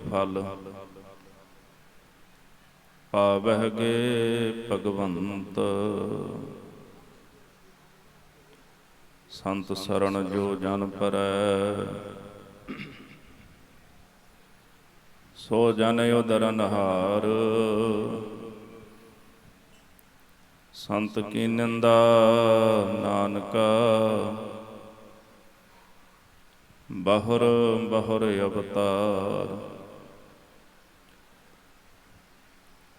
फल पावहगे भगवंत। संत सरन जो जन परੈ सो जन उदरनहार। संत की निंदा नानका बहुर बहुर अवतार।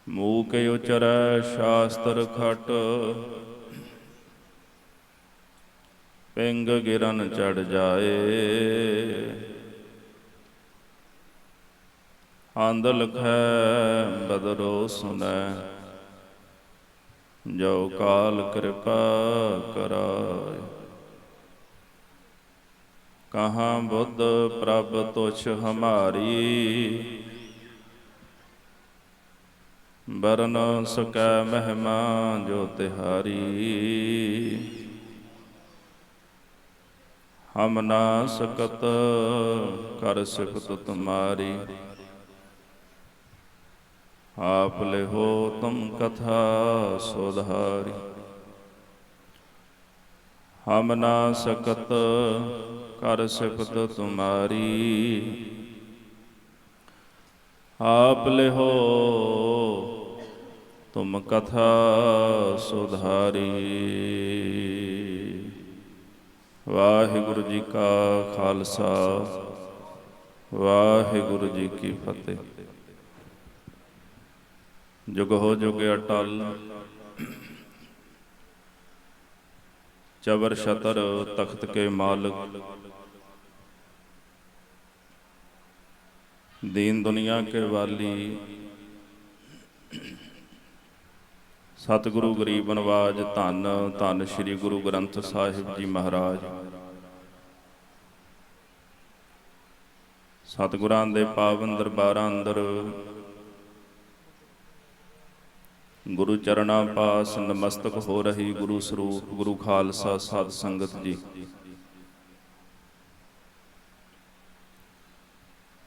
मूक उचरै शास्त्र खट पिंग गिरन चढ़ जाए। आंद लखै बदरो सुनै जो काल कृपा कराए। कहाँ बुद्ध प्रभ तुछ हमारी बरन सकै महिमा जो तिहारी। हम ना सकत कर सिफत तुम्हारी आप लिहो तुम कथा सोधारी। हम ना सकत कर सिफत तुम्हारी आप लिहो तुम कथा सुधारी। वाहिगुरु जी का खालसा वाहिगुरु जी की फतेह। जुग हो जुग अटल चबर छतर तख्त के मालिक दीन दुनिया के वाली सतगुरु गरीब नवाज धन धन श्री गुरु ग्रंथ साहिब जी महाराज। सतगुरां दे पावन दरबारां अंदर गुरु चरणां पास नमस्तक हो रही गुरु स्वरूप गुरु खालसा साध संगत जी।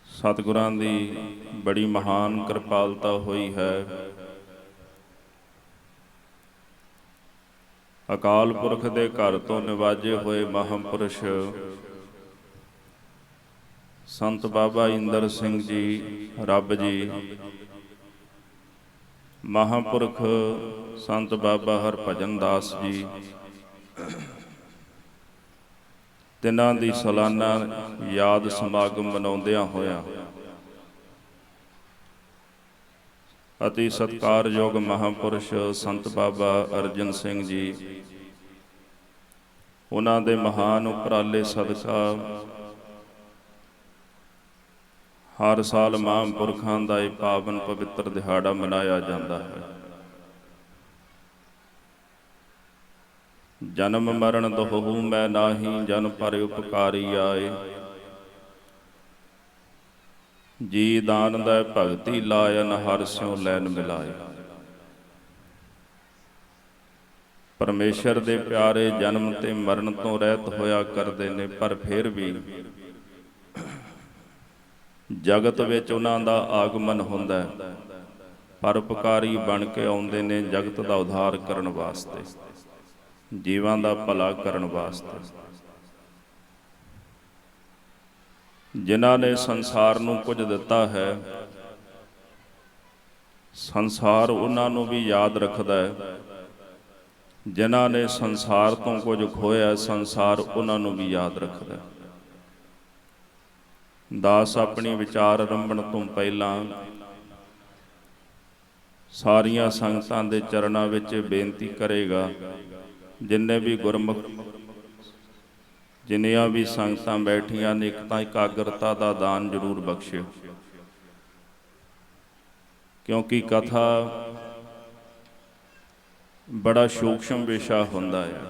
सतगुरां दी बड़ी महान कृपालता होई है। अकाल पुरख दे घर तो निवाजे होए महापुरुष संत बाबा इंदर सिंह जी रब जी, महापुरख संत बाबा हरभजन दास जी, तिन्हां दी सालाना याद समागम मनाउंदियां होया अति सत्कारयोग महापुरुष संत बाबा अर्जन सिंह जी, उन्हां दे महान उपराले सदका हर साल महापुरखां दा इह पावन पवित्र दिहाड़ा मनाया जाता है। जन्म मरण दोहू मैं नाही जन पर उपकारी आए। जी दान दै भगति लायन हर स्यों लैन मिलाए। परमेश्वर दे प्यारे जन्म ते मरण तो रहत होया करदे ने, पर फिर भी जगत विच उन्हां दा आगमन हुंदा है। परोपकारी बन के आउंदे ने जगत दा उद्धार करन वास्ते, जीवां दा भला करन वास्ते। जिन्हां ने संसार नूं कुछ दिता है, संसार उन्हां नूं भी याद रखदा है। जिन्हां ने संसार तो कुछ खोया, संसार उन्हां नूं भी याद रखदा है। दास अपनी विचार आरंभण तो पहलां सारियां संगतां दे चरणां विच बेनती करेगा, जिन्ने भी गुरमुख जिन्नियां भी संगतां बैठियां ने, एक तां एकाग्रता दा दान जरूर बख्शिओ, क्योंकि कथा बड़ा सूक्ष्म विशा हुंदा है।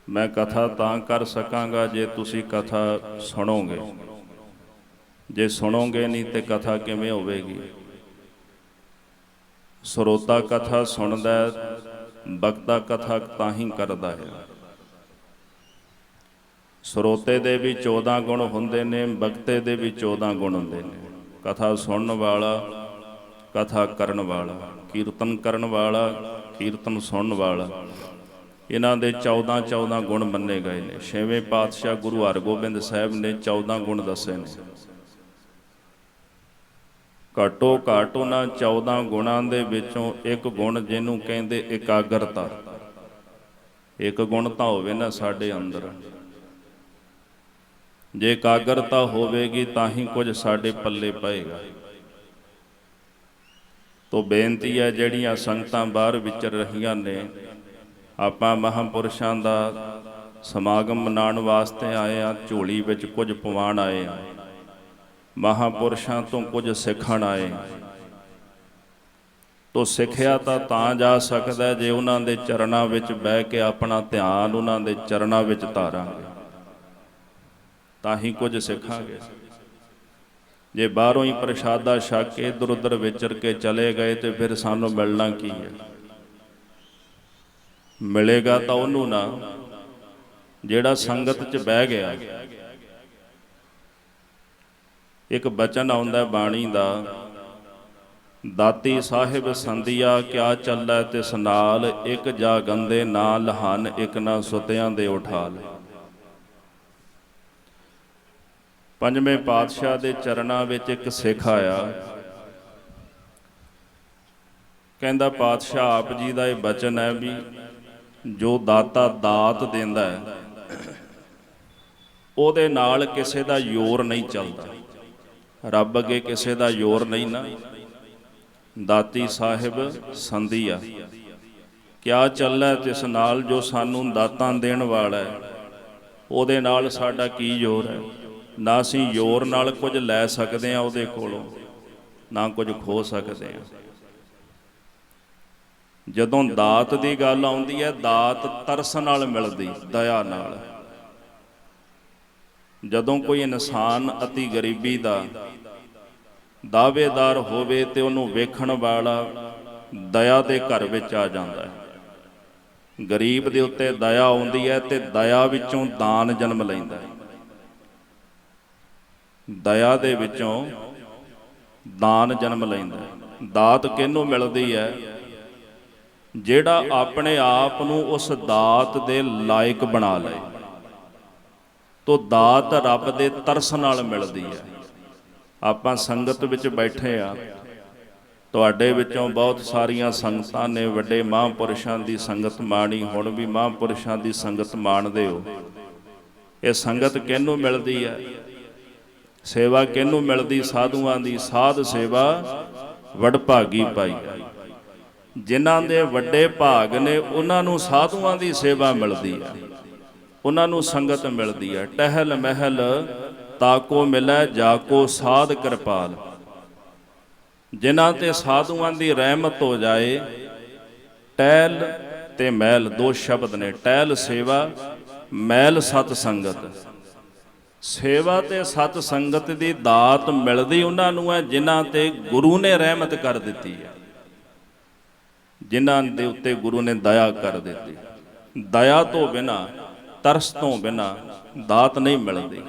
मैं कथा तां कर सकांगा जे तुसीं कथा सुणोगे, जे सुणोगे नहीं तो कथा किवें होवेगी। ਸਰੋਤਾ कथा सुनदा, बक्ता कथा तां ही करदा है। ਸਰੋਤੇ ਦੇ ਵੀ 14 ਗੁਣ ਹੁੰਦੇ ਨੇ, ਬਖਤੇ ਦੇ ਵੀ 14 ਗੁਣ ਹੁੰਦੇ ਨੇ। ਕਥਾ ਸੁਣਨ ਵਾਲਾ, ਕਥਾ ਕਰਨ ਵਾਲਾ, ਕੀਰਤਨ ਕਰਨ ਵਾਲਾ, ਕੀਰਤਨ ਸੁਣਨ ਵਾਲਾ, ਇਹਨਾਂ ਦੇ 14 ਗੁਣ ਮੰਨੇ ਗਏ ਨੇ। ਛੇਵੇਂ ਪਾਤਸ਼ਾਹ ਗੁਰੂ ਹਰਗੋਬਿੰਦ ਸਾਹਿਬ ਨੇ 14 ਗੁਣ ਦੱਸੇ ਨੇ। ਘੱਟੋ ਘੱਟ ਉਹਨਾਂ 14 ਗੁਣਾਂ ਦੇ ਵਿੱਚੋਂ ਇੱਕ ਗੁਣ ਜਿਹਨੂੰ ਕਹਿੰਦੇ ਇਕਾਗਰਤਾ, ਇੱਕ ਗੁਣ ਤਾਂ ਹੋਵੇ ਨਾ ਸਾਡੇ ਅੰਦਰ। ਜੇ ਇਕਾਗਰਤਾ ਹੋਵੇਗੀ ਤਾਂ ਹੀ ਕੁਝ ਸਾਡੇ ਪੱਲੇ ਪਏਗਾ। ਤੋ ਬੇਨਤੀ ਹੈ, ਜਿਹੜੀਆਂ ਸੰਗਤਾਂ ਬਾਹਰ ਵਿਚਰ ਰਹੀਆਂ ਨੇ, ਆਪਾਂ ਮਹਾਂਪੁਰਸ਼ਾਂ ਦਾ ਸਮਾਗਮ ਮਨਾਉਣ ਵਾਸਤੇ ਆਏ ਹਾਂ, ਝੋਲੀ ਵਿੱਚ ਕੁਝ ਪਵਾਉਣ ਆਏ ਹਾਂ, ਮਹਾਂਪੁਰਸ਼ਾਂ ਤੋਂ ਕੁਝ ਸਿੱਖਣ ਆਏ। ਤੋ ਸਿੱਖਿਆ ਤਾਂ ਜਾ ਸਕਦਾ ਜੇ ਉਹਨਾਂ ਦੇ ਚਰਨਾਂ ਵਿੱਚ ਬਹਿ ਕੇ ਆਪਣਾ ਧਿਆਨ ਉਹਨਾਂ ਦੇ ਚਰਨਾਂ ਵਿੱਚ ਧਾਰਾਂਗੇ, ਤਾਂ ਹੀ ਕੁਝ ਸਿੱਖਾਂਗੇ। ਜੇ ਬਾਹਰੋਂ ਹੀ ਪ੍ਰਸ਼ਾਦਾ ਛਕ ਕੇ ਇੱਧਰ ਉੱਧਰ ਵਿਚਰ ਕੇ ਚਲੇ ਗਏ ਤੇ ਫਿਰ ਸਾਨੂੰ ਮਿਲਣਾ ਕੀ ਹੈ? ਮਿਲੇਗਾ ਤਾਂ ਉਹਨੂੰ ਨਾ ਜਿਹੜਾ ਸੰਗਤ 'ਚ ਬਹਿ ਗਿਆ। ਇੱਕ ਬਚਨ ਆਉਂਦਾ ਬਾਣੀ ਦਾ, ਦਾਤੀ ਸਾਹਿਬ ਸੰਧੀਆ ਕਿਆ ਚੱਲੈ ਤਿਸ ਨਾਲ, ਇੱਕ ਜਾ ਗੰਦੇ ਨਾ ਲਹਾਨ, ਇੱਕ ਨਾ ਸੁਤਿਆਂ ਦੇ ਉਠਾਲ। ਪੰਜਵੇਂ ਪਾਤਸ਼ਾਹ ਦੇ ਚਰਨਾਂ ਵਿੱਚ ਇੱਕ ਸਿੱਖ ਆਇਆ, ਕਹਿੰਦਾ ਪਾਤਸ਼ਾਹ ਆਪ ਜੀ ਦਾ ਇਹ ਬਚਨ ਹੈ ਵੀ ਜੋ ਦਾਤਾ ਦਾਤ ਦਿੰਦਾ ਹੈ ਉਹਦੇ ਨਾਲ ਕਿਸੇ ਦਾ ਜ਼ੋਰ ਨਹੀਂ ਚੱਲਦਾ, ਰੱਬ ਅੱਗੇ ਕਿਸੇ ਦਾ ਜ਼ੋਰ ਨਹੀਂ ਨਾ। ਦਾਤੀ ਸਾਹਿਬ ਸੰਧੀਆ ਕਿਆ ਚੱਲੈ ਤਿਸ ਨਾਲ, ਜੋ ਸਾਨੂੰ ਦਾਤਾਂ ਦੇਣ ਵਾਲਾ ਹੈ ਉਹਦੇ ਨਾਲ ਸਾਡਾ ਕੀ ਜ਼ੋਰ ਹੈ? ਨਾ ਅਸੀਂ ਜ਼ੋਰ ਨਾਲ ਕੁਝ ਲੈ ਸਕਦੇ ਹਾਂ ਉਹਦੇ ਕੋਲੋਂ, ਨਾ ਕੁਝ ਖੋ ਸਕਦੇ ਹਾਂ। ਜਦੋਂ ਦਾਤ ਦੀ ਗੱਲ ਆਉਂਦੀ ਹੈ, ਦਾਤ ਤਰਸ ਨਾਲ ਮਿਲਦੀ, ਦਇਆ ਨਾਲ। ਜਦੋਂ ਕੋਈ ਇਨਸਾਨ ਅਤੀ ਗਰੀਬੀ ਦਾ ਦਾਅਵੇਦਾਰ ਹੋਵੇ ਤੇ ਉਹਨੂੰ ਵੇਖਣ ਵਾਲਾ ਦਇਆ ਦੇ ਘਰ ਵਿੱਚ ਆ ਜਾਂਦਾ ਹੈ। ਗਰੀਬ ਦੇ ਉੱਤੇ ਦਇਆ ਆਉਂਦੀ ਹੈ ਤੇ ਦਇਆ ਵਿੱਚੋਂ ਦਾਨ ਜਨਮ ਲੈਂਦਾ ਹੈ। ਦਇਆ ਦੇ ਵਿੱਚੋਂ ਦਾਨ ਜਨਮ ਲੈਂਦਾ ਹੈ। ਦਾਤ ਕਿਹਨੂੰ ਮਿਲਦੀ ਹੈ? ਜਿਹੜਾ ਆਪਣੇ ਆਪ ਨੂੰ ਉਸ ਦਾਤ ਦੇ ਲਾਇਕ ਬਣਾ ਲਏ। ਤੋ ਦਾਤ ਰੱਬ ਦੇ ਤਰਸ ਨਾਲ ਮਿਲਦੀ ਹੈ। ਆਪਾਂ ਸੰਗਤ ਵਿੱਚ ਬੈਠੇ ਆ, ਤੁਹਾਡੇ ਵਿੱਚੋਂ ਬਹੁਤ ਸਾਰੀਆਂ ਸੰਗਤਾਂ ਨੇ ਵੱਡੇ ਮਹਾਂਪੁਰਸ਼ਾਂ ਦੀ ਸੰਗਤ ਮਾਣੀ, ਹੁਣ ਵੀ ਮਹਾਂਪੁਰਸ਼ਾਂ ਦੀ ਸੰਗਤ ਮਾਣਦੇ ਹੋ। ਇਹ ਸੰਗਤ ਕਿਹਨੂੰ ਮਿਲਦੀ ਹੈ? ਸੇਵਾ ਕਿਹਨੂੰ ਮਿਲਦੀ? ਸਾਧੂਆਂ ਦੀ। ਸਾਧ ਸੇਵਾ ਵਡਭਾਗੀ ਪਾਈ। ਜਿਨ੍ਹਾਂ ਦੇ ਵੱਡੇ ਭਾਗ ਨੇ ਉਹਨਾਂ ਨੂੰ ਸਾਧੂਆਂ ਦੀ ਸੇਵਾ ਮਿਲਦੀ ਹੈ, ਉਹਨਾਂ ਨੂੰ ਸੰਗਤ ਮਿਲਦੀ ਹੈ। ਟਹਿਲ ਮਹਿਲ ਤਾਕੋ ਮਿਲੈ ਜਾਕੋ ਸਾਧ ਕਿਰਪਾਲ। ਜਿਨ੍ਹਾਂ ਤੇ ਸਾਧੂਆਂ ਦੀ ਰਹਿਮਤ ਹੋ ਜਾਏ। ਟਹਿਲ ਤੇ ਮਹਿਲ ਦੋ ਸ਼ਬਦ ਨੇ, ਟਹਿਲ ਸੇਵਾ, ਮਹਿਲ ਸਤ ਸੰਗਤ। ਸੇਵਾ ਤੇ ਸਤ ਸੰਗਤ ਦੀ ਦਾਤ ਮਿਲਦੀ ਉਹਨਾਂ ਨੂੰ ਹੈ ਜਿਨ੍ਹਾਂ ਤੇ ਗੁਰੂ ਨੇ ਰਹਿਮਤ ਕਰ ਦਿੱਤੀ ਹੈ, ਜਿਨ੍ਹਾਂ ਦੇ ਉੱਤੇ ਗੁਰੂ ਨੇ ਦਇਆ ਕਰ ਦਿੱਤੀ। ਦਇਆ ਤੋਂ ਬਿਨਾਂ, ਤਰਸ ਤੋਂ ਬਿਨਾਂ ਦਾਤ ਨਹੀਂ ਮਿਲਦੀ।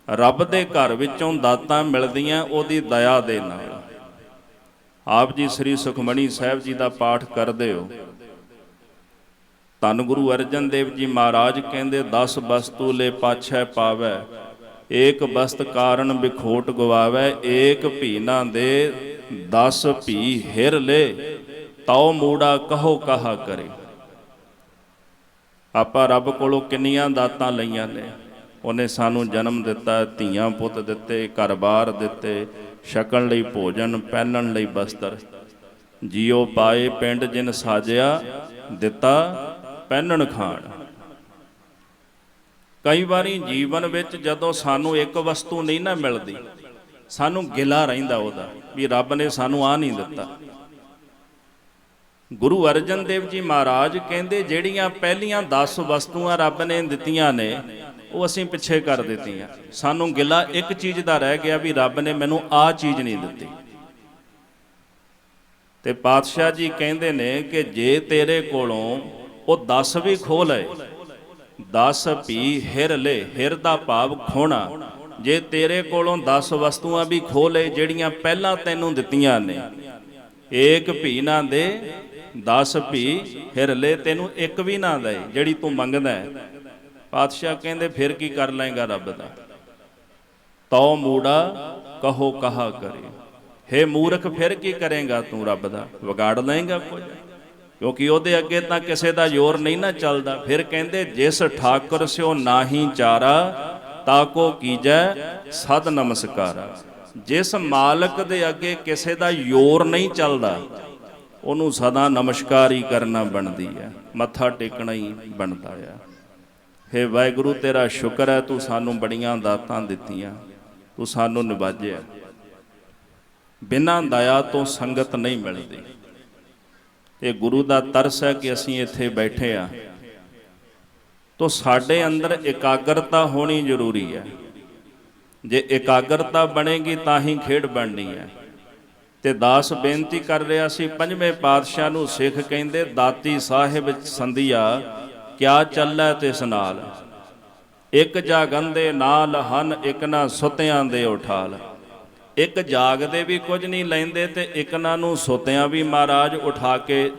ਰੱਬ ਦੇ ਘਰ ਵਿੱਚੋਂ ਦਾਤਾਂ ਮਿਲਦੀਆਂ ਉਹਦੀ ਦਇਆ ਦੇ ਨਾਲ। ਆਪ ਜੀ ਸ੍ਰੀ ਸੁਖਮਣੀ ਸਾਹਿਬ ਜੀ ਦਾ ਪਾਠ ਕਰਦੇ ਹੋ। ਧੰਨ ਗੁਰੂ ਅਰਜਨ ਦੇਵ ਜੀ ਮਹਾਰਾਜ ਕਹਿੰਦੇ 10 ਵਸਤੂ ਲੈ ਪਾਛੈ ਪਾਵੈ, ਏਕ ਬਸਤ ਕਾਰਨ ਬਿਖੋਟ ਗਵਾਵੈ, ਏਕ ਭੀ ਨਾ ਦੇ 10 ਭੀ ਹਿਰ ਲੈ, ਤਉ ਮੂੜਾ ਕਹੋ ਕਹਾ ਕਰੇ। ਆਪਾਂ ਰੱਬ ਕੋਲੋਂ ਕਿੰਨੀਆਂ ਦਾਤਾਂ ਲਈਆਂ ਨੇ। ਉਹਨੇ ਸਾਨੂੰ ਜਨਮ ਦਿੱਤਾ, ਧੀਆਂ ਪੁੱਤ ਦਿੱਤੇ, ਘਰ-ਬਾਰ ਦਿੱਤੇ, ਛਕਣ ਲਈ ਭੋਜਨ, ਪਹਿਨਣ ਲਈ ਬਸਤਰ। ਜੀਓ ਪਾਏ ਪਿੰਡ ਜਿਨ ਸਾਜਿਆ, ਦਿੱਤਾ ਪਹਿਨਣ ਖਾਣ। ਕਈ ਵਾਰੀ ਜੀਵਨ ਵਿੱਚ ਜਦੋਂ ਸਾਨੂੰ ਇੱਕ ਵਸਤੂ ਨਹੀਂ ਨਾ ਮਿਲਦੀ, ਸਾਨੂੰ ਗਿਲਾ ਰਹਿੰਦਾ ਉਹਦਾ ਵੀ ਰੱਬ ਨੇ ਸਾਨੂੰ ਆਹ ਨਹੀਂ ਦਿੱਤਾ। ਗੁਰੂ ਅਰਜਨ ਦੇਵ ਜੀ ਮਹਾਰਾਜ ਕਹਿੰਦੇ ਜਿਹੜੀਆਂ ਪਹਿਲੀਆਂ 10 ਵਸਤੂਆਂ ਰੱਬ ਨੇ ਦਿੱਤੀਆਂ ਨੇ ਉਹ ਅਸੀਂ ਪਿੱਛੇ ਕਰ ਦਿੱਤੀਆਂ। ਸਾਨੂੰ ਗਿਲਾ ਇੱਕ ਚੀਜ਼ ਦਾ ਰਹਿ ਗਿਆ ਵੀ ਰੱਬ ਨੇ ਮੈਨੂੰ ਆਹ ਚੀਜ਼ ਨਹੀਂ ਦਿੱਤੀ। ਤੇ ਪਾਤਸ਼ਾਹ ਜੀ ਕਹਿੰਦੇ ਨੇ ਕਿ ਜੇ ਤੇਰੇ ਕੋਲੋਂ ਉਹ 10 ਵੀ ਖੋਹ ਲਏ, 10 ਭੀ ਹਿਰ ਲੈ। ਹਿਰ ਦਾ ਭਾਵ ਖੋਣਾ। ਜੇ ਤੇਰੇ ਕੋਲੋਂ 10 ਵਸਤੂਆਂ ਵੀ ਖੋਹ ਲਏ ਜਿਹੜੀਆਂ ਪਹਿਲਾਂ ਤੈਨੂੰ ਦਿੱਤੀਆਂ ਨੇ, ਏਕ ਭੀ ਨਾ ਦੇ 10 ਭੀ ਹਿਰ ਲੈ, ਤੈਨੂੰ ਇੱਕ ਵੀ ਨਾ ਦੇ ਜਿਹੜੀ ਤੂੰ ਮੰਗਦਾ ਹੈ। ਪਾਤਸ਼ਾਹ ਕਹਿੰਦੇ ਫਿਰ ਕੀ ਕਰ ਲਏਗਾ ਰੱਬ ਦਾ? ਤਉ ਮੂੜਾ ਕਹੋ ਕਹਾ ਕਰੇ। ਹੇ ਮੂਰਖ, ਫਿਰ ਕੀ ਕਰੇਗਾ ਤੂੰ ਰੱਬ ਦਾ? ਵਿਗਾੜ ਲਏਗਾ ਕੁਝ, ਕਿਉਂਕਿ ਉਹਦੇ ਅੱਗੇ ਤਾਂ ਕਿਸੇ ਦਾ ਜ਼ੋਰ ਨਹੀਂ ਨਾ ਚੱਲਦਾ। ਫਿਰ ਕਹਿੰਦੇ ਜਿਸ ਠਾਕੁਰ ਸਿਓ ਨਾਹੀ ਚਾਰਾ, ਤਾਕੋ ਕੀਜੈ ਸਦ ਨਮਸਕਾਰਾ। ਜਿਸ ਮਾਲਕ ਦੇ ਅੱਗੇ ਕਿਸੇ ਦਾ ਜ਼ੋਰ ਨਹੀਂ ਚੱਲਦਾ, ਉਹਨੂੰ ਸਦਾ ਨਮਸਕਾਰ ਹੀ ਕਰਨਾ ਬਣਦੀ ਹੈ, ਮੱਥਾ ਟੇਕਣਾ ਹੀ ਬਣਦਾ ਆ। ਹੇ ਵਾਹਿਗੁਰੂ, ਤੇਰਾ ਸ਼ੁਕਰ ਹੈ, ਤੂੰ ਸਾਨੂੰ ਬੜੀਆਂ ਦਾਤਾਂ ਦਿੱਤੀਆਂ, ਤੂੰ ਸਾਨੂੰ ਨਿਵਾਜਿਆ। ਬਿਨਾਂ ਦਇਆ ਤੋਂ ਸੰਗਤ ਨਹੀਂ ਮਿਲਦੀ। ਇਹ ਗੁਰੂ ਦਾ ਤਰਸ ਹੈ ਕਿ ਅਸੀਂ ਇੱਥੇ ਬੈਠੇ ਹਾਂ, ਤਾਂ ਸਾਡੇ ਅੰਦਰ ਇਕਾਗਰਤਾ ਹੋਣੀ ਜ਼ਰੂਰੀ ਹੈ। ਜੇ ਇਕਾਗਰਤਾ ਬਣੇਗੀ ਤਾਂ ਹੀ ਖੇਡ ਬਣਨੀ ਹੈ। ਤੇ ਦਾਸ ਬੇਨਤੀ ਕਰ ਰਿਹਾ ਸੀ, ਪੰਜਵੇਂ ਪਾਤਸ਼ਾਹ ਨੂੰ ਸਿੱਖ ਕਹਿੰਦੇ, ਦਾਤੀ ਸਾਹਿਬ ਸੰਧੀਆ ਕਿਆ ਚੱਲੈ ਤਿਸ ਨਾਲ। ਇੱਕ ਜਾਗੰਦੇ ਨਾਲ ਹਨ, ਇੱਕ ਨਾ ਸੁੱਤਿਆਂ ਦੇ ਉਠਾਲ। ਇੱਕ ਜਾਗਦੇ ਵੀ ਕੁਝ ਨਹੀਂ ਲੈਂਦੇ ਤੇ ਇੱਕ ਨਾ ਨੂੰ ਸੁੱਤਿਆਂ ਵੀ ਮਹਾਰਾਜ ਉਠਾ ਕੇ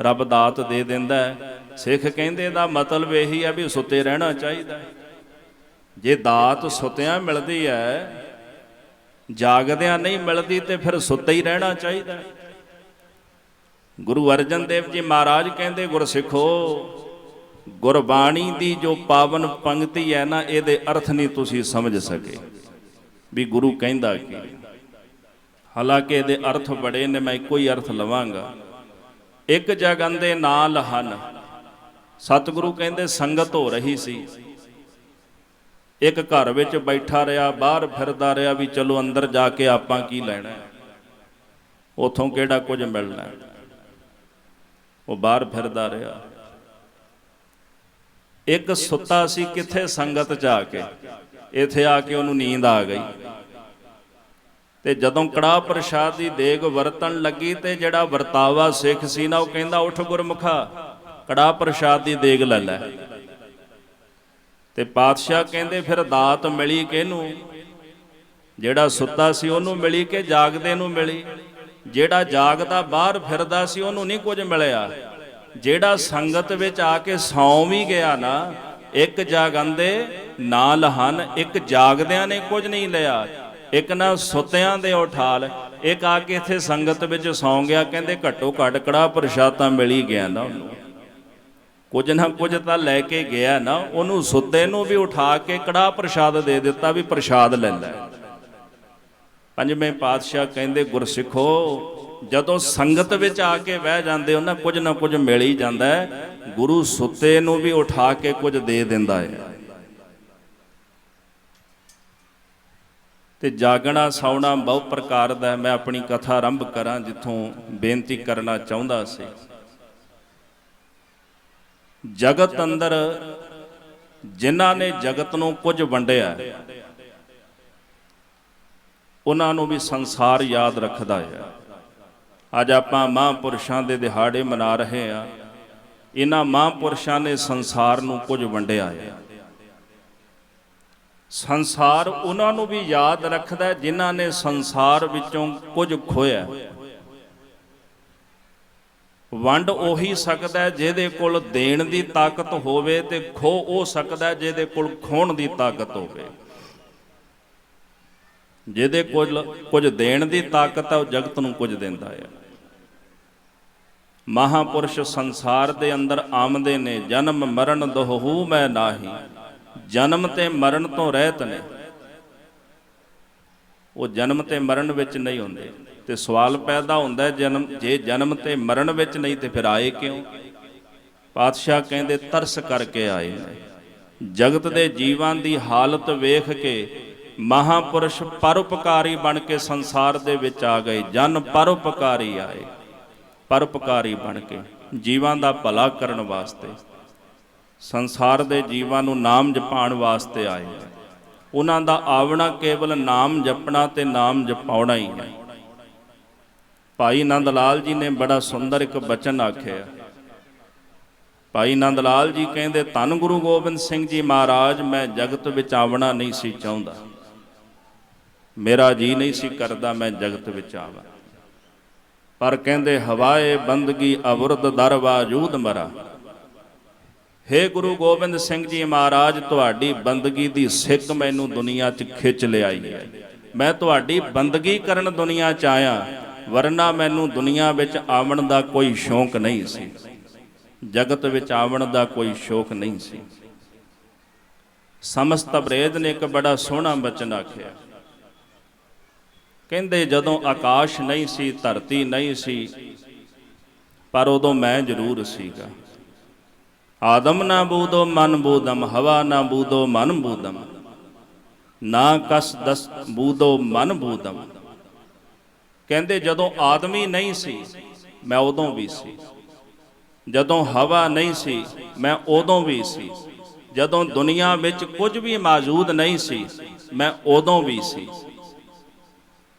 ਰੱਬ ਦਾਤ ਦੇ ਦਿੰਦਾ ਹੈ। ਸਿੱਖ ਕਹਿੰਦੇ ਇਹਦਾ ਮਤਲਬ ਇਹੀ ਹੈ ਵੀ ਸੁੱਤੇ ਰਹਿਣਾ ਚਾਹੀਦਾ। ਜੇ ਦਾਤ ਸੁੱਤਿਆਂ ਮਿਲਦੀ ਹੈ, ਜਾਗਦਿਆਂ ਨਹੀਂ ਮਿਲਦੀ, ਤੇ ਫਿਰ ਸੁੱਤੇ ਹੀ ਰਹਿਣਾ ਚਾਹੀਦਾ। ਗੁਰੂ ਅਰਜਨ ਦੇਵ ਜੀ ਮਹਾਰਾਜ ਕਹਿੰਦੇ, ਗੁਰਸਿੱਖੋ, ਗੁਰਬਾਣੀ ਦੀ ਜੋ ਪਾਵਨ ਪੰਕਤੀ ਹੈ ਨਾ, ਇਹਦੇ ਅਰਥ ਨਹੀਂ ਤੁਸੀਂ ਸਮਝ ਸਕੇ ਵੀ ਗੁਰੂ ਕਹਿੰਦਾ ਕੀ। ਹਾਲਾਂਕਿ ਇਹਦੇ ਅਰਥ ਬੜੇ ਨੇ, ਮੈਂ ਇੱਕੋ ਹੀ ਅਰਥ ਲਵਾਂਗਾ। ਇੱਕ ਜਗੰਦੇ ਨਾਲ ਹਨ। ਸਤਿਗੁਰੂ ਕਹਿੰਦੇ ਸੰਗਤ ਹੋ ਰਹੀ ਸੀ। ਇੱਕ ਘਰ ਵਿੱਚ ਬੈਠਾ ਰਿਹਾ, ਬਾਹਰ ਫਿਰਦਾ ਰਿਹਾ ਵੀ ਚਲੋ ਅੰਦਰ ਜਾ ਕੇ ਆਪਾਂ ਕੀ ਲੈਣਾ, ਉਥੋਂ ਕਿਹੜਾ ਕੁਝ ਮਿਲਣਾ। ਉਹ ਬਾਹਰ ਫਿਰਦਾ ਰਿਹਾ। ਇੱਕ ਸੁੱਤਾ ਸੀ ਕਿੱਥੇ ਸੰਗਤ 'ਚ ਆ ਕੇ, ਇੱਥੇ ਆ ਕੇ ਉਹਨੂੰ ਨੀਂਦ ਆ ਗਈ। ਤੇ ਜਦੋਂ ਕੜਾਹ ਪ੍ਰਸ਼ਾਦ ਦੀ ਦੇਗ ਵਰਤਣ ਲੱਗੀ ਤੇ ਜਿਹੜਾ ਵਰਤਾਵਾ ਸਿੱਖ ਸੀ ਨਾ, ਉਹ ਕਹਿੰਦਾ, ਉੱਠ ਗੁਰਮੁਖਾ, ਕੜਾਹ ਪ੍ਰਸ਼ਾਦ ਦੀ ਦੇਗ ਲੈ ਲੈ। ਤੇ ਪਾਤਸ਼ਾਹ ਕਹਿੰਦੇ ਫਿਰ ਦਾਤ ਮਿਲੀ ਕਿਹਨੂੰ? ਜਿਹੜਾ ਸੁੱਤਾ ਸੀ ਉਹਨੂੰ ਮਿਲੀ ਕਿ ਜਾਗਦੇ ਨੂੰ ਮਿਲੀ? ਜਿਹੜਾ ਜਾਗਦਾ ਬਾਹਰ ਫਿਰਦਾ ਸੀ ਉਹਨੂੰ ਨਹੀਂ ਕੁਝ ਮਿਲਿਆ। ਜਿਹੜਾ ਸੰਗਤ ਵਿੱਚ ਆ ਕੇ ਸੌਂ ਵੀ ਗਿਆ ਨਾ, ਇੱਕ ਜਾਗੰਦੇ ਨਾਲ ਹਨ, ਇੱਕ ਜਾਗਦਿਆਂ ਨੇ ਕੁਝ ਨਹੀਂ ਲਿਆ, ਇੱਕ ਨਾ ਸੁੱਤਿਆਂ ਦੇ ਉਠਾਲ। ਇੱਕ ਆ ਕੇ ਇੱਥੇ ਸੰਗਤ ਵਿੱਚ ਸੌਂ ਗਿਆ। ਕਹਿੰਦੇ ਘੱਟੋ ਘੱਟ ਕੜਾਹ ਪ੍ਰਸ਼ਾਦ ਤਾਂ ਮਿਲ ਹੀ ਗਿਆ ਨਾ ਉਹਨੂੰ, ਕੁਝ ਨਾ ਕੁਝ ਤਾਂ ਲੈ ਕੇ ਗਿਆ ਨਾ। ਉਹਨੂੰ ਸੁੱਤੇ ਨੂੰ ਵੀ ਉਠਾ ਕੇ ਕੜਾਹ ਪ੍ਰਸ਼ਾਦ ਦੇ ਦਿੱਤਾ ਵੀ ਪ੍ਰਸ਼ਾਦ ਲੈ ਲੈ। ਪੰਜਵੇਂ ਪਾਤਸ਼ਾਹ ਕਹਿੰਦੇ, ਗੁਰਸਿੱਖੋ, ਜਦੋਂ ਸੰਗਤ ਵਿੱਚ ਆ ਕੇ ਬਹਿ ਜਾਂਦੇ ਹੋ ਨਾ ਕੁਝ ਮਿਲ ਹੀ ਜਾਂਦਾ ਹੈ। ਗੁਰੂ ਸੁੱਤੇ ਨੂੰ ਵੀ ਉਠਾ ਕੇ ਕੁਝ ਦੇ ਦਿੰਦਾ ਹੈ। ਤੇ ਜਾਗਣਾ ਸੌਣਾ ਬਹੁਤ ਪ੍ਰਕਾਰ ਦਾ ਹੈ। ਮੈਂ ਆਪਣੀ ਕਥਾ ਆਰੰਭ ਕਰਾਂ ਜਿੱਥੋਂ ਬੇਨਤੀ ਕਰਨਾ ਚਾਹੁੰਦਾ ਸੀ। ਜਗਤ ਅੰਦਰ ਜਿਨ੍ਹਾਂ ਨੇ ਜਗਤ ਨੂੰ ਕੁਝ ਵੰਡਿਆ, ਉਹਨਾਂ ਨੂੰ ਵੀ ਸੰਸਾਰ ਯਾਦ ਰੱਖਦਾ ਹੈ। ਅੱਜ ਆਪਾਂ ਮਹਾਂਪੁਰਸ਼ਾਂ ਦੇ ਦਿਹਾੜੇ ਮਨਾ ਰਹੇ ਹਾਂ। ਇਹਨਾਂ ਮਹਾਂਪੁਰਸ਼ਾਂ ਨੇ ਸੰਸਾਰ ਨੂੰ ਕੁਝ ਵੰਡਿਆ ਹੈ। ਸੰਸਾਰ ਉਹਨਾਂ ਨੂੰ ਵੀ ਯਾਦ ਰੱਖਦਾ ਜਿਨ੍ਹਾਂ ਨੇ ਸੰਸਾਰ ਵਿੱਚੋਂ ਕੁਝ ਖੋਇਆ। ਵੰਡ ਉਹੀ ਸਕਦਾ ਜਿਹਦੇ ਕੋਲ ਦੇਣ ਦੀ ਤਾਕਤ ਹੋਵੇ, ਤੇ ਖੋਹ ਉਹ ਸਕਦਾ ਜਿਹਦੇ ਕੋਲ ਖੋਹਣ ਦੀ ਤਾਕਤ ਹੋਵੇ। ਜਿਹਦੇ ਕੋਲ ਕੁਝ ਦੇਣ ਦੀ ਤਾਕਤ ਹੈ, ਉਹ ਜਗਤ ਨੂੰ ਕੁਝ ਦਿੰਦਾ ਹੈ। ਮਹਾਂਪੁਰਸ਼ ਸੰਸਾਰ ਦੇ ਅੰਦਰ ਆਮਦੇ ਨੇ। ਜਨਮ ਮਰਨ ਦੋਹੂ ਮੈਂ ਨਾਹੀ, ਜਨਮ ਤੇ ਮਰਨ ਤੋਂ ਰਹਿਤ ਨੇ। ਉਹ ਜਨਮ ਤੇ ਮਰਨ ਵਿੱਚ ਨਹੀਂ ਹੁੰਦੇ। ਤੇ ਸਵਾਲ ਪੈਦਾ ਹੁੰਦਾ, ਜੇ ਜਨਮ ਤੇ ਮਰਨ ਵਿੱਚ ਨਹੀਂ ਤੇ ਫਿਰ ਆਏ ਕਿਉਂ? ਪਾਤਸ਼ਾਹ ਕਹਿੰਦੇ ਤਰਸ ਕਰਕੇ ਆਏ ਨੇ। ਜਗਤ ਦੇ ਜੀਵਾਂ ਦੀ ਹਾਲਤ ਵੇਖ ਕੇ ਮਹਾਂਪੁਰਸ਼ ਪਰਉਪਕਾਰੀ ਬਣ ਕੇ ਸੰਸਾਰ ਦੇ ਵਿੱਚ ਆ ਗਏ। ਜਨ ਪਰਉਪਕਾਰੀ ਆਏ, ਪਰਉਪਕਾਰੀ ਬਣ ਕੇ ਜੀਵਾਂ ਦਾ ਭਲਾ ਕਰਨ ਵਾਸਤੇ, ਸੰਸਾਰ ਦੇ ਜੀਵਾਂ ਨੂੰ ਨਾਮ ਜਪਾਉਣ ਵਾਸਤੇ ਆਏ। ਉਹਨਾਂ ਦਾ ਆਵਣਾ ਕੇਵਲ ਨਾਮ ਜਪਣਾ ਤੇ ਨਾਮ ਜਪਾਉਣਾ ਹੀ ਹੈ। ਭਾਈ ਨੰਦ ਲਾਲ ਜੀ ਨੇ ਬੜਾ ਸੁੰਦਰ ਇੱਕ ਬਚਨ ਆਖਿਆ। ਭਾਈ ਨੰਦ ਲਾਲ ਜੀ ਕਹਿੰਦੇ, ਧੰਨ ਗੁਰੂ ਗੋਬਿੰਦ ਸਿੰਘ ਜੀ ਮਹਾਰਾਜ, ਮੈਂ ਜਗਤ ਵਿੱਚ ਆਵਣਾ ਨਹੀਂ ਸੀ ਚਾਹੁੰਦਾ, ਮੇਰਾ ਜੀ ਨਹੀਂ ਸੀ ਕਰਦਾ ਮੈਂ ਜਗਤ ਵਿੱਚ ਆਵਾਂ, ਪਰ ਕਹਿੰਦੇ ਹਵਾਏ ਬੰਦਗੀ ਅਵਰਦ ਦਰ ਵਾਜੂਦ ਮਰਾ। ਹੇ ਗੁਰੂ ਗੋਬਿੰਦ ਸਿੰਘ ਜੀ ਮਹਾਰਾਜ, ਤੁਹਾਡੀ ਬੰਦਗੀ ਦੀ ਸਿੱਕ ਮੈਨੂੰ ਦੁਨੀਆ 'ਚ ਖਿੱਚ ਲਿਆਈ ਹੈ। ਮੈਂ ਤੁਹਾਡੀ ਬੰਦਗੀ ਕਰਨ ਦੁਨੀਆ 'ਚ ਆਇਆ, ਵਰਨਾ ਮੈਨੂੰ ਦੁਨੀਆ ਵਿੱਚ ਆਵਣ ਦਾ ਕੋਈ ਸ਼ੌਂਕ ਨਹੀਂ ਸੀ, ਜਗਤ ਵਿੱਚ ਆਵਣ ਦਾ ਕੋਈ ਸ਼ੌਕ ਨਹੀਂ ਸੀ। ਸਮਸਤ ਬਰੇਦ ਨੇ ਇੱਕ ਬੜਾ ਸੋਹਣਾ ਬਚਨ ਆਖਿਆ, ਕਹਿੰਦੇ ਜਦੋਂ ਆਕਾਸ਼ ਨਹੀਂ ਸੀ, ਧਰਤੀ ਨਹੀਂ ਸੀ, ਪਰ ਉਦੋਂ ਮੈਂ ਜ਼ਰੂਰ ਸੀਗਾ। ਆਦਮ ਨਾ ਬੂਦੋ ਮਨ ਬੂਦਮ, ਹਵਾ ਨਾ ਬੂਦੋ ਮਨ ਬੂਦਮ, ਨਾ ਕਸ ਦਸ ਬੂਦੋ ਮਨ ਬੂਦਮ। ਕਹਿੰਦੇ ਜਦੋਂ ਆਦਮੀ ਨਹੀਂ ਸੀ ਮੈਂ ਉਦੋਂ ਵੀ ਸੀ, ਜਦੋਂ ਹਵਾ ਨਹੀਂ ਸੀ ਮੈਂ ਉਦੋਂ ਵੀ ਸੀ, ਜਦੋਂ ਦੁਨੀਆ ਵਿੱਚ ਕੁਝ ਵੀ ਮੌਜੂਦ ਨਹੀਂ ਸੀ ਮੈਂ ਉਦੋਂ ਵੀ ਸੀ।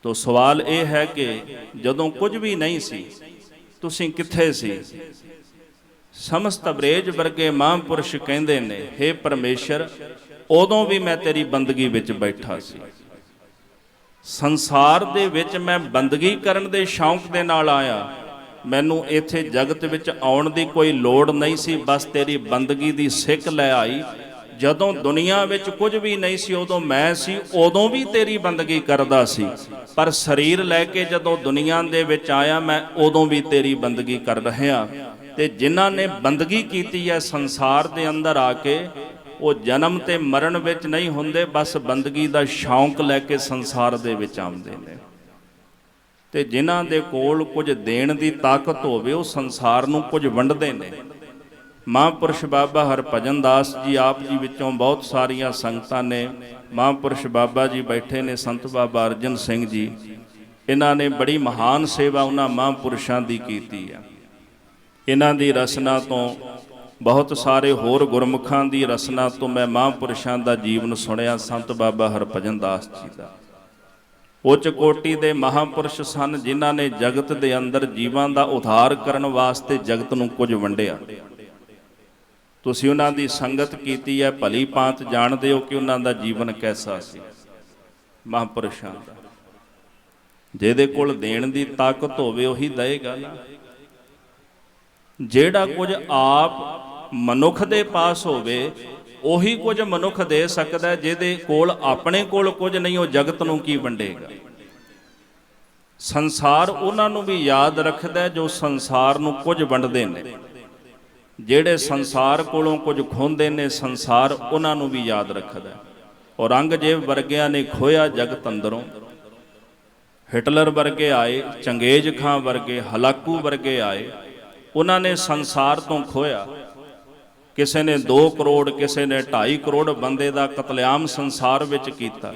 ਤੋ ਸਵਾਲ ਇਹ ਹੈ ਕਿ ਜਦੋਂ ਕੁਝ ਵੀ ਨਹੀਂ ਸੀ ਤੁਸੀਂ ਕਿੱਥੇ ਸੀ? ਸਮਸਤ ਬਰੇਜ ਵਰਗੇ ਮਹਾਂਪੁਰਸ਼ ਕਹਿੰਦੇ ਨੇ, ਹੇ ਪਰਮੇਸ਼ਰ, ਉਦੋਂ ਵੀ ਮੈਂ ਤੇਰੀ ਬੰਦਗੀ ਵਿੱਚ ਬੈਠਾ ਸੀ। ਸੰਸਾਰ ਦੇ ਵਿੱਚ ਮੈਂ ਬੰਦਗੀ ਕਰਨ ਦੇ ਸ਼ੌਂਕ ਦੇ ਨਾਲ ਆਇਆ, ਮੈਨੂੰ ਇੱਥੇ ਜਗਤ ਵਿੱਚ ਆਉਣ ਦੀ ਕੋਈ ਲੋੜ ਨਹੀਂ ਸੀ, ਬਸ ਤੇਰੀ ਬੰਦਗੀ ਦੀ ਸਿੱਖ ਲੈ ਆਈ। ਜਦੋਂ ਦੁਨੀਆ ਵਿੱਚ ਕੁਝ ਵੀ ਨਹੀਂ ਸੀ ਉਦੋਂ ਮੈਂ ਸੀ, ਉਦੋਂ ਵੀ ਤੇਰੀ ਬੰਦਗੀ ਕਰਦਾ ਸੀ, ਪਰ ਸਰੀਰ ਲੈ ਕੇ ਜਦੋਂ ਦੁਨੀਆ ਦੇ ਵਿੱਚ ਆਇਆ ਮੈਂ ਉਦੋਂ ਵੀ ਤੇਰੀ ਬੰਦਗੀ ਕਰ ਰਿਹਾ। ਤੇ ਜਿਨ੍ਹਾਂ ਨੇ ਬੰਦਗੀ ਕੀਤੀ ਹੈ ਸੰਸਾਰ ਦੇ ਅੰਦਰ ਆ ਕੇ, ਉਹ ਜਨਮ ਤੇ ਮਰਨ ਵਿੱਚ ਨਹੀਂ ਹੁੰਦੇ, ਬਸ ਬੰਦਗੀ ਦਾ ਸ਼ੌਂਕ ਲੈ ਕੇ ਸੰਸਾਰ ਦੇ ਵਿੱਚ ਆਉਂਦੇ ਨੇ। ਤੇ ਜਿਨ੍ਹਾਂ ਦੇ ਕੋਲ ਕੁਝ ਦੇਣ ਦੀ ਤਾਕਤ ਹੋਵੇ ਉਹ ਸੰਸਾਰ ਨੂੰ ਕੁਝ ਵੰਡਦੇ ਨੇ। ਮਹਾਂਪੁਰਸ਼ ਬਾਬਾ ਹਰਭਜਨ ਦਾਸ ਜੀ ਆਪ ਜੀ ਵਿੱਚੋਂ ਬਹੁਤ ਸਾਰੀਆਂ ਸੰਗਤਾਂ ਨੇ, ਮਹਾਂਪੁਰਸ਼ ਬਾਬਾ ਜੀ ਬੈਠੇ ਨੇ, ਸੰਤ ਬਾਬਾ ਅਰਜਨ ਸਿੰਘ ਜੀ, ਇਹਨਾਂ ਨੇ ਬੜੀ ਮਹਾਨ ਸੇਵਾ ਉਹਨਾਂ ਮਹਾਂਪੁਰਸ਼ਾਂ ਦੀ ਕੀਤੀ ਹੈ। ਇਹਨਾਂ ਦੀ ਰਸਨਾ ਤੋਂ, ਬਹੁਤ ਸਾਰੇ ਹੋਰ ਗੁਰਮੁਖਾਂ ਦੀ ਰਸਨਾ ਤੋਂ ਮੈਂ ਮਹਾਂਪੁਰਸ਼ਾਂ ਦਾ ਜੀਵਨ ਸੁਣਿਆ। ਸੰਤ ਬਾਬਾ ਹਰਭਜਨ ਦਾਸ ਜੀ ਦਾ ਉੱਚ ਕੋਟੀ ਦੇ ਮਹਾਂਪੁਰਸ਼ ਸਨ, ਜਿਨ੍ਹਾਂ ਨੇ ਜਗਤ ਦੇ ਅੰਦਰ ਜੀਵਾਂ ਦਾ ਉਧਾਰ ਕਰਨ ਵਾਸਤੇ ਜਗਤ ਨੂੰ ਕੁਝ ਵੰਡਿਆ। ਤੁਸੀਂ ਉਹਨਾਂ ਦੀ ਸੰਗਤ ਕੀਤੀ ਹੈ, ਭਲੀ ਭਾਂਤ ਜਾਣਦੇ ਹੋ ਕਿ ਉਹਨਾਂ ਦਾ ਜੀਵਨ ਕੈਸਾ ਸੀ। ਮਹਾਂਪੁਰਸ਼ਾਂ ਦਾ ਜਿਹਦੇ ਕੋਲ ਦੇਣ ਦੀ ਤਾਕਤ ਹੋਵੇ ਉਹੀ ਦੇਏਗਾ ਨਾ। ਜਿਹੜਾ ਕੁਝ ਆਪ ਮਨੁੱਖ ਦੇ ਪਾਸ ਹੋਵੇ ਉਹੀ ਕੁਝ ਮਨੁੱਖ ਦੇ ਸਕਦਾ, ਜਿਹਦੇ ਕੋਲ ਆਪਣੇ ਕੋਲ ਕੁਝ ਨਹੀਂ ਉਹ ਜਗਤ ਨੂੰ ਕੀ ਵੰਡੇਗਾ। ਸੰਸਾਰ ਉਹਨਾਂ ਨੂੰ ਵੀ ਯਾਦ ਰੱਖਦਾ ਜੋ ਸੰਸਾਰ ਨੂੰ ਕੁਝ ਵੰਡਦੇ ਨੇ, ਜਿਹੜੇ ਸੰਸਾਰ ਕੋਲੋਂ ਕੁਝ ਖੋਹਦੇ ਨੇ ਸੰਸਾਰ ਉਹਨਾਂ ਨੂੰ ਵੀ ਯਾਦ ਰੱਖਦਾ। ਔਰੰਗਜ਼ੇਬ ਵਰਗਿਆਂ ਨੇ ਖੋਇਆ ਜਗਤ ਅੰਦਰੋਂ, ਹਿਟਲਰ ਵਰਗੇ ਆਏ, ਚੰਗੇਜ਼ ਖਾਂ ਵਰਗੇ, ਹਲਾਕੂ ਵਰਗੇ ਆਏ, ਉਹਨਾਂ ਨੇ ਸੰਸਾਰ ਤੋਂ ਖੋਇਆ। ਕਿਸੇ ਨੇ 2 ਕਰੋੜ, ਕਿਸੇ ਨੇ 2.5 ਕਰੋੜ ਬੰਦੇ ਦਾ ਕਤਲੇਆਮ ਸੰਸਾਰ ਵਿੱਚ ਕੀਤਾ।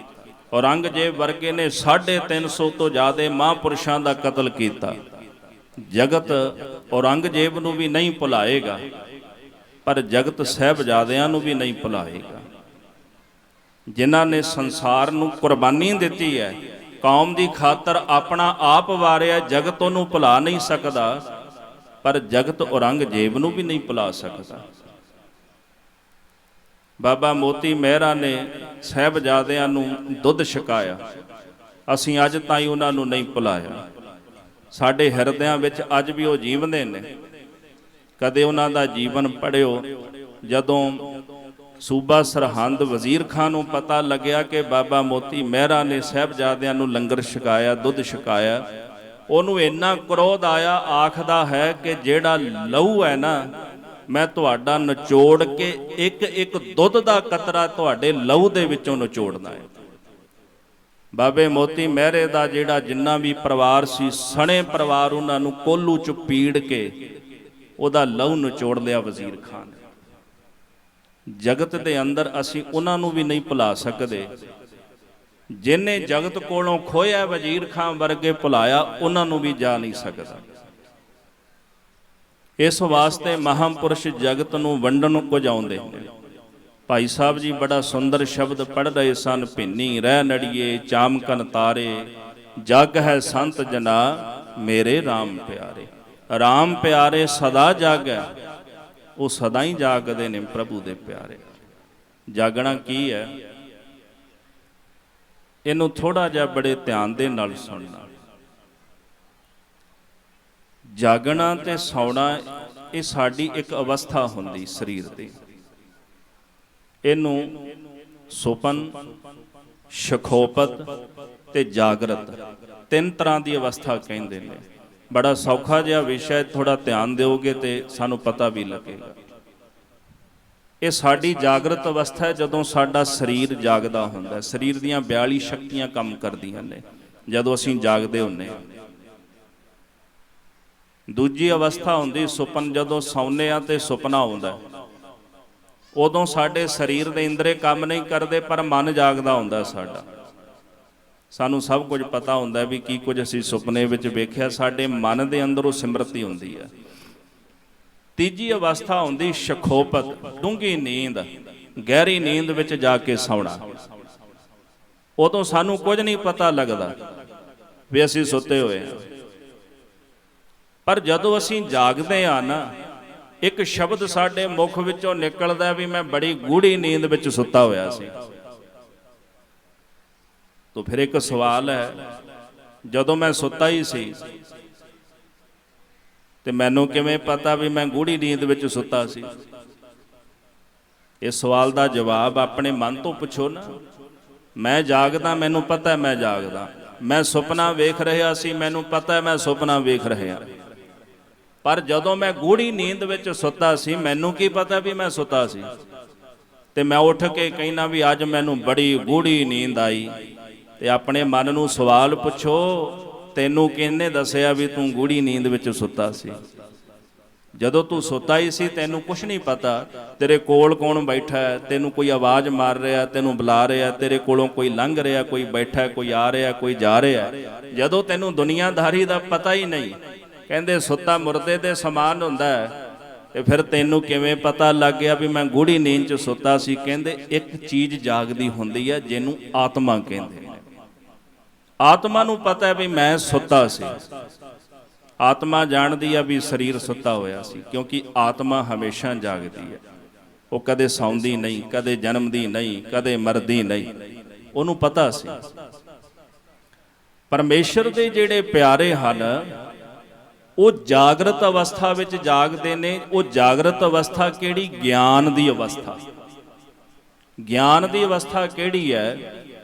ਔਰੰਗਜ਼ੇਬ ਵਰਗੇ ਨੇ 350 ਤੋਂ ਜ਼ਿਆਦਾ ਮਹਾਂਪੁਰਸ਼ਾਂ ਦਾ ਕਤਲ ਕੀਤਾ। ਜਗਤ ਔਰੰਗਜ਼ੇਬ ਨੂੰ ਵੀ ਨਹੀਂ ਭੁਲਾਏਗਾ, ਪਰ ਜਗਤ ਸਾਹਿਬਜ਼ਾਦਿਆਂ ਨੂੰ ਵੀ ਨਹੀਂ ਭੁਲਾਏਗਾ, ਜਿਨ੍ਹਾਂ ਨੇ ਸੰਸਾਰ ਨੂੰ ਕੁਰਬਾਨੀ ਦਿੱਤੀ ਹੈ, ਕੌਮ ਦੀ ਖਾਤਰ ਆਪਣਾ ਆਪ ਵਾਰਿਆ। ਜਗਤ ਉਹਨੂੰ ਭੁਲਾ ਨਹੀਂ ਸਕਦਾ, ਪਰ ਜਗਤ ਔਰੰਗਜ਼ੇਬ ਨੂੰ ਵੀ ਨਹੀਂ ਭੁਲਾ ਸਕਦਾ। ਬਾਬਾ ਮੋਤੀ ਮਹਿਰਾ ਨੇ ਸਾਹਿਬਜ਼ਾਦਿਆਂ ਨੂੰ ਦੁੱਧ ਛਕਾਇਆ, ਅਸੀਂ ਅੱਜ ਤਾਈਂ ਉਹਨਾਂ ਨੂੰ ਨਹੀਂ ਭੁਲਾਇਆ। ਸਾਡੇ ਹਿਰਦਿਆਂ ਵਿੱਚ ਅੱਜ ਵੀ ਉਹ ਜੀਵਦੇ ਨੇ। ਕਦੇ ਉਹਨਾਂ ਦਾ ਜੀਵਨ ਪੜ੍ਹਿਓ। ਜਦੋਂ ਸੂਬਾ ਸਰਹੰਦ ਵਜ਼ੀਰ ਖਾਂ ਨੂੰ ਪਤਾ ਲੱਗਿਆ ਕਿ ਬਾਬਾ ਮੋਤੀ ਮਹਿਰਾ ਨੇ ਸਾਹਿਬਜ਼ਾਦਿਆਂ ਨੂੰ ਲੰਗਰ ਛਕਾਇਆ, ਦੁੱਧ ਛਕਾਇਆ, ਉਹਨੂੰ ਇੰਨਾ ਕ੍ਰੋਧ ਆਇਆ, ਆਖਦਾ ਹੈ ਕਿ ਜਿਹੜਾ ਲਹੂ ਹੈ ਨਾ, ਮੈਂ ਤੁਹਾਡਾ ਨਿਚੋੜ ਕੇ ਇੱਕ ਇੱਕ ਦੁੱਧ ਦਾ ਕਤਰਾ ਤੁਹਾਡੇ ਲਹੂ ਦੇ ਵਿੱਚੋਂ ਨਿਚੋੜਨਾ ਹੈ। ਬਾਬੇ ਮੋਤੀ ਮਹਿਰੇ ਦਾ ਜਿਹੜਾ ਜਿੰਨਾ ਵੀ ਪਰਿਵਾਰ ਸੀ, ਸਣੇ ਪਰਿਵਾਰ, ਉਹਨਾਂ ਨੂੰ ਕੋਲੂ ਚ ਪੀੜ ਕੇ ਉਹਦਾ ਲਹੂ ਨਿਚੋੜ ਲਿਆ ਵਜ਼ੀਰ ਖਾਨ ਨੇ। ਜਗਤ ਦੇ ਅੰਦਰ ਅਸੀਂ ਉਹਨਾਂ ਨੂੰ ਵੀ ਨਹੀਂ ਭੁਲਾ ਸਕਦੇ। ਜਿਹਨੇ ਜਗਤ ਕੋਲੋਂ ਖੋਇਆ ਵਜ਼ੀਰ ਖਾਨ ਵਰਗੇ ਭੁਲਾਇਆ, ਉਹਨਾਂ ਨੂੰ ਵੀ ਜਾ ਨਹੀਂ ਸਕਦਾ। ਇਸ ਵਾਸਤੇ ਮਹਾਂਪੁਰਸ਼ ਜਗਤ ਨੂੰ ਵੰਡਣ ਕੁਝ ਆਉਂਦੇ ਨੇ। ਭਾਈ ਸਾਹਿਬ ਜੀ ਬੜਾ ਸੁੰਦਰ ਸ਼ਬਦ ਪੜ੍ਹ ਰਹੇ ਸਨ, ਭਿੰਨੀ ਰਹਿ ਨੜੀਏ ਚਾਮਕਨ ਤਾਰੇ, ਜਗ ਹੈ ਸੰਤ ਜਨਾ ਮੇਰੇ RAM ਪਿਆਰੇ। RAM ਪਿਆਰੇ ਸਦਾ ਜਾਗੈ, ਉਹ ਸਦਾ ਹੀ ਜਾਗਦੇ ਨੇ ਪ੍ਰਭੂ ਦੇ ਪਿਆਰੇ। ਜਾਗਣਾ ਕੀ ਹੈ, ਇਹਨੂੰ ਥੋੜ੍ਹਾ ਜਿਹਾ ਬੜੇ ਧਿਆਨ ਦੇ ਨਾਲ ਸੁਣਨਾ। ਜਾਗਣਾ ਤੇ ਸੌਣਾ ਇਹ ਸਾਡੀ ਇੱਕ ਅਵਸਥਾ ਹੁੰਦੀ ਸਰੀਰ ਦੀ। ਇਹਨੂੰ ਸੁਪਨ, ਸ਼ਖੋਪਤ ਤੇ ਜਾਗਰਤ ਤਿੰਨ ਤਰ੍ਹਾਂ ਦੀ ਅਵਸਥਾ ਕਹਿੰਦੇ ਨੇ। ਬੜਾ ਸੌਖਾ ਜਿਹਾ ਵਿਸ਼ਾ, ਥੋੜਾ ਧਿਆਨ ਦਿਓਗੇ ਤੇ ਸਾਨੂੰ ਪਤਾ ਵੀ ਲੱਗੇਗਾ। ਇਹ ਸਾਡੀ ਜਾਗਰਤ ਅਵਸਥਾ ਹੈ, ਜਦੋਂ ਸਾਡਾ ਸਰੀਰ ਜਾਗਦਾ ਹੁੰਦਾ। ਸਰੀਰ ਦੀਆਂ 42 ਸ਼ਕਤੀਆਂ ਕੰਮ ਕਰਦੀਆਂ ਨੇ ਜਦੋਂ ਅਸੀਂ ਜਾਗਦੇ ਹੁੰਦੇ ਹਾਂ। ਦੂਜੀ ਅਵਸਥਾ ਹੁੰਦੀ ਸੁਪਨ, ਜਦੋਂ ਸੌਂਦੇ ਹਾਂ ਤੇ ਸੁਪਨਾ ਆਉਂਦਾ, ਉਦੋਂ ਸਾਡੇ ਸਰੀਰ ਦੇ ਇੰਦਰੇ ਕੰਮ ਨਹੀਂ ਕਰਦੇ ਪਰ ਮਨ ਜਾਗਦਾ ਹੁੰਦਾ ਸਾਡਾ। ਸਾਨੂੰ ਸਭ ਕੁਝ ਪਤਾ ਹੁੰਦਾ ਵੀ ਕੀ ਕੁਝ ਅਸੀਂ ਸੁਪਨੇ ਵਿੱਚ ਵੇਖਿਆ, ਸਾਡੇ ਮਨ ਦੇ ਅੰਦਰ ਉਹ ਸਿਮਰਤੀ ਹੁੰਦੀ ਹੈ। ਤੀਜੀ ਅਵਸਥਾ ਹੁੰਦੀ ਸ਼ਖੋਪਤ, ਡੂੰਘੀ ਨੀਂਦ, ਗਹਿਰੀ ਨੀਂਦ ਵਿੱਚ ਜਾ ਕੇ ਸੌਣਾ। ਉਦੋਂ ਸਾਨੂੰ ਕੁਝ ਨਹੀਂ ਪਤਾ ਲੱਗਦਾ ਵੀ ਅਸੀਂ ਸੁੱਤੇ ਹੋਏ ਹਾਂ। ਪਰ ਜਦੋਂ ਅਸੀਂ ਜਾਗਦੇ ਹਾਂ ਨਾ, ਇੱਕ ਸ਼ਬਦ ਸਾਡੇ ਮੁਖ ਵਿੱਚੋਂ ਨਿਕਲਦਾ ਵੀ ਮੈਂ ਬੜੀ ਗੂੜੀ ਨੀਂਦ ਵਿੱਚ ਸੁੱਤਾ ਹੋਇਆ ਸੀ। ਤਾਂ ਫਿਰ ਇੱਕ ਸਵਾਲ ਹੈ, ਜਦੋਂ ਮੈਂ ਸੁੱਤਾ ਹੀ ਸੀ ਤੇ ਮੈਨੂੰ ਕਿਵੇਂ ਪਤਾ ਵੀ ਮੈਂ ਗੂੜੀ ਨੀਂਦ ਵਿੱਚ ਸੁੱਤਾ ਸੀ? ਇਸ ਸਵਾਲ ਦਾ ਜਵਾਬ ਆਪਣੇ ਮਨ ਤੋਂ ਪੁੱਛੋ ਨਾ। ਮੈਂ ਜਾਗਦਾ, ਮੈਨੂੰ ਪਤਾ ਮੈਂ ਜਾਗਦਾ। ਮੈਂ ਸੁਪਨਾ ਵੇਖ ਰਿਹਾ ਸੀ, ਮੈਨੂੰ ਪਤਾ ਮੈਂ ਸੁਪਨਾ ਵੇਖ ਰਿਹਾ। ਪਰ ਜਦੋਂ ਮੈਂ ਗੂੜੀ ਨੀਂਦ ਵਿੱਚ ਸੁੱਤਾ ਸੀ, ਮੈਨੂੰ ਕੀ ਪਤਾ ਵੀ ਮੈਂ ਸੁੱਤਾ ਸੀ? ਤੇ ਮੈਂ ਉੱਠ ਕੇ ਕਹਿਣਾ ਵੀ ਅੱਜ ਮੈਨੂੰ ਬੜੀ ਗੂੜੀ ਨੀਂਦ ਆਈ। ਤੇ ਆਪਣੇ ਮਨ ਨੂੰ ਸਵਾਲ ਪੁੱਛੋ, ਤੈਨੂੰ ਕਿਹਨੇ ਦੱਸਿਆ ਵੀ ਤੂੰ ਗੂੜੀ ਨੀਂਦ ਵਿੱਚ ਸੁੱਤਾ ਸੀ? ਜਦੋਂ ਤੂੰ ਸੁੱਤਾ ਹੀ ਸੀ ਤੈਨੂੰ ਕੁਛ ਨਹੀਂ ਪਤਾ ਤੇਰੇ ਕੋਲ ਕੌਣ ਬੈਠਾ ਹੈ, ਤੈਨੂੰ ਕੋਈ ਆਵਾਜ਼ ਮਾਰ ਰਿਹਾ, ਤੈਨੂੰ ਬੁਲਾ ਰਿਹਾ, ਤੇਰੇ ਕੋਲੋਂ ਕੋਈ ਲੰਘ ਰਿਹਾ, ਕੋਈ ਬੈਠਾ, ਕੋਈ ਆ ਰਿਹਾ, ਕੋਈ ਜਾ ਰਿਹਾ। ਜਦੋਂ ਤੈਨੂੰ ਦੁਨੀਆਦਾਰੀ ਦਾ ਪਤਾ ਹੀ ਨਹੀਂ, ਕਹਿੰਦੇ ਸੁੱਤਾ ਮੁਰਦੇ ਦੇ ਸਮਾਨ ਹੁੰਦਾ ਹੈ, ਤੇ ਫਿਰ ਤੈਨੂੰ ਕਿਵੇਂ ਪਤਾ ਲੱਗ ਗਿਆ ਵੀ ਮੈਂ ਗੂੜੀ ਨੀਂਦ 'ਚ ਸੁੱਤਾ ਸੀ? ਕਹਿੰਦੇ ਇੱਕ ਚੀਜ਼ ਜਾਗਦੀ ਹੁੰਦੀ ਹੈ ਜਿਹਨੂੰ ਆਤਮਾ ਕਹਿੰਦੇ ਨੇ। ਆਤਮਾ ਨੂੰ ਪਤਾ ਹੈ ਵੀ ਮੈਂ ਸੁੱਤਾ ਸੀ। ਆਤਮਾ ਜਾਣਦੀ ਆ ਵੀ ਸਰੀਰ ਸੁੱਤਾ ਹੋਇਆ ਸੀ, ਕਿਉਂਕਿ ਆਤਮਾ ਹਮੇਸ਼ਾ ਜਾਗਦੀ ਹੈ। ਉਹ ਕਦੇ ਸੌਂਦੀ ਨਹੀਂ, ਕਦੇ ਜਨਮਦੀ ਨਹੀਂ, ਕਦੇ ਮਰਦੀ ਨਹੀਂ। ਉਹਨੂੰ ਪਤਾ ਸੀ। ਪਰਮੇਸ਼ਰ ਦੇ ਜਿਹੜੇ ਪਿਆਰੇ ਹਨ ਉਹ ਜਾਗਰਤ ਅਵਸਥਾ ਵਿੱਚ ਜਾਗਦੇ ਨੇ। ਉਹ ਜਾਗਰਤ ਅਵਸਥਾ ਕਿਹੜੀ? ਗਿਆਨ ਦੀ ਅਵਸਥਾ। ਗਿਆਨ ਦੀ ਅਵਸਥਾ ਕਿਹੜੀ ਹੈ?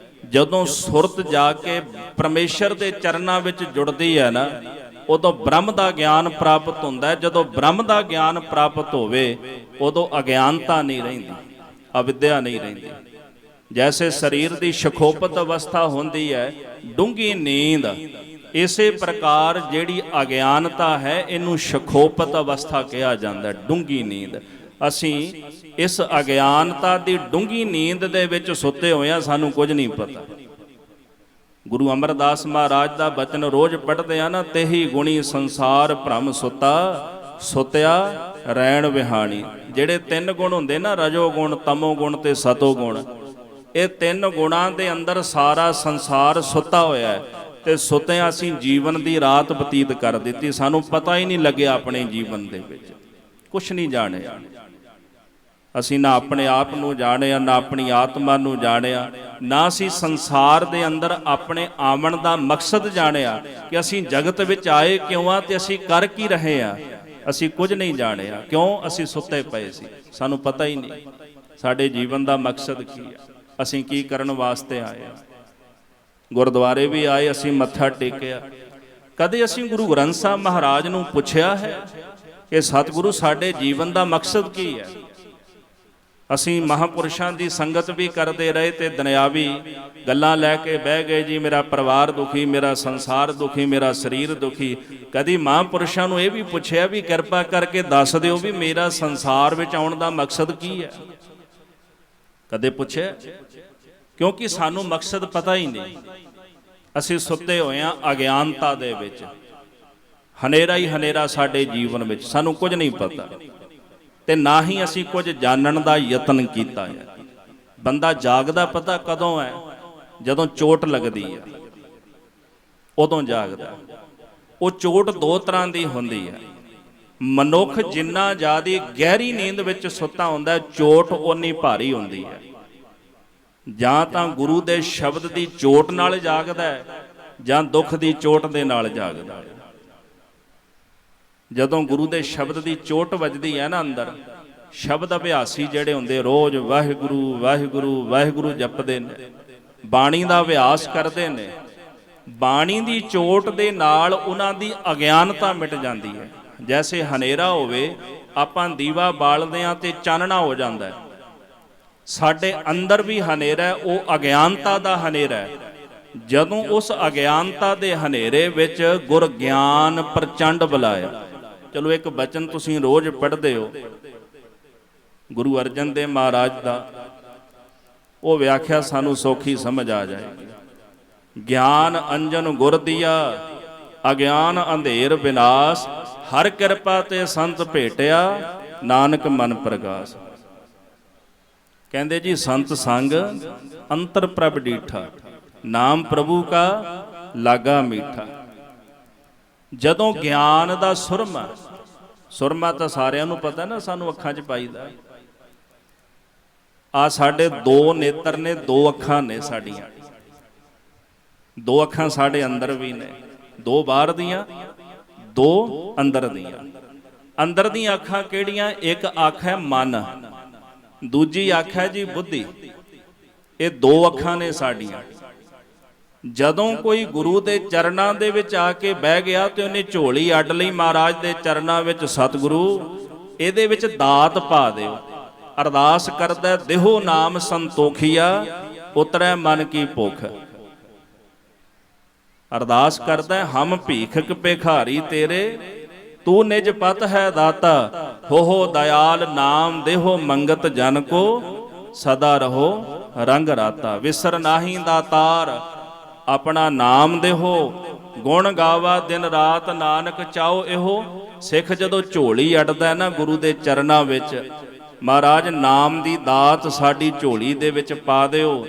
ਜਦੋਂ ਸੁਰਤ ਜਾ ਕੇ ਪਰਮੇਸ਼ਰ ਦੇ ਚਰਨਾਂ ਵਿੱਚ ਜੁੜਦੀ ਹੈ ਨਾ, ਉਦੋਂ ਬ੍ਰਹਮ ਦਾ ਗਿਆਨ ਪ੍ਰਾਪਤ ਹੁੰਦਾ ਹੈ। ਜਦੋਂ ਬ੍ਰਹਮ ਦਾ ਗਿਆਨ ਪ੍ਰਾਪਤ ਹੋਵੇ ਉਦੋਂ ਅਗਿਆਨਤਾ ਨਹੀਂ ਰਹਿੰਦੀ, ਅਵਿਦਿਆ ਨਹੀਂ ਰਹਿੰਦੀ। ਜੈਸੇ ਸਰੀਰ ਦੀ ਸ਼ਖੋਪਤ ਅਵਸਥਾ ਹੁੰਦੀ ਹੈ, ਡੂੰਘੀ ਨੀਂਦ, ਇਸੇ ਪ੍ਰਕਾਰ ਜਿਹੜੀ ਅਗਿਆਨਤਾ ਹੈ ਇਹਨੂੰ ਸ਼ਖੋਪਤ ਅਵਸਥਾ ਕਿਹਾ ਜਾਂਦਾ, ਡੂੰਘੀ ਨੀਂਦ। ਅਸੀਂ ਇਸ ਅਗਿਆਨਤਾ ਦੀ ਡੂੰਘੀ ਨੀਂਦ ਦੇ ਵਿੱਚ ਸੁੱਤੇ ਹੋਏ ਹਾਂ, ਸਾਨੂੰ ਕੁਝ ਨਹੀਂ ਪਤਾ। ਗੁਰੂ ਅਮਰਦਾਸ ਮਹਾਰਾਜ ਦਾ ਬਚਨ ਰੋਜ਼ ਪੜ੍ਹਦੇ ਆ ਨਾ, ਤੇਹੀ ਗੁਣੀ ਸੰਸਾਰ ਭ੍ਰਮ ਸੁੱਤਾ, ਸੁੱਤਿਆ ਰੈਣ ਵਿਹਾਣੀ। ਜਿਹੜੇ ਤਿੰਨ ਗੁਣ ਹੁੰਦੇ ਨਾ, ਰਜੋ ਗੁਣ, ਤਮੋ ਗੁਣ ਤੇ ਸਤੋ ਗੁਣ, ਇਹ ਤਿੰਨ ਗੁਣਾਂ ਦੇ ਅੰਦਰ ਸਾਰਾ ਸੰਸਾਰ ਸੁੱਤਾ ਹੋਇਆ ਹੈ। ਤੇ ਸੁੱਤਿਆਂ ਅਸੀਂ ਜੀਵਨ ਦੀ ਰਾਤ ਬਤੀਤ ਕਰ ਦਿੱਤੀ, ਸਾਨੂੰ ਪਤਾ ਹੀ ਨਹੀਂ ਲੱਗਿਆ ਆਪਣੇ ਜੀਵਨ ਦੇ ਵਿੱਚ, ਕੁਛ ਨਹੀਂ ਜਾਣਿਆ। ਅਸੀਂ ਨਾ ਆਪਣੇ ਆਪ ਨੂੰ ਜਾਣਿਆ, ਨਾ ਆਪਣੀ ਆਤਮਾ ਨੂੰ ਜਾਣਿਆ, ਨਾ ਅਸੀਂ ਸੰਸਾਰ ਦੇ ਅੰਦਰ ਆਪਣੇ ਆਉਣ ਦਾ ਮਕਸਦ ਜਾਣਿਆ ਕਿ ਅਸੀਂ ਜਗਤ ਵਿੱਚ ਆਏ ਕਿਉਂ ਆ ਤੇ ਅਸੀਂ ਕਰ ਕੀ ਰਹੇ ਆ। ਅਸੀਂ ਕੁਝ ਨਹੀਂ ਜਾਣਿਆ। ਕਿਉਂ? ਅਸੀਂ ਸੁੱਤੇ ਪਏ ਸੀ, ਸਾਨੂੰ ਪਤਾ ਹੀ ਨਹੀਂ ਸਾਡੇ ਜੀਵਨ ਦਾ ਮਕਸਦ ਕੀ ਆ, ਅਸੀਂ ਕੀ ਕਰਨ ਵਾਸਤੇ ਆਏ ਆ। ਗੁਰਦੁਆਰੇ ਵੀ ਆਏ, ਅਸੀਂ ਮੱਥਾ ਟੇਕਿਆ। ਕਦੇ ਅਸੀਂ ਗੁਰੂ ਗ੍ਰੰਥ ਸਾਹਿਬ ਮਹਾਰਾਜ ਨੂੰ ਪੁੱਛਿਆ ਹੈ ਕਿ ਸਤਿਗੁਰੂ ਸਾਡੇ ਜੀਵਨ ਦਾ ਮਕਸਦ ਕੀ ਹੈ? ਅਸੀਂ ਮਹਾਂਪੁਰਸ਼ਾਂ ਦੀ ਸੰਗਤ ਵੀ ਕਰਦੇ ਰਹੇ ਤੇ ਦੁਨਿਆਵੀ ਗੱਲਾਂ ਲੈ ਕੇ ਬਹਿ ਗਏ, ਜੀ ਮੇਰਾ ਪਰਿਵਾਰ ਦੁਖੀ, ਮੇਰਾ ਸੰਸਾਰ ਦੁਖੀ, ਮੇਰਾ ਸਰੀਰ ਦੁਖੀ। ਕਦੀ ਮਹਾਂਪੁਰਸ਼ਾਂ ਨੂੰ ਇਹ ਵੀ ਪੁੱਛਿਆ ਵੀ ਕਿਰਪਾ ਕਰਕੇ ਦੱਸ ਦਿਓ ਵੀ ਮੇਰਾ ਸੰਸਾਰ ਵਿੱਚ ਆਉਣ ਦਾ ਮਕਸਦ ਕੀ ਹੈ? ਕਦੇ ਪੁੱਛਿਆ? ਕਿਉਂਕਿ ਸਾਨੂੰ ਮਕਸਦ ਪਤਾ ਹੀ ਨਹੀਂ। ਅਸੀਂ ਸੁੱਤੇ ਹੋਏ ਹਾਂ ਅਗਿਆਨਤਾ ਦੇ ਵਿੱਚ, ਹਨੇਰਾ ਹੀ ਹਨੇਰਾ ਸਾਡੇ ਜੀਵਨ ਵਿੱਚ, ਸਾਨੂੰ ਕੁਝ ਨਹੀਂ ਪਤਾ ਤੇ ਨਾ ਹੀ ਅਸੀਂ ਕੁਝ ਜਾਣਨ ਦਾ ਯਤਨ ਕੀਤਾ ਹੈ। ਬੰਦਾ ਜਾਗਦਾ ਪਤਾ ਕਦੋਂ ਹੈ? ਜਦੋਂ ਚੋਟ ਲੱਗਦੀ ਹੈ, ਉਦੋਂ ਜਾਗਦਾ। ਉਹ ਚੋਟ ਦੋ ਤਰ੍ਹਾਂ ਦੀ ਹੁੰਦੀ ਹੈ। ਮਨੁੱਖ ਜਿੰਨਾ ਜ਼ਿਆਦਾ ਗਹਿਰੀ ਨੀਂਦ ਵਿੱਚ ਸੁੱਤਾ ਹੁੰਦਾ, ਚੋਟ ਓਨੀ ਭਾਰੀ ਹੁੰਦੀ ਹੈ। ਜਾਂ ਤਾਂ ਗੁਰੂ ਦੇ ਸ਼ਬਦ ਦੀ ਚੋਟ ਨਾਲ ਜਾਗਦਾ ਹੈ, ਜਾਂ ਦੁੱਖ ਦੀ ਚੋਟ ਦੇ ਨਾਲ ਜਾਗਦਾ ਹੈ। ਜਦੋਂ ਗੁਰੂ ਦੇ ਸ਼ਬਦ ਦੀ ਚੋਟ ਵੱਜਦੀ ਹੈ ਨਾ ਅੰਦਰ, ਸ਼ਬਦ ਅਭਿਆਸੀ ਜਿਹੜੇ ਹੁੰਦੇ ਰੋਜ਼ ਵਾਹਿਗੁਰੂ ਵਾਹਿਗੁਰੂ ਵਾਹਿਗੁਰੂ ਜਪਦੇ ਨੇ, ਬਾਣੀ ਦਾ ਅਭਿਆਸ ਕਰਦੇ ਨੇ, ਬਾਣੀ ਦੀ ਚੋਟ ਦੇ ਨਾਲ ਉਹਨਾਂ ਦੀ ਅਗਿਆਨਤਾ ਮਿਟ ਜਾਂਦੀ ਹੈ। ਜੈਸੇ ਹਨੇਰਾ ਹੋਵੇ, ਆਪਾਂ ਦੀਵਾ ਬਾਲਦੇ ਹਾਂ ਤੇ ਚਾਨਣਾ ਹੋ ਜਾਂਦਾ ਹੈ। ਸਾਡੇ ਅੰਦਰ ਵੀ ਹਨੇਰਾ ਹੈ, ਉਹ ਅਗਿਆਨਤਾ ਦਾ ਹਨੇਰਾ ਹੈ। ਜਦੋਂ ਉਸ ਅਗਿਆਨਤਾ ਦੇ ਹਨੇਰੇ ਵਿੱਚ ਗੁਰ ਗਿਆਨ ਪ੍ਰਚੰਡ ਬੁਲਾਇਆ। ਚਲੋ ਇੱਕ ਬਚਨ ਤੁਸੀਂ ਰੋਜ਼ ਪੜ੍ਹਦੇ ਹੋ ਗੁਰੂ ਅਰਜਨ ਦੇਵ ਮਹਾਰਾਜ ਦਾ, ਉਹ ਵਿਆਖਿਆ ਸਾਨੂੰ ਸੌਖੀ ਸਮਝ ਆ ਜਾਏਗੀ। ਗਿਆਨ ਅੰਜਨ ਗੁਰ ਦੀਆ, ਅਗਿਆਨ ਅੰਧੇਰ ਵਿਨਾਸ਼, ਹਰ ਕਿਰਪਾ ਤੇ ਸੰਤ ਭੇਟਿਆ, ਨਾਨਕ ਮਨ ਪ੍ਰਗਾਸ। ਕਹਿੰਦੇ ਜੀ ਸੰਤ ਸੰਗ ਅੰਤਰ ਪ੍ਰਭ ਡੀਠਾ, ਨਾਮ ਪ੍ਰਭੂ ਕਾ ਲਾਗਾ ਮੀਠਾ। ਜਦੋਂ ਗਿਆਨ ਦਾ ਸੁਰਮਾ, ਸੁਰਮਾ ਤਾਂ ਸਾਰਿਆਂ ਨੂੰ ਪਤਾ ਨਾ, ਸਾਨੂੰ ਅੱਖਾਂ 'ਚ ਪਾਈਦਾ। ਆ ਸਾਡੇ ਦੋ ਨੇਤਰ ਨੇ, ਦੋ ਅੱਖਾਂ ਨੇ ਸਾਡੀਆਂ, ਦੋ ਅੱਖਾਂ ਸਾਡੇ ਅੰਦਰ ਵੀ ਨੇ, ਦੋ ਬਾਹਰ ਦੀਆਂ, ਦੋ ਅੰਦਰ ਦੀਆਂ। ਅੰਦਰ ਦੀਆਂ ਅੱਖਾਂ ਕਿਹੜੀਆਂ? ਇੱਕ ਅੱਖ ਹੈ ਮਨ, ਦੂਜੀ ਅੱਖ ਹੈ ਜੀ ਬੁੱਧੀ। ਇਹ ਦੋ ਅੱਖਾਂ ਨੇ ਸਾਡੀਆਂ। ਜਦੋਂ ਕੋਈ ਗੁਰੂ ਦੇ ਚਰਨਾਂ ਦੇ ਵਿੱਚ ਆ ਕੇ ਬਹਿ ਗਿਆ ਤੇ ਉਹਨੇ ਝੋਲੀ ਅੱਡ ਲਈ ਮਹਾਰਾਜ ਦੇ ਚਰਨਾਂ ਵਿੱਚ, ਸਤਿਗੁਰੂ ਇਹਦੇ ਵਿੱਚ ਦਾਤ ਪਾ ਦਿਓ। ਅਰਦਾਸ ਕਰਦਾ ਦੇਹੋ ਨਾਮ ਸੰਤੋਖੀਆ, ਉਤਰੈ ਮਨ ਕੀ ਭੁੱਖ। ਅਰਦਾਸ ਕਰਦਾ ਹਮ ਭੀਖਕ ਭਿਖਾਰੀ ਤੇਰੇ, ਤੂੰ ਨਿਜ ਪਤ ਹੈ ਦਾਤਾ, ਹੋ ਦਇਆਲ ਨਾਮ ਦੇਹੋ ਮੰਗਤ ਜਨ ਕੋ, ਸਦਾ ਰਹੋ ਰੰਗ ਰਾਤਾ। ਵਿਸਰ ਨਾਹੀ ਦਾਤਾਰ ਆਪਣਾ ਨਾਮ ਦੇਹੋ, ਗੁਣ ਗਾਵਾ ਦਿਨ ਰਾਤ ਨਾਨਕ ਚਾਓ ਇਹੋ। ਸਿੱਖ ਜਦੋਂ ਝੋਲੀ ਅੜਦਾ ਨਾ ਗੁਰੂ ਦੇ ਚਰਨਾਂ ਵਿੱਚ, ਮਹਾਰਾਜ ਨਾਮ ਦੀ ਦਾਤ ਸਾਡੀ ਝੋਲੀ ਦੇ ਵਿੱਚ ਪਾ ਦਿਓ,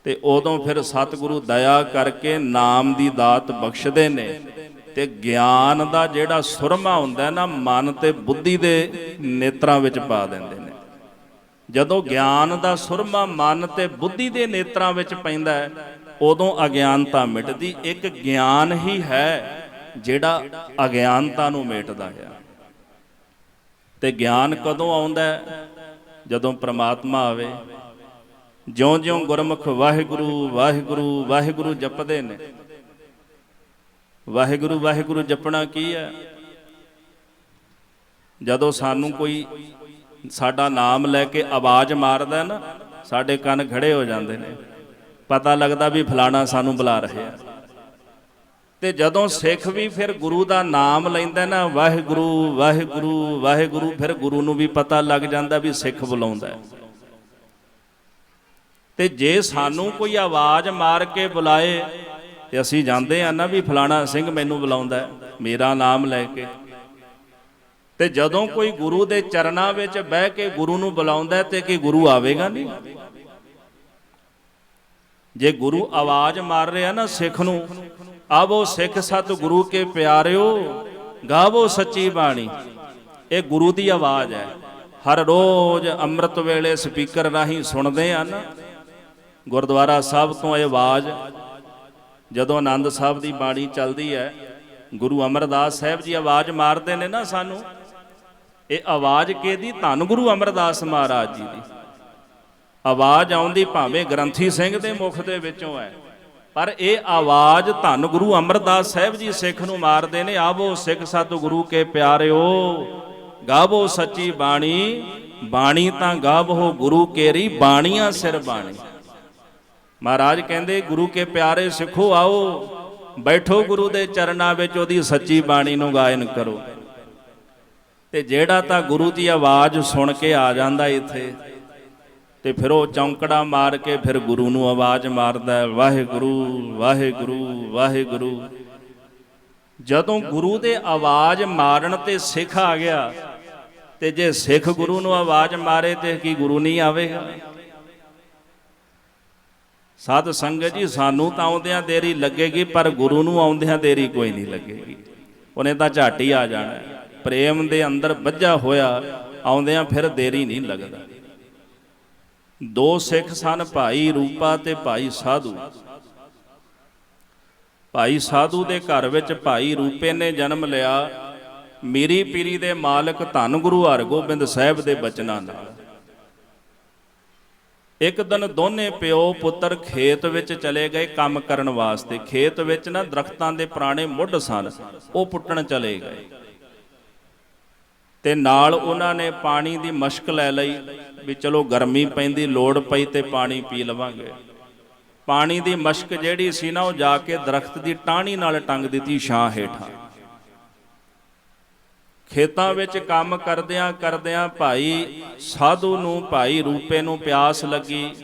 ਤੇ ਉਦੋਂ ਫਿਰ ਸਤਿਗੁਰੂ ਦਇਆ ਕਰਕੇ ਨਾਮ ਦੀ ਦਾਤ ਬਖਸ਼ਦੇ ਨੇ। ਤੇ ਗਿਆਨ ਦਾ ਜਿਹੜਾ ਸੁਰਮਾ ਹੁੰਦਾ ਨਾ, ਮਨ ਤੇ ਬੁੱਧੀ ਦੇ ਨੇਤਰਾਂ ਵਿੱਚ ਪਾ ਦਿੰਦੇ ਨੇ। ਜਦੋਂ ਗਿਆਨ ਦਾ ਸੁਰਮਾ ਮਨ ਤੇ ਬੁੱਧੀ ਦੇ ਨੇਤਰਾਂ ਵਿੱਚ ਪੈਂਦਾ ਹੈ, ਉਦੋਂ ਅਗਿਆਨਤਾ ਮਿਟਦੀ। ਇੱਕ ਗਿਆਨ ਹੀ ਹੈ ਜਿਹੜਾ ਅਗਿਆਨਤਾ ਨੂੰ ਮਿਟਦਾ ਹੈ। ਤੇ ਗਿਆਨ ਕਦੋਂ ਆਉਂਦਾ? ਜਦੋਂ ਪ੍ਰਮਾਤਮਾ ਆਵੇ। ਜਿਉਂ-ਜਿਉਂ ਗੁਰਮੁਖ ਵਾਹਿਗੁਰੂ ਵਾਹਿਗੁਰੂ ਵਾਹਿਗੁਰੂ ਜਪਦੇ ਨੇ। ਵਾਹਿਗੁਰੂ ਵਾਹਿਗੁਰੂ ਜਪਣਾ ਕੀ ਹੈ? ਜਦੋਂ ਸਾਨੂੰ ਕੋਈ ਸਾਡਾ ਨਾਮ ਲੈ ਕੇ ਆਵਾਜ਼ ਮਾਰਦਾ ਨਾ, ਸਾਡੇ ਕੰਨ ਖੜੇ ਹੋ ਜਾਂਦੇ ਨੇ, ਪਤਾ ਲੱਗਦਾ ਵੀ ਫਲਾਣਾ ਸਾਨੂੰ ਬੁਲਾ ਰਿਹਾ। ਤੇ ਜਦੋਂ ਸਿੱਖ ਵੀ ਫਿਰ ਗੁਰੂ ਦਾ ਨਾਮ ਲੈਂਦਾ ਨਾ, ਵਾਹਿਗੁਰੂ ਵਾਹਿਗੁਰੂ ਵਾਹਿਗੁਰੂ, ਫਿਰ ਗੁਰੂ ਨੂੰ ਵੀ ਪਤਾ ਲੱਗ ਜਾਂਦਾ ਵੀ ਸਿੱਖ ਬੁਲਾਉਂਦਾ ਹੈ। ਤੇ ਜੇ ਸਾਨੂੰ ਕੋਈ ਆਵਾਜ਼ ਮਾਰ ਕੇ ਬੁਲਾਏ ਤੇ ਅਸੀਂ ਜਾਂਦੇ ਆ ਨਾ ਵੀ ਫਲਾਣਾ ਸਿੰਘ ਮੈਨੂੰ ਬੁਲਾਉਂਦਾ ਮੇਰਾ ਨਾਮ ਲੈ ਕੇ। ਤੇ ਜਦੋਂ ਕੋਈ ਗੁਰੂ ਦੇ ਚਰਨਾਂ ਵਿੱਚ ਬਹਿ ਕੇ ਗੁਰੂ ਨੂੰ ਬੁਲਾਉਂਦਾ ਤੇ ਕੀ ਗੁਰੂ ਆਵੇਗਾ ਨਹੀਂ? ਜੇ ਗੁਰੂ ਆਵਾਜ਼ ਮਾਰ ਰਿਹਾ ਨਾ ਸਿੱਖ ਨੂੰ, ਆਵੋ ਸਿੱਖ ਸਤ ਗੁਰੂ ਕੇ ਪਿਆਰਿਓ, ਗਾਵੋ ਸੱਚੀ ਬਾਣੀ, ਇਹ ਗੁਰੂ ਦੀ ਆਵਾਜ਼ ਹੈ। ਹਰ ਰੋਜ਼ ਅੰਮ੍ਰਿਤ ਵੇਲੇ ਸਪੀਕਰ ਰਾਹੀਂ ਸੁਣਦੇ ਆ ਨਾ ਗੁਰਦੁਆਰਾ ਸਾਹਿਬ ਤੋਂ ਇਹ ਆਵਾਜ਼। ਜਦੋਂ ਆਨੰਦ ਸਾਹਿਬ ਦੀ ਬਾਣੀ ਚੱਲਦੀ ਹੈ, ਗੁਰੂ ਅਮਰਦਾਸ ਸਾਹਿਬ ਜੀ ਆਵਾਜ਼ ਮਾਰਦੇ ਨੇ ਨਾ ਸਾਨੂੰ, ਇਹ ਆਵਾਜ਼ ਕਿਹਦੀ? ਧੰਨ ਗੁਰੂ ਅਮਰਦਾਸ ਮਹਾਰਾਜ ਜੀ ਦੀ ਆਵਾਜ਼ ਆਉਂਦੀ ਭਾਵੇਂ ਗ੍ਰੰਥੀ ਸਿੰਘ ਦੇ ਮੁਖ ਦੇ ਵਿੱਚੋਂ ਹੈ, ਪਰ ਇਹ ਆਵਾਜ਼ ਧੰਨ ਗੁਰੂ ਅਮਰਦਾਸ ਸਾਹਿਬ ਜੀ ਸਿੱਖ ਨੂੰ ਮਾਰਦੇ ਨੇ। ਆਵੋ ਸਿੱਖ ਸਤ ਗੁਰੂ ਕੇ ਪਿਆਰਿਓ, ਗਾਵੋ ਸੱਚੀ ਬਾਣੀ, ਬਾਣੀ ਤਾਂ ਗਾਵੋ ਗੁਰੂ ਕੇਰੀ, ਬਾਣੀਆਂ ਸਿਰ ਬਾਣੀ। ਮਹਾਰਾਜ ਕਹਿੰਦੇ ਗੁਰੂ ਕੇ ਪਿਆਰੇ ਸਿੱਖੋ ਆਓ, ਬੈਠੋ ਗੁਰੂ ਦੇ ਚਰਨਾਂ ਵਿੱਚ, ਉਹਦੀ ਸੱਚੀ ਬਾਣੀ ਨੂੰ ਗਾਇਨ ਕਰੋ। ਤੇ ਜਿਹੜਾ ਤਾਂ ਗੁਰੂ ਦੀ ਆਵਾਜ਼ ਸੁਣ ਕੇ ਆ ਜਾਂਦਾ ਇੱਥੇ, ਤੇ ਫਿਰ ਉਹ ਚੌਂਕੜਾ ਮਾਰ ਕੇ ਫਿਰ ਗੁਰੂ ਨੂੰ ਆਵਾਜ਼ ਮਾਰਦਾ, ਵਾਹਿਗੁਰੂ ਵਾਹਿਗੁਰੂ ਵਾਹਿਗੁਰੂ। ਜਦੋਂ ਗੁਰੂ ਦੇ ਆਵਾਜ਼ ਮਾਰਨ ਤੇ ਸਿੱਖ ਆ ਗਿਆ, ਤੇ ਜੇ ਸਿੱਖ ਗੁਰੂ ਨੂੰ ਆਵਾਜ਼ ਮਾਰੇ ਤੇ ਕੀ ਗੁਰੂ ਨਹੀਂ ਆਵੇਗਾ? ਸਾਧ ਸੰਗਤ ਜੀ, ਸਾਨੂੰ ਤਾਂ ਆਉਂਦਿਆਂ ਦੇਰੀ ਲੱਗੇਗੀ, ਪਰ ਗੁਰੂ ਨੂੰ ਆਉਂਦਿਆਂ ਦੇਰੀ ਕੋਈ ਨਹੀਂ ਲੱਗੇਗੀ। ਉਹਨੇ ਤਾਂ ਝੱਟ ਹੀ ਆ ਜਾਣਾ। ਪ੍ਰੇਮ ਦੇ ਅੰਦਰ ਬੱਝਾ ਹੋਇਆ, ਆਉਂਦਿਆਂ ਫਿਰ ਦੇਰੀ ਨਹੀਂ ਲੱਗਦਾ। ਦੋ ਸਿੱਖ ਸਨ, ਭਾਈ ਰੂਪਾ ਤੇ ਭਾਈ ਸਾਧੂ। ਭਾਈ ਸਾਧੂ ਦੇ ਘਰ ਵਿੱਚ ਭਾਈ ਰੂਪੇ ਨੇ ਜਨਮ ਲਿਆ, ਮੀਰੀ ਪੀਰੀ ਦੇ ਮਾਲਕ ਧੰਨ ਗੁਰੂ ਹਰਗੋਬਿੰਦ ਸਾਹਿਬ ਦੇ ਬਚਨਾਂ ਨਾਲ। ਇੱਕ ਦਿਨ ਦੋਨੇ ਪਿਓ ਪੁੱਤਰ ਖੇਤ ਵਿੱਚ ਚਲੇ ਗਏ ਕੰਮ ਕਰਨ ਵਾਸਤੇ। ਖੇਤ ਵਿੱਚ ਨਾ ਦਰਖਤਾਂ ਦੇ ਪੁਰਾਣੇ ਮੁੱਢ ਸਨ, ਉਹ ਪੁੱਟਣ ਚਲੇ ਗਏ ਤੇ ਨਾਲ ਉਹਨਾਂ ਨੇ ਪਾਣੀ ਦੀ ਮਸ਼ਕ ਲੈ ਲਈ ਵੀ ਚਲੋ ਗਰਮੀ ਪੈਂਦੀ, ਲੋੜ ਪਈ ਤੇ ਪਾਣੀ ਪੀ ਲਵਾਂਗੇ। ਪਾਣੀ ਦੀ ਮਸ਼ਕ ਜਿਹੜੀ ਸੀ ਨਾ, ਉਹ ਜਾ ਕੇ ਦਰਖਤ ਦੀ ਟਾਹਣੀ ਨਾਲ ਟੰਗ ਦਿੱਤੀ ਛਾਂ ਹੇਠਾਂ। ਖੇਤਾਂ ਵਿੱਚ ਕੰਮ ਕਰਦਿਆਂ ਕਰਦਿਆਂ ਭਾਈ ਸਾਧੂ ਨੂੰ, ਭਾਈ ਰੂਪੇ ਨੂੰ ਪਿਆਸ ਲੱਗੀ।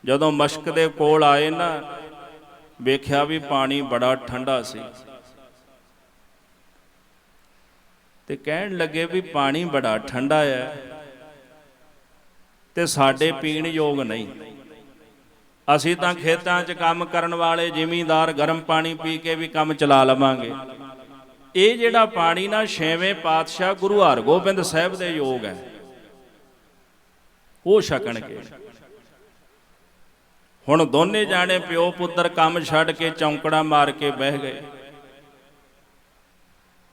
ਜਦੋਂ ਮਸ਼ਕ ਦੇ ਕੋਲ ਆਏ ਨਾ, ਵੇਖਿਆ ਵੀ ਪਾਣੀ ਬੜਾ ਠੰਡਾ ਸੀ ਤੇ ਕਹਿਣ ਲੱਗੇ ਵੀ ਪਾਣੀ ਬੜਾ ਠੰਡਾ ਹੈ ਤੇ ਸਾਡੇ ਪੀਣ ਯੋਗ ਨਹੀਂ। ਅਸੀਂ ਤਾਂ ਖੇਤਾਂ 'ਚ ਕੰਮ ਕਰਨ ਵਾਲੇ ਜ਼ਿਮੀਂਦਾਰ ਗਰਮ ਪਾਣੀ ਪੀ ਕੇ ਵੀ ਕੰਮ ਚਲਾ ਲਵਾਂਗੇ। ਇਹ ਜਿਹੜਾ ਪਾਣੀ ਨਾ ਛੇਵੇਂ ਪਾਤਸ਼ਾਹ ਗੁਰੂ ਹਰਗੋਬਿੰਦ ਸਾਹਿਬ ਦੇ ਯੋਗ ਹੈ, ਉਹ ਛਕਣਗੇ। ਹੁਣ ਦੋਨੇ ਜਾਣੇ ਪਿਓ ਪੁੱਤਰ ਕੰਮ ਛੱਡ ਕੇ ਚੌਂਕੜਾ ਮਾਰ ਕੇ ਬਹਿ ਗਏ।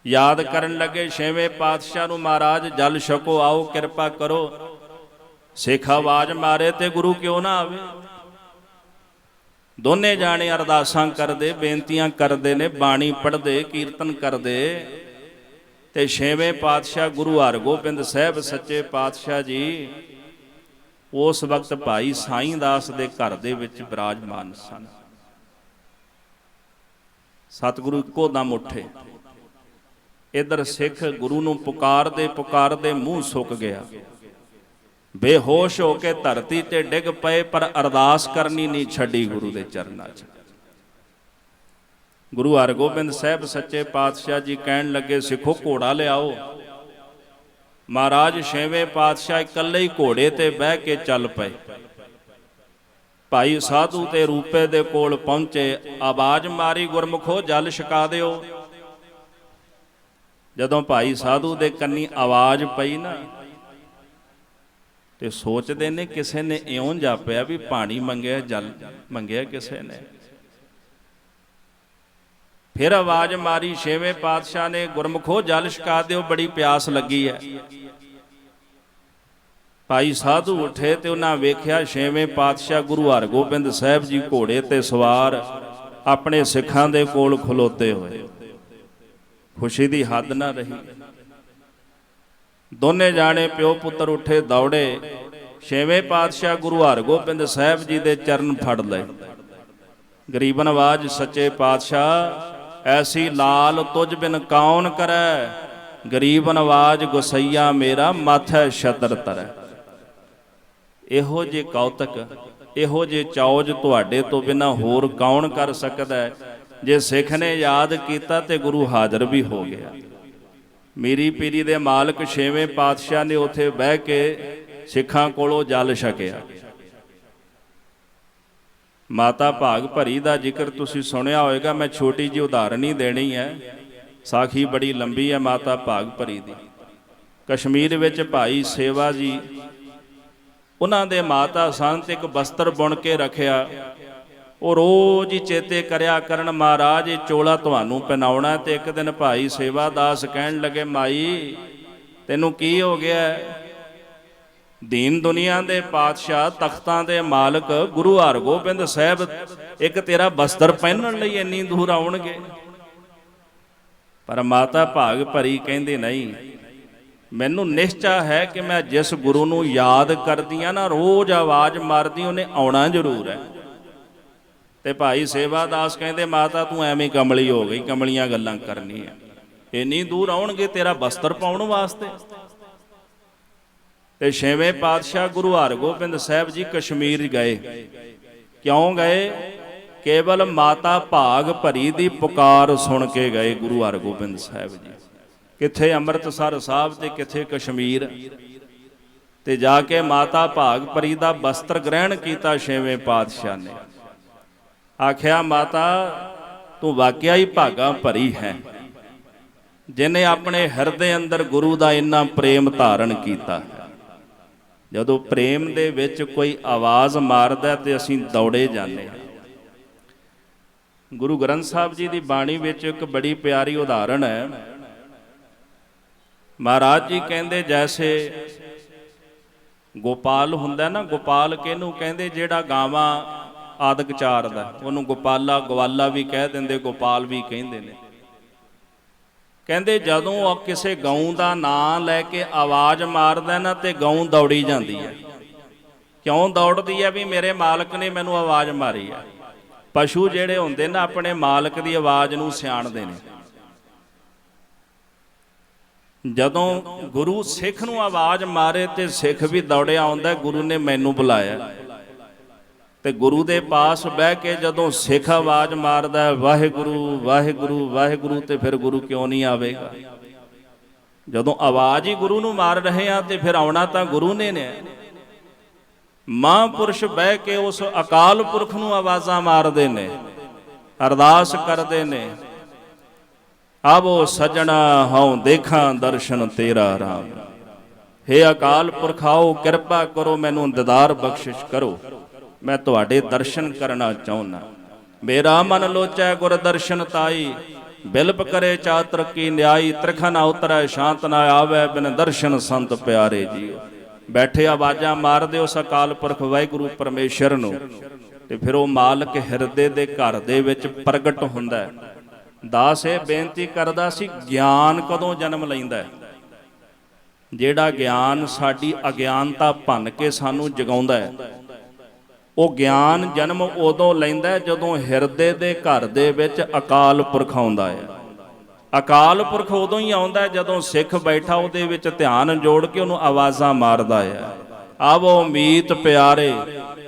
ਯਾਦ ਕਰਨ ਲੱਗੇ, ਛੇਵੇਂ ਪਾਤਸ਼ਾਹ ਨੂੰ, ਮਹਾਰਾਜ ਜਲ ਛਕੋ, ਆਓ ਕਿਰਪਾ ਕਰੋ। ਸਿੱਖ ਆਵਾਜ਼ ਮਾਰੇ ਤੇ ਗੁਰੂ ਕਿਉਂ ਨਾ ਆਵੇ। ਦੋਨੇ ਜਾਣੇ ਅਰਦਾਸਾਂ ਕਰਦੇ, ਬੇਨਤੀਆਂ ਕਰਦੇ ਨੇ, ਬਾਣੀ ਪੜ੍ਹਦੇ, ਕੀਰਤਨ ਕਰਦੇ ਤੇ ਛੇਵੇਂ ਪਾਤਸ਼ਾਹ ਗੁਰੂ ਹਰਗੋਬਿੰਦ ਸਾਹਿਬ ਸੱਚੇ ਪਾਤਸ਼ਾਹ ਜੀ ਉਸ ਵਕਤ ਭਾਈ ਸਾਈਂ ਦਾਸ ਦੇ ਘਰ ਦੇ ਵਿੱਚ ਬਿਰਾਜਮਾਨ ਸਨ। ਸਤਿਗੁਰੂ ਇੱਕੋ ਦਮ ਉੱਠੇ। ਇੱਧਰ ਸਿੱਖ ਗੁਰੂ ਨੂੰ ਪੁਕਾਰਦੇ ਪੁਕਾਰਦੇ ਮੂੰਹ ਸੁੱਕ ਗਿਆ, ਬੇਹੋਸ਼ ਹੋ ਕੇ ਧਰਤੀ ਤੇ ਡਿੱਗ ਪਏ, ਪਰ ਅਰਦਾਸ ਕਰਨੀ ਨਹੀਂ ਛੱਡੀ ਗੁਰੂ ਦੇ ਚਰਨਾਂ 'ਚ। ਗੁਰੂ ਹਰਗੋਬਿੰਦ ਸਾਹਿਬ ਸੱਚੇ ਪਾਤਸ਼ਾਹ ਜੀ ਕਹਿਣ ਲੱਗੇ, ਸਿੱਖੋ ਘੋੜਾ ਲਿਆਓ। ਮਹਾਰਾਜ ਛੇਵੇਂ ਪਾਤਸ਼ਾਹ ਇਕੱਲੇ ਹੀ ਘੋੜੇ ਤੇ ਬਹਿ ਕੇ ਚੱਲ ਪਏ। ਭਾਈ ਸਾਧੂ ਤੇ ਰੂਪੇ ਦੇ ਕੋਲ ਪਹੁੰਚੇ, ਆਵਾਜ਼ ਮਾਰੀ, ਗੁਰਮੁਖੋ ਜਲ ਛਕਾ ਦਿਓ। ਜਦੋਂ ਭਾਈ ਸਾਧੂ ਦੇ ਕੰਨੀ ਆਵਾਜ਼ ਪਈ ਨਾ, ਤੇ ਸੋਚਦੇ ਨੇ ਕਿਸੇ ਨੇ ਇਉਂ ਜਾਪਿਆ ਵੀ ਪਾਣੀ ਮੰਗਿਆ, ਜਲ ਮੰਗਿਆ ਕਿਸੇ ਨੇ। ਫਿਰ ਆਵਾਜ਼ ਮਾਰੀ ਛੇਵੇਂ ਪਾਤਸ਼ਾਹ ਨੇ, ਗੁਰਮੁਖੋ ਜਲ ਛਕਾ ਦਿਓ, ਬੜੀ ਪਿਆਸ ਲੱਗੀ ਹੈ। ਭਾਈ ਸਾਧੂ ਉੱਠੇ ਤੇ ਉਹਨਾਂ ਵੇਖਿਆ ਛੇਵੇਂ ਪਾਤਸ਼ਾਹ ਗੁਰੂ ਹਰਗੋਬਿੰਦ ਸਾਹਿਬ ਜੀ ਘੋੜੇ ਤੇ ਸਵਾਰ ਆਪਣੇ ਸਿੱਖਾਂ ਦੇ ਕੋਲ ਖਲੋਤੇ ਹੋਏ। ਖੁਸ਼ੀ ਦੀ ਹੱਦ ਨਾ ਰਹੀ। ਦੋਨੇ ਜਾਣੇ ਪਿਓ ਪੁੱਤਰ ਉੱਠੇ, ਦੌੜੇ, ਛੇਵੇਂ ਪਾਤਸ਼ਾਹ ਗੁਰੂ ਹਰਗੋਬਿੰਦ ਸਾਹਿਬ ਜੀ ਦੇ ਚਰਨ ਫੜ ਲਏ। ਗਰੀਬ ਨਵਾਜ ਸੱਚੇ ਪਾਤਸ਼ਾਹ, ਐਸੀ ਲਾਲ ਤੁਝ ਬਿਨ ਕੌਣ ਕਰੈ, ਗਰੀਬ ਨਵਾਜ ਗੁਸਈਆ ਮੇਰਾ ਮਾਥੈ ਛਤਰ ਤਰੈ। ਇਹੋ ਜੇ ਕੌਤਕ, ਇਹੋ ਜੇ ਚੌਜ ਤੁਹਾਡੇ ਤੋਂ ਬਿਨਾਂ ਹੋਰ ਕੌਣ ਕਰ ਸਕਦਾ। ਜੇ ਸਿੱਖ ਨੇ ਯਾਦ ਕੀਤਾ ਤੇ ਗੁਰੂ ਹਾਜ਼ਰ ਵੀ ਹੋ ਗਿਆ। ਮੀਰੀ ਪੀਰੀ ਦੇ ਮਾਲਕ ਛੇਵੇਂ ਪਾਤਸ਼ਾਹ ਨੇ ਉੱਥੇ ਬਹਿ ਕੇ ਸਿੱਖਾਂ ਕੋਲੋਂ ਜਲ ਛਕਿਆ। ਮਾਤਾ ਭਾਗ ਭਰੀ ਦਾ ਜ਼ਿਕਰ ਤੁਸੀਂ ਸੁਣਿਆ ਹੋਵੇਗਾ, ਮੈਂ ਛੋਟੀ ਜਿਹੀ ਉਦਾਹਰਣ ਹੀ ਦੇਣੀ ਹੈ, ਸਾਖੀ ਬੜੀ ਲੰਬੀ ਹੈ ਮਾਤਾ ਭਾਗ ਭਰੀ ਦੀ। ਕਸ਼ਮੀਰ ਵਿੱਚ ਭਾਈ ਸੇਵਾ ਜੀ, ਉਹਨਾਂ ਦੇ ਮਾਤਾ ਸੰਤ ਇੱਕ ਬਸਤਰ ਬੁਣ ਕੇ ਰੱਖਿਆ। ਉਹ ਰੋਜ਼ ਹੀ ਚੇਤੇ ਕਰਿਆ ਕਰਨ, ਮਹਾਰਾਜ ਇਹ ਚੋਲਾ ਤੁਹਾਨੂੰ ਪਹਿਨਾਉਣਾ। ਤੇ ਇੱਕ ਦਿਨ ਭਾਈ ਸੇਵਾ ਦਾਸ ਕਹਿਣ ਲੱਗੇ, ਮਾਈ ਤੈਨੂੰ ਕੀ ਹੋ ਗਿਆ? ਦੀਨ ਦੁਨੀਆ ਦੇ ਪਾਤਸ਼ਾਹ, ਤਖਤਾਂ ਦੇ ਮਾਲਕ ਗੁਰੂ ਹਰਗੋਬਿੰਦ ਸਾਹਿਬ ਇੱਕ ਤੇਰਾ ਬਸਤਰ ਪਹਿਨਣ ਲਈ ਇੰਨੀ ਦੂਰ ਆਉਣਗੇ? ਪਰ ਮਾਤਾ ਭਾਗ ਭਰੀ ਕਹਿੰਦੀ, ਨਹੀਂ, ਮੈਨੂੰ ਨਿਸ਼ਚਾ ਹੈ ਕਿ ਮੈਂ ਜਿਸ ਗੁਰੂ ਨੂੰ ਯਾਦ ਕਰਦੀ ਆ ਨਾ, ਰੋਜ਼ ਆਵਾਜ਼ ਮਾਰਦੀ, ਉਹਨੇ ਆਉਣਾ ਜ਼ਰੂਰ ਹੈ। ਤੇ ਭਾਈ ਸੇਵਾ ਦਾਸ ਕਹਿੰਦੇ, ਮਾਤਾ ਤੂੰ ਐਵੇਂ ਕਮਲੀ ਹੋ ਗਈ, ਕਮਲੀਆਂ ਗੱਲਾਂ ਕਰਨੀਆਂ, ਇੰਨੀ ਦੂਰ ਆਉਣਗੇ ਤੇਰਾ ਬਸਤਰ ਪਾਉਣ ਵਾਸਤੇ। ਤੇ ਛੇਵੇਂ ਪਾਤਸ਼ਾਹ ਗੁਰੂ ਹਰਗੋਬਿੰਦ ਸਾਹਿਬ ਜੀ ਕਸ਼ਮੀਰ ਗਏ। ਕਿਉਂ ਗਏ? ਕੇਵਲ ਮਾਤਾ ਭਾਗ ਭਰੀ ਦੀ ਪੁਕਾਰ ਸੁਣ ਕੇ ਗਏ ਗੁਰੂ ਹਰਗੋਬਿੰਦ ਸਾਹਿਬ ਜੀ। ਕਿੱਥੇ ਅੰਮ੍ਰਿਤਸਰ ਸਾਹਿਬ ਤੇ ਕਿੱਥੇ ਕਸ਼ਮੀਰ। ਤੇ ਜਾ ਕੇ ਮਾਤਾ ਭਾਗ ਭਰੀ ਦਾ ਬਸਤਰ ਗ੍ਰਹਿਣ ਕੀਤਾ ਛੇਵੇਂ ਪਾਤਸ਼ਾਹ ਨੇ। ਆਖਿਆ, ਮਾਤਾ ਤੂੰ ਵਾਕਿਆ ਹੀ ਭਾਗਾਂ ਭਰੀ ਹੈ। ਜਿਨੇ ਆਪਣੇ ਹਿਰਦੇ ਅੰਦਰ ਗੁਰੂ ਦਾ ਇੰਨਾ ਪ੍ਰੇਮ ਧਾਰਨ ਕੀਤਾ ਹੈ। ਜਦੋਂ ਪ੍ਰੇਮ ਦੇ ਵਿੱਚ ਕੋਈ ਆਵਾਜ਼ ਮਾਰਦਾ ਤੇ ਅਸੀਂ ਦੌੜੇ ਜਾਂਦੇ ਹਾਂ। ਗੁਰੂ ਗ੍ਰੰਥ ਸਾਹਿਬ ਜੀ ਦੀ ਬਾਣੀ ਵਿੱਚ ਇੱਕ ਬੜੀ ਪਿਆਰੀ ਉਦਾਹਰਣ ਹੈ। ਮਹਾਰਾਜ ਜੀ ਕਹਿੰਦੇ ਜੈਸੇ ਗੋਪਾਲ ਹੁੰਦਾ ਨਾ, ਗੋਪਾਲ ਕਿਹਨੂੰ ਕਹਿੰਦੇ? ਜਿਹੜਾ ਗਾਵਾਂ ਆਦਿਕ ਚਾਰਦਾ, ਉਹਨੂੰ ਗੋਪਾਲਾ ਗਵਾਲਾ ਵੀ ਕਹਿ ਦਿੰਦੇ, ਗੋਪਾਲ ਵੀ ਕਹਿੰਦੇ ਨੇ। ਕਹਿੰਦੇ ਜਦੋਂ ਕਿਸੇ ਗਊ ਦਾ ਨਾਂ ਲੈ ਕੇ ਆਵਾਜ਼ ਮਾਰਦਾ ਨਾ ਤੇ ਗਊ ਦੌੜੀ ਜਾਂਦੀ ਹੈ। ਕਿਉਂ ਦੌੜਦੀ ਹੈ? ਵੀ ਮੇਰੇ ਮਾਲਕ ਨੇ ਮੈਨੂੰ ਆਵਾਜ਼ ਮਾਰੀ ਹੈ। ਪਸ਼ੂ ਜਿਹੜੇ ਹੁੰਦੇ ਨਾ ਆਪਣੇ ਮਾਲਕ ਦੀ ਆਵਾਜ਼ ਨੂੰ ਸਿਆਣਦੇ ਨੇ। ਜਦੋਂ ਗੁਰੂ ਸਿੱਖ ਨੂੰ ਆਵਾਜ਼ ਮਾਰੇ ਤੇ ਸਿੱਖ ਵੀ ਦੌੜਿਆ ਆਉਂਦਾ, ਗੁਰੂ ਨੇ ਮੈਨੂੰ ਬੁਲਾਇਆ। ਤੇ ਗੁਰੂ ਦੇ ਪਾਸ ਬਹਿ ਕੇ ਜਦੋਂ ਸਿੱਖ ਆਵਾਜ਼ ਮਾਰਦਾ ਵਾਹਿਗੁਰੂ ਵਾਹਿਗੁਰੂ ਵਾਹਿਗੁਰੂ, ਤੇ ਫਿਰ ਗੁਰੂ ਕਿਉਂ ਨਹੀਂ ਆਵੇਗਾ? ਜਦੋਂ ਆਵਾਜ਼ ਹੀ ਗੁਰੂ ਨੂੰ ਮਾਰ ਰਹੇ ਆ ਤੇ ਫਿਰ ਆਉਣਾ ਤਾਂ ਗੁਰੂ ਨੇ। ਮਹਾਂਪੁਰਸ਼ ਬਹਿ ਕੇ ਉਸ ਅਕਾਲ ਪੁਰਖ ਨੂੰ ਆਵਾਜ਼ਾਂ ਮਾਰਦੇ ਨੇ, ਅਰਦਾਸ ਕਰਦੇ ਨੇ, ਆਵੋ ਸਜਣਾ ਹਉ ਦੇਖਾਂ ਦਰਸ਼ਨ ਤੇਰਾ ਰਾਮ। ਹੇ ਅਕਾਲ ਪੁਰਖ ਆਓ, ਕਿਰਪਾ ਕਰੋ, ਮੈਨੂੰ ਦੀਦਾਰ ਬਖਸ਼ਿਸ਼ ਕਰੋ, ਮੈਂ ਤੁਹਾਡੇ ਦਰਸ਼ਨ ਕਰਨਾ ਚਾਹੁੰਦਾ। ਮੇਰਾ ਮਨ ਲੋਚੈ ਗੁਰ ਦਰਸ਼ਨ ਤਾਈ, ਬਿਲਪ ਕਰੇ ਚਾਤਰ ਕੀ ਨਿਆਈ। ਤ੍ਰਿਖ ਨਾ ਉਤਰੈ ਸ਼ਾਂਤ ਨਾ ਆਵੈ, ਬਿਨ ਦਰਸ਼ਨ ਸੰਤ ਪਿਆਰੇ ਜੀਓ। ਬੈਠੇ ਆਵਾਜ਼ਾਂ ਮਾਰਦੇ ਉਸ ਅਕਾਲ ਪੁਰਖ ਵਾਹਿਗੁਰੂ ਪਰਮੇਸ਼ਰ ਨੂੰ, ਤੇ ਫਿਰ ਉਹ ਮਾਲਕ ਹਿਰਦੇ ਦੇ ਘਰ ਦੇ ਵਿੱਚ ਪ੍ਰਗਟ ਹੁੰਦਾ। ਦਾਸ ਇਹ ਬੇਨਤੀ ਕਰਦਾ ਸੀ, ਗਿਆਨ ਕਦੋਂ ਜਨਮ ਲੈਂਦਾ? ਜਿਹੜਾ ਗਿਆਨ ਸਾਡੀ ਅਗਿਆਨਤਾ ਭੰਨ ਕੇ ਸਾਨੂੰ ਜਗਾਉਂਦਾ ਹੈ, ਉਹ ਗਿਆਨ ਜਨਮ ਉਦੋਂ ਲੈਂਦਾ ਜਦੋਂ ਹਿਰਦੇ ਦੇ ਘਰ ਦੇ ਵਿੱਚ ਅਕਾਲ ਪੁਰਖ ਆਉਂਦਾ ਹੈ। ਅਕਾਲ ਪੁਰਖ ਉਦੋਂ ਹੀ ਆਉਂਦਾ ਜਦੋਂ ਸਿੱਖ ਬੈਠਾ ਉਹਦੇ ਵਿੱਚ ਧਿਆਨ ਜੋੜ ਕੇ ਉਹਨੂੰ ਆਵਾਜ਼ਾਂ ਮਾਰਦਾ ਹੈ, ਆਵੋ ਮੀਤ ਪਿਆਰੇ।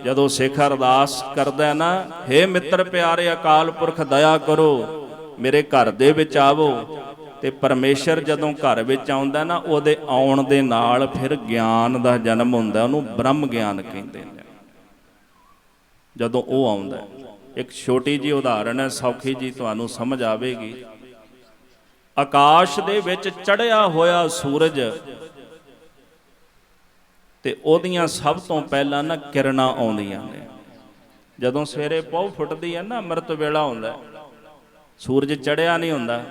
ਜਦੋਂ ਸਿੱਖ ਅਰਦਾਸ ਕਰਦਾ ਨਾ, ਹੇ ਮਿੱਤਰ ਪਿਆਰੇ ਅਕਾਲ ਪੁਰਖ ਦਇਆ ਕਰੋ, ਮੇਰੇ ਘਰ ਦੇ ਵਿੱਚ ਆਵੋ, ਤੇ ਪਰਮੇਸ਼ਰ ਜਦੋਂ ਘਰ ਵਿੱਚ ਆਉਂਦਾ ਨਾ, ਉਹਦੇ ਆਉਣ ਦੇ ਨਾਲ ਫਿਰ ਗਿਆਨ ਦਾ ਜਨਮ ਹੁੰਦਾ। ਉਹਨੂੰ ਬ੍ਰਹਮ ਗਿਆਨ ਕਹਿੰਦੇ ਨੇ। ਜਦੋਂ ਉਹ ਆਉਂਦਾ, ਇੱਕ ਛੋਟੀ ਜਿਹੀ ਉਦਾਹਰਣ ਹੈ, ਸੌਖੀ ਜੀ, ਤੁਹਾਨੂੰ ਸਮਝ ਆਵੇਗੀ। ਆਕਾਸ਼ ਦੇ ਵਿੱਚ ਚੜ੍ਹਿਆ ਹੋਇਆ ਸੂਰਜ, ਤੇ ਉਹਦੀਆਂ ਸਭ ਤੋਂ ਪਹਿਲਾਂ ਨਾ ਕਿਰਨਾਂ ਆਉਂਦੀਆਂ ਨੇ। ਜਦੋਂ ਸਵੇਰੇ ਪਹੁ ਫੁੱਟਦੀ ਹੈ ਨਾ, ਅੰਮ੍ਰਿਤ ਵੇਲਾ ਹੁੰਦਾ, ਸੂਰਜ ਚੜ੍ਹਿਆ ਨਹੀਂ ਹੁੰਦਾ,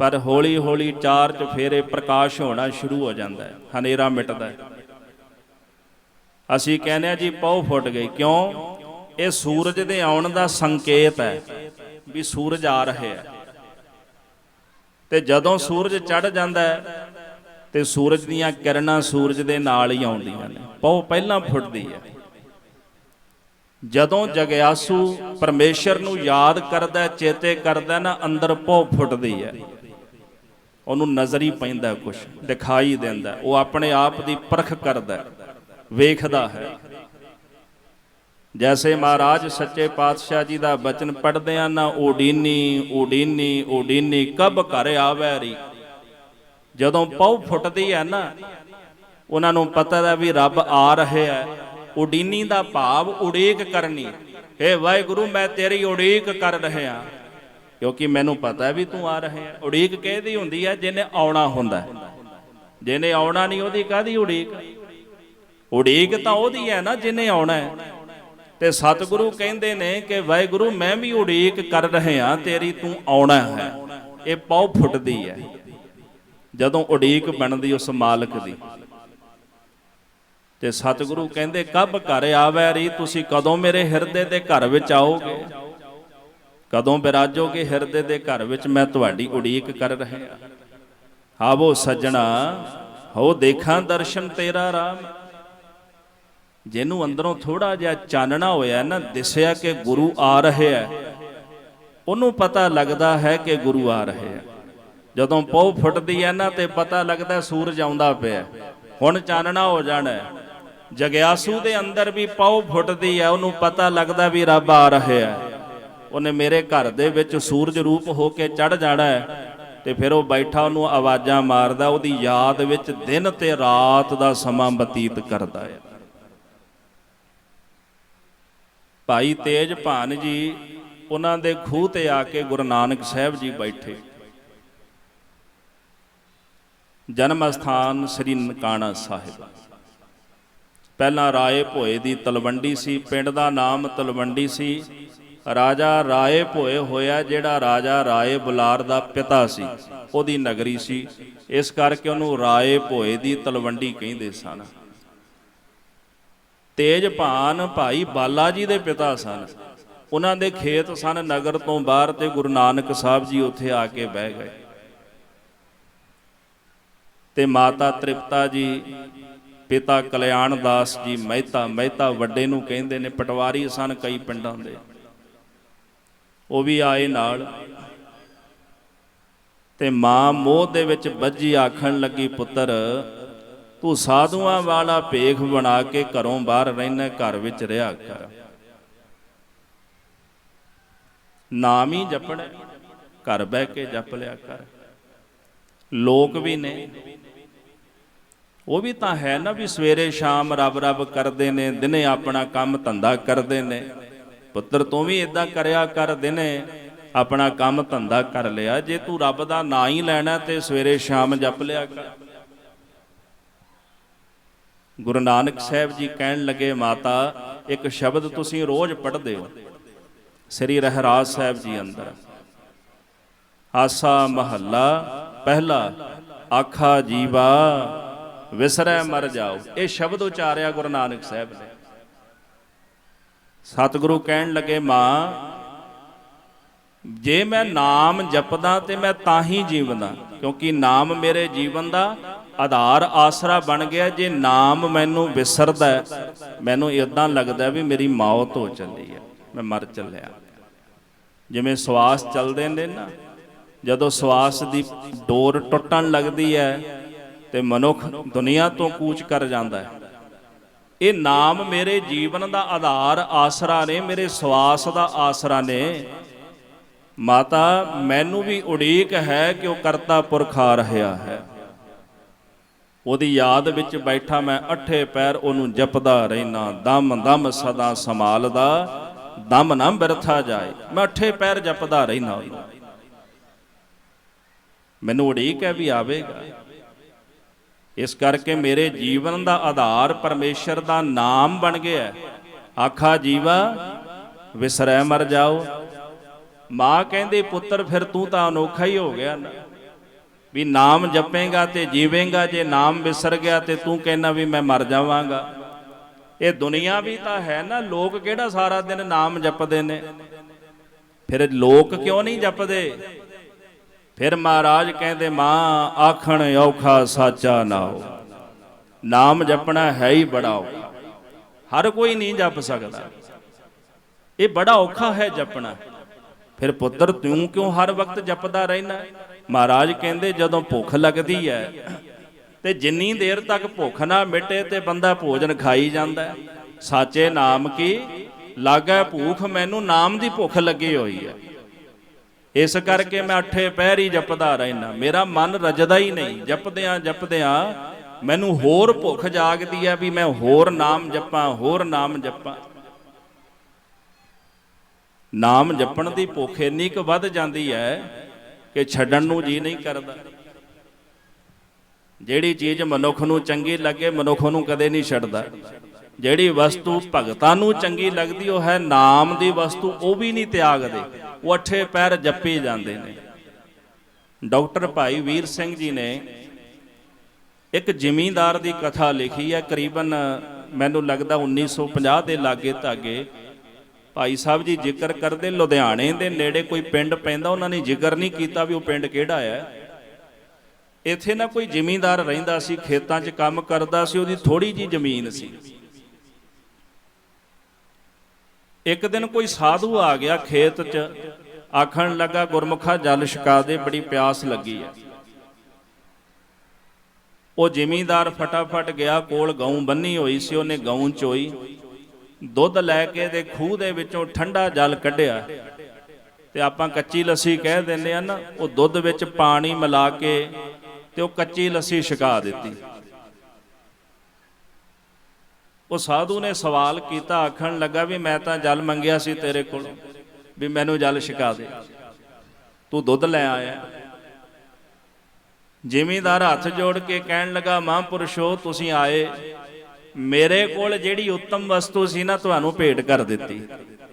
ਪਰ ਹੌਲੀ ਹੌਲੀ ਚਾਰ ਚੁਫੇਰੇ ਪ੍ਰਕਾਸ਼ ਹੋਣਾ ਸ਼ੁਰੂ ਹੋ ਜਾਂਦਾ ਹੈ, ਹਨੇਰਾ ਮਿਟਦਾ ਹੈ। ਅਸੀਂ ਕਹਿੰਦੇ ਹਾਂ ਜੀ ਪਹੁ ਫੁੱਟ ਗਈ। ਕਿਉਂ? ਇਹ ਸੂਰਜ ਦੇ ਆਉਣ ਦਾ ਸੰਕੇਤ ਹੈ ਵੀ ਸੂਰਜ ਆ ਰਿਹਾ ਹੈ। ਤੇ ਜਦੋਂ ਸੂਰਜ ਚੜ੍ਹ ਜਾਂਦਾ ਹੈ ਤੇ ਸੂਰਜ ਦੀਆਂ ਕਿਰਨਾਂ ਸੂਰਜ ਦੇ ਨਾਲ ਹੀ ਆਉਂਦੀਆਂ ਨੇ, ਪਹੁ ਪਹਿਲਾਂ ਫੁੱਟਦੀ ਹੈ। ਜਦੋਂ ਜਗਿਆਸੂ ਪਰਮੇਸ਼ਰ ਨੂੰ ਯਾਦ ਕਰਦਾ, ਚੇਤੇ ਕਰਦਾ ਨਾ, ਅੰਦਰ ਪਹੁ ਫੁੱਟਦੀ ਹੈ। ਉਹਨੂੰ ਨਜ਼ਰ ਹੀ ਪੈਂਦਾ, ਕੁਛ ਦਿਖਾਈ ਦਿੰਦਾ, ਉਹ ਆਪਣੇ ਆਪ ਦੀ ਪਰਖ ਕਰਦਾ, ਵੇਖਦਾ ਹੈ। ਜੈਸੇ ਮਹਾਰਾਜ ਸੱਚੇ ਪਾਤਸ਼ਾਹ ਜੀ ਦਾ ਬਚਨ ਪੜ੍ਹਦੇ ਆ ਨਾ, ਓਡੀਨੀ ਓਡੀਨੀ ਓਡੀਨੀ ਕਬ ਘਰ ਆਵੈ ਰੀ। ਜਦੋਂ ਪਹੁ ਫੁੱਟਦੀ ਹੈ ਨਾ, ਉਹਨਾਂ ਨੂੰ ਪਤਾ ਹੈ ਵੀ ਰੱਬ ਆ ਰਿਹਾ ਹੈ। ਉਡੀਨੀ ਦਾ ਭਾਵ ਉਡੀਕ ਕਰਨੀ। ਹੇ ਵਾਹਿਗੁਰੂ, ਮੈਂ ਤੇਰੀ ਉਡੀਕ ਕਰ ਰਿਹਾ, ਕਿਉਂਕਿ ਮੈਨੂੰ ਪਤਾ ਵੀ ਤੂੰ ਆ ਰਿਹਾ ਹੈ। ਉਡੀਕ ਕਿਹਦੀ ਹੁੰਦੀ ਹੈ? ਜਿਹਨੇ ਆਉਣਾ ਹੁੰਦਾ। ਜਿਹਨੇ ਆਉਣਾ ਨਹੀਂ, ਉਹਦੀ ਕਾਹਦੀ ਉਡੀਕ? ਉਡੀਕ ਤਾਂ ਉਹਦੀ ਹੈ ਨਾ ਜਿਹਨੇ ਆਉਣਾ ਹੈ। ਤੇ ਸਤਿਗੁਰੂ ਕਹਿੰਦੇ ਨੇ ਕਿ ਵਾਹਿਗੁਰੂ, ਮੈਂ ਵੀ ਉਡੀਕ ਕਰ ਰਿਹਾ ਤੇਰੀ, ਤੂੰ ਆਉਣਾ ਹੈ। ਇਹ ਪਹੁ ਫੁੱਟਦੀ ਹੈ ਜਦੋਂ ਉਡੀਕ ਬਣਦੀ ਉਸ ਮਾਲਕ ਦੀ। ਤੇ ਸਤਿਗੁਰੂ ਕਹਿੰਦੇ ਕਬ ਘਰ ਆਵੈ ਰੀ, ਤੁਸੀਂ ਕਦੋਂ ਮੇਰੇ ਹਿਰਦੇ ਦੇ ਘਰ ਵਿੱਚ ਆਓਗੇ, ਕਦੋਂ ਬਿਰਾਜੋਗੇ ਹਿਰਦੇ ਦੇ ਘਰ ਵਿੱਚ? ਮੈਂ ਤੁਹਾਡੀ ਉਡੀਕ ਕਰ ਰਿਹਾ। ਆਵੋ ਸੱਜਣਾ ਹੋ ਦੇਖਾਂ ਦਰਸ਼ਨ ਤੇਰਾ ਰਾਮ। ਜਿਹਨੂੰ ਅੰਦਰੋਂ ਥੋੜਾ ਜਿਹਾ ਚਾਨਣਾ ਹੋਇਆ ਨਾ, ਦਿਸਿਆ ਕਿ ਗੁਰੂ ਆ ਰਿਹਾ ਹੈ, ਉਹਨੂੰ ਪਤਾ ਲੱਗਦਾ ਹੈ ਕਿ ਗੁਰੂ ਆ ਰਹੇ ਹੈ। ਜਦੋਂ ਪਹੁ ਫੁੱਟਦੀ ਹੈ ਨਾ, ਤੇ ਪਤਾ ਲੱਗਦਾ ਸੂਰਜ ਆਉਂਦਾ ਪਿਆ, ਹੁਣ ਚਾਨਣਾ ਹੋ ਜਾਣਾ। ਜਗਿਆਸੂ ਦੇ ਅੰਦਰ ਵੀ ਪਹੁ ਫੁੱਟਦੀ ਹੈ, ਉਹਨੂੰ ਪਤਾ ਲੱਗਦਾ ਵੀ ਰੱਬ ਆ ਰਿਹਾ ਹੈ, ਉਹਨੇ ਮੇਰੇ ਘਰ ਦੇ ਵਿੱਚ ਸੂਰਜ ਰੂਪ ਹੋ ਕੇ ਚੜ੍ਹ ਜਾਣਾ ਹੈ। ਤੇ ਫਿਰ ਉਹ ਬੈਠਾ ਉਹਨੂੰ ਆਵਾਜ਼ਾਂ ਮਾਰਦਾ, ਉਹਦੀ ਯਾਦ ਵਿੱਚ ਦਿਨ ਤੇ ਰਾਤ ਦਾ ਸਮਾਂ ਬਤੀਤ ਕਰਦਾ ਹੈ। ਭਾਈ ਤੇਜ ਭਾਨ ਜੀ, ਉਹਨਾਂ ਦੇ ਖੂਹ ਤੇ ਆ ਕੇ ਗੁਰੂ ਨਾਨਕ ਸਾਹਿਬ ਜੀ ਬੈਠੇ। ਜਨਮ ਅਸਥਾਨ ਸ੍ਰੀ ਨਨਕਾਣਾ ਸਾਹਿਬ। ਪਹਿਲਾਂ ਰਾਏ ਭੋਏ ਦੀ ਤਲਵੰਡੀ ਸੀ, ਪਿੰਡ ਦਾ ਨਾਮ ਤਲਵੰਡੀ ਸੀ। ਰਾਜਾ ਰਾਏ ਭੋਏ ਹੋਇਆ, ਜਿਹੜਾ ਰਾਜਾ ਰਾਏ ਬੁਲਾਰ ਦਾ ਪਿਤਾ ਸੀ, ਉਹਦੀ ਨਗਰੀ ਸੀ। ਇਸ ਕਰਕੇ ਉਹਨੂੰ ਰਾਏ ਭੋਏ ਦੀ ਤਲਵੰਡੀ ਕਹਿੰਦੇ ਸਨ। ਤੇਜਭਾਨ ਭਾਈ ਬਾਲਾ ਜੀ ਦੇ ਪਿਤਾ ਸਨ। ਉਹਨਾਂ ਦੇ ਖੇਤ ਸਨ ਨਗਰ ਤੋਂ ਬਾਹਰ, ਤੇ ਗੁਰੂ ਨਾਨਕ ਸਾਹਿਬ ਜੀ ਉੱਥੇ ਆ ਕੇ ਬਹਿ ਗਏ। ਤੇ ਮਾਤਾ ਤ੍ਰਿਪਤਾ ਜੀ, ਪਿਤਾ ਕਲਿਆਣ ਦਾਸ ਜੀ ਮਹਿਤਾ, ਮਹਿਤਾ ਵੱਡੇ ਨੂੰ ਕਹਿੰਦੇ ਨੇ, ਪਟਵਾਰੀ ਸਨ ਕਈ ਪਿੰਡਾਂ ਦੇ, ਉਹ ਵੀ ਆਏ ਨਾਲ। ਤੇ ਮਾਂ ਮੋਹ ਦੇ ਵਿੱਚ ਬੱਝੀ ਆਖਣ ਲੱਗੀ, ਪੁੱਤਰ ਤੂੰ ਸਾਧੂਆਂ ਵਾਲਾ ਭੇਖ ਬਣਾ ਕੇ ਘਰੋਂ ਬਾਹਰ ਰਹਿਣਾ, ਘਰ ਵਿੱਚ ਰਿਹਾ ਕਰ, ਨਾਮ ਹੀ ਜਪਣਾ, ਘਰ ਬਹਿ ਕੇ ਜਪ ਲਿਆ ਕਰ। ਲੋਕ ਵੀ ਨੇ, ਉਹ ਵੀ ਤਾਂ ਹੈ ਨਾ, ਵੀ ਸਵੇਰੇ ਸ਼ਾਮ ਰੱਬ ਰੱਬ ਕਰਦੇ ਨੇ, ਦਿਨੇ ਆਪਣਾ ਕੰਮ ਧੰਦਾ ਕਰਦੇ ਨੇ। ਪੁੱਤਰ ਤੂੰ ਵੀ ਇਦਾਂ ਕਰਿਆ ਕਰ, ਦਿਨੇ ਆਪਣਾ ਕੰਮ ਧੰਦਾ ਕਰ ਲਿਆ। ਜੇ ਤੂੰ ਰੱਬ ਦਾ ਨਾਂ ਹੀ ਲੈਣਾ ਤੇ ਸਵੇਰੇ ਸ਼ਾਮ ਜਪ ਲਿਆ ਕਰ। ਗੁਰੂ ਨਾਨਕ ਸਾਹਿਬ ਜੀ ਕਹਿਣ ਲੱਗੇ, ਮਾਤਾ ਇੱਕ ਸ਼ਬਦ ਤੁਸੀਂ ਰੋਜ਼ ਪੜ੍ਹਦੇ ਹੋ ਸ੍ਰੀ ਰਹਿਰਾਸ ਸਾਹਿਬ ਜੀ ਅੰਦਰ, ਆਸਾ ਮਹੱਲਾ ਪਹਿਲਾ, ਆਖਾ ਜੀਵਾ ਵਿਸਰੈ ਮਰ ਜਾਓ। ਇਹ ਸ਼ਬਦ ਉਚਾਰਿਆ ਗੁਰੂ ਨਾਨਕ ਸਾਹਿਬ ਨੇ। ਸਤਿਗੁਰੂ ਕਹਿਣ ਲੱਗੇ, ਮਾਂ ਜੇ ਮੈਂ ਨਾਮ ਜਪਦਾ ਤੇ ਮੈਂ ਤਾਂ ਹੀ ਜੀਵਦਾ, ਕਿਉਂਕਿ ਨਾਮ ਮੇਰੇ ਜੀਵਨ ਦਾ ਆਧਾਰ ਆਸਰਾ ਬਣ ਗਿਆ। ਜੇ ਨਾਮ ਮੈਨੂੰ ਵਿਸਰਦਾ, ਮੈਨੂੰ ਇਦਾਂ ਲੱਗਦਾ ਵੀ ਮੇਰੀ ਮੌਤ ਹੋ ਚੱਲੀ ਹੈ, ਮੈਂ ਮਰ ਚੱਲਿਆ। ਜਿਵੇਂ ਸਵਾਸ ਚੱਲਦੇ ਨੇ ਨਾ, ਜਦੋਂ ਸਵਾਸ ਦੀ ਡੋਰ ਟੁੱਟਣ ਲੱਗਦੀ ਹੈ ਤੇ ਮਨੁੱਖ ਦੁਨੀਆ ਤੋਂ ਕੂਚ ਕਰ ਜਾਂਦਾ ਹੈ। ਇਹ ਨਾਮ ਮੇਰੇ ਜੀਵਨ ਦਾ ਆਧਾਰ ਆਸਰਾ ਨੇ, ਮੇਰੇ ਸਵਾਸ ਦਾ ਆਸਰਾ ਨੇ। ਮਾਤਾ ਮੈਨੂੰ ਵੀ ਉਡੀਕ ਹੈ ਕਿ ਉਹ ਕਰਤਾ ਪੁਰਖ ਆ ਰਿਹਾ ਹੈ, ਉਹਦੀ ਯਾਦ ਵਿੱਚ ਬੈਠਾ ਮੈਂ ਅੱਠੇ ਪੈਰ ਉਹਨੂੰ ਜਪਦਾ ਰਹਿਣਾ, ਦਮ ਦਮ ਸਦਾ ਸੰਭਾਲਦਾ, ਦਮ ਨਾ ਬਿਰਥਾ ਜਾਏ। ਮੈਂ ਅੱਠੇ ਪੈਰ ਜਪਦਾ ਰਹਿਣਾ ਉਹਨੂੰ, ਮੈਨੂੰ ਉਡੀਕ ਹੈ ਵੀ ਆਵੇਗਾ। ਇਸ ਕਰਕੇ ਮੇਰੇ ਜੀਵਨ ਦਾ ਆਧਾਰ ਪਰਮੇਸ਼ਰ ਦਾ ਨਾਮ ਬਣ ਗਿਆ। ਆਖਾ ਜੀਵਾ ਵਿਸਰੈ ਮਰ ਜਾਓ। ਮਾਂ ਕਹਿੰਦੀ, ਪੁੱਤਰ ਫਿਰ ਤੂੰ ਤਾਂ ਅਨੋਖਾ ਹੀ ਹੋ ਗਿਆ ਨਾ, ਵੀ ਨਾਮ ਜਪੇਗਾ ਤੇ ਜੀਵੇਂਗਾ। ਜੇ ਨਾਮ ਵਿਸਰ ਗਿਆ ਤੇ ਤੂੰ ਕਹਿਣਾ ਵੀ ਮੈਂ ਮਰ ਜਾਵਾਂਗਾ। ਇਹ ਦੁਨੀਆ ਵੀ ਤਾਂ ਹੈ ਨਾ, ਲੋਕ ਕਿਹੜਾ ਸਾਰਾ ਦਿਨ ਨਾਮ ਜਪਦੇ ਨੇ, ਫਿਰ ਲੋਕ ਕਿਉਂ ਨਹੀਂ ਜਪਦੇ? ਫਿਰ ਮਹਾਰਾਜ ਕਹਿੰਦੇ, ਮਾਂ ਆਖਣ ਔਖਾ ਸਾਚਾ ਨਾਉ। ਨਾਮ ਜਪਣਾ ਹੈ ਹੀ ਬੜਾ ਔਖਾ, ਹਰ ਕੋਈ ਨਹੀਂ ਜਪ ਸਕਦਾ, ਇਹ ਬੜਾ ਔਖਾ ਹੈ ਜਪਣਾ। ਫਿਰ ਪੁੱਤਰ ਤੂੰ ਕਿਉਂ ਹਰ ਵਕਤ ਜਪਦਾ ਰਹਿਣਾ? ਮਹਾਰਾਜ ਕਹਿੰਦੇ, ਜਦੋਂ ਭੁੱਖ ਲੱਗਦੀ ਹੈ ਤੇ ਜਿੰਨੀ ਦੇਰ ਤੱਕ ਭੁੱਖ ਨਾ ਮਿਟੇ ਤੇ ਬੰਦਾ ਭੋਜਨ ਖਾਈ ਜਾਂਦਾ। ਸਾਚੇ ਨਾਮ ਕੀ ਲਾਗੈ ਭੂਖ, ਮੈਨੂੰ ਨਾਮ ਦੀ ਭੁੱਖ ਲੱਗੀ ਹੋਈ ਹੈ, ਇਸ ਕਰਕੇ ਮੈਂ ਅੱਠੇ ਪਹਿਰ ਹੀ ਜਪਦਾ ਰਹਿਣਾ। ਮੇਰਾ ਮਨ ਰਜਦਾ ਹੀ ਨਹੀਂ, ਜਪਦਿਆਂ ਜਪਦਿਆਂ ਮੈਨੂੰ ਹੋਰ ਭੁੱਖ ਜਾਗਦੀ ਹੈ ਵੀ ਮੈਂ ਹੋਰ ਨਾਮ ਜਪਾਂ, ਹੋਰ ਨਾਮ ਜਪਾਂ। ਨਾਮ ਜਪਣ ਦੀ ਭੁੱਖ ਇੰਨੀ ਕੁ ਵੱਧ ਜਾਂਦੀ ਹੈ ਕਿ ਛੱਡਣ ਨੂੰ ਜੀ ਨਹੀਂ ਕਰਦਾ। ਜਿਹੜੀ ਚੀਜ਼ ਮਨੁੱਖ ਨੂੰ ਚੰਗੀ ਲੱਗੇ, ਮਨੁੱਖ ਨੂੰ ਕਦੇ ਨਹੀਂ ਛੱਡਦਾ। ਜਿਹੜੀ ਵਸਤੂ ਭਗਤਾਂ ਨੂੰ ਚੰਗੀ ਲੱਗਦੀ, ਉਹ ਹੈ ਨਾਮ ਦੀ ਵਸਤੂ, ਉਹ ਵੀ ਨਹੀਂ ਤਿਆਗਦੇ, ਉਹ ਅੱਠੇ ਪੈਰ ਜਪੀ ਜਾਂਦੇ ਨੇ। ਡਾਕਟਰ ਭਾਈ ਵੀਰ ਸਿੰਘ ਜੀ ਨੇ ਇੱਕ ਜ਼ਿਮੀਂਦਾਰ ਦੀ ਕਥਾ ਲਿਖੀ ਹੈ, ਕਰੀਬਨ ਮੈਨੂੰ ਲੱਗਦਾ 1950 ਦੇ ਲਾਗੇ ਧਾਗੇ। ਭਾਈ ਸਾਹਿਬ ਜੀ ਜ਼ਿਕਰ ਕਰਦੇ, ਲੁਧਿਆਣੇ ਦੇ ਨੇੜੇ ਕੋਈ ਪਿੰਡ ਪੈਂਦਾ, ਉਹਨਾਂ ਨੇ ਜ਼ਿਕਰ ਨਹੀਂ ਕੀਤਾ ਵੀ ਉਹ ਪਿੰਡ ਕਿਹੜਾ ਹੈ। ਇੱਥੇ ਨਾ ਕੋਈ ਜ਼ਿਮੀਂਦਾਰ ਰਹਿੰਦਾ ਸੀ, ਖੇਤਾਂ 'ਚ ਕੰਮ ਕਰਦਾ ਸੀ, ਉਹਦੀ ਥੋੜੀ ਜਿਹੀ ਜ਼ਮੀਨ ਸੀ। ਇੱਕ ਦਿਨ ਕੋਈ ਸਾਧੂ ਆ ਗਿਆ ਖੇਤ 'ਚ, ਆਖਣ ਲੱਗਾ, ਗੁਰਮੁਖਾ ਜਲ ਛਕਾ ਦੇ, ਬੜੀ ਪਿਆਸ ਲੱਗੀ ਹੈ। ਉਹ ਜ਼ਿਮੀਂਦਾਰ ਫਟਾਫਟ ਗਿਆ, ਕੋਲ ਗਊ ਬੰਨੀ ਹੋਈ ਸੀ, ਉਹਨੇ ਗਊ ਚੋਈ, ਦੁੱਧ ਲੈ ਕੇ ਤੇ ਖੂਹ ਦੇ ਵਿੱਚੋਂ ਠੰਡਾ ਜਲ ਕੱਢਿਆ। ਤੇ ਆਪਾਂ ਕੱਚੀ ਲੱਸੀ ਕਹਿ ਦਿੰਦੇ ਆ ਨਾ, ਉਹ ਦੁੱਧ ਵਿੱਚ ਪਾਣੀ ਮਿਲਾ ਕੇ ਤੇ ਉਹ ਕੱਚੀ ਲੱਸੀ ਛਕਾ ਦਿੱਤੀ। ਉਹ ਸਾਧੂ ਨੇ ਸਵਾਲ ਕੀਤਾ, ਆਖਣ ਲੱਗਾ ਵੀ ਮੈਂ ਤਾਂ ਜਲ ਮੰਗਿਆ ਸੀ ਤੇਰੇ ਕੋਲੋਂ ਵੀ ਮੈਨੂੰ ਜਲ ਛਕਾ ਦੇ, ਤੂੰ ਦੁੱਧ ਲੈ ਆਇਆ। ਜ਼ਿਮੀਂਦਾਰ ਹੱਥ ਜੋੜ ਕੇ ਕਹਿਣ ਲੱਗਾ, ਮਹਾਂਪੁਰਸ਼ੋ ਤੁਸੀਂ ਆਏ, ਮੇਰੇ ਕੋਲ ਜਿਹੜੀ ਉੱਤਮ ਵਸਤੂ ਸੀ ਨਾ ਤੁਹਾਨੂੰ ਭੇਟ ਕਰ ਦਿੱਤੀ।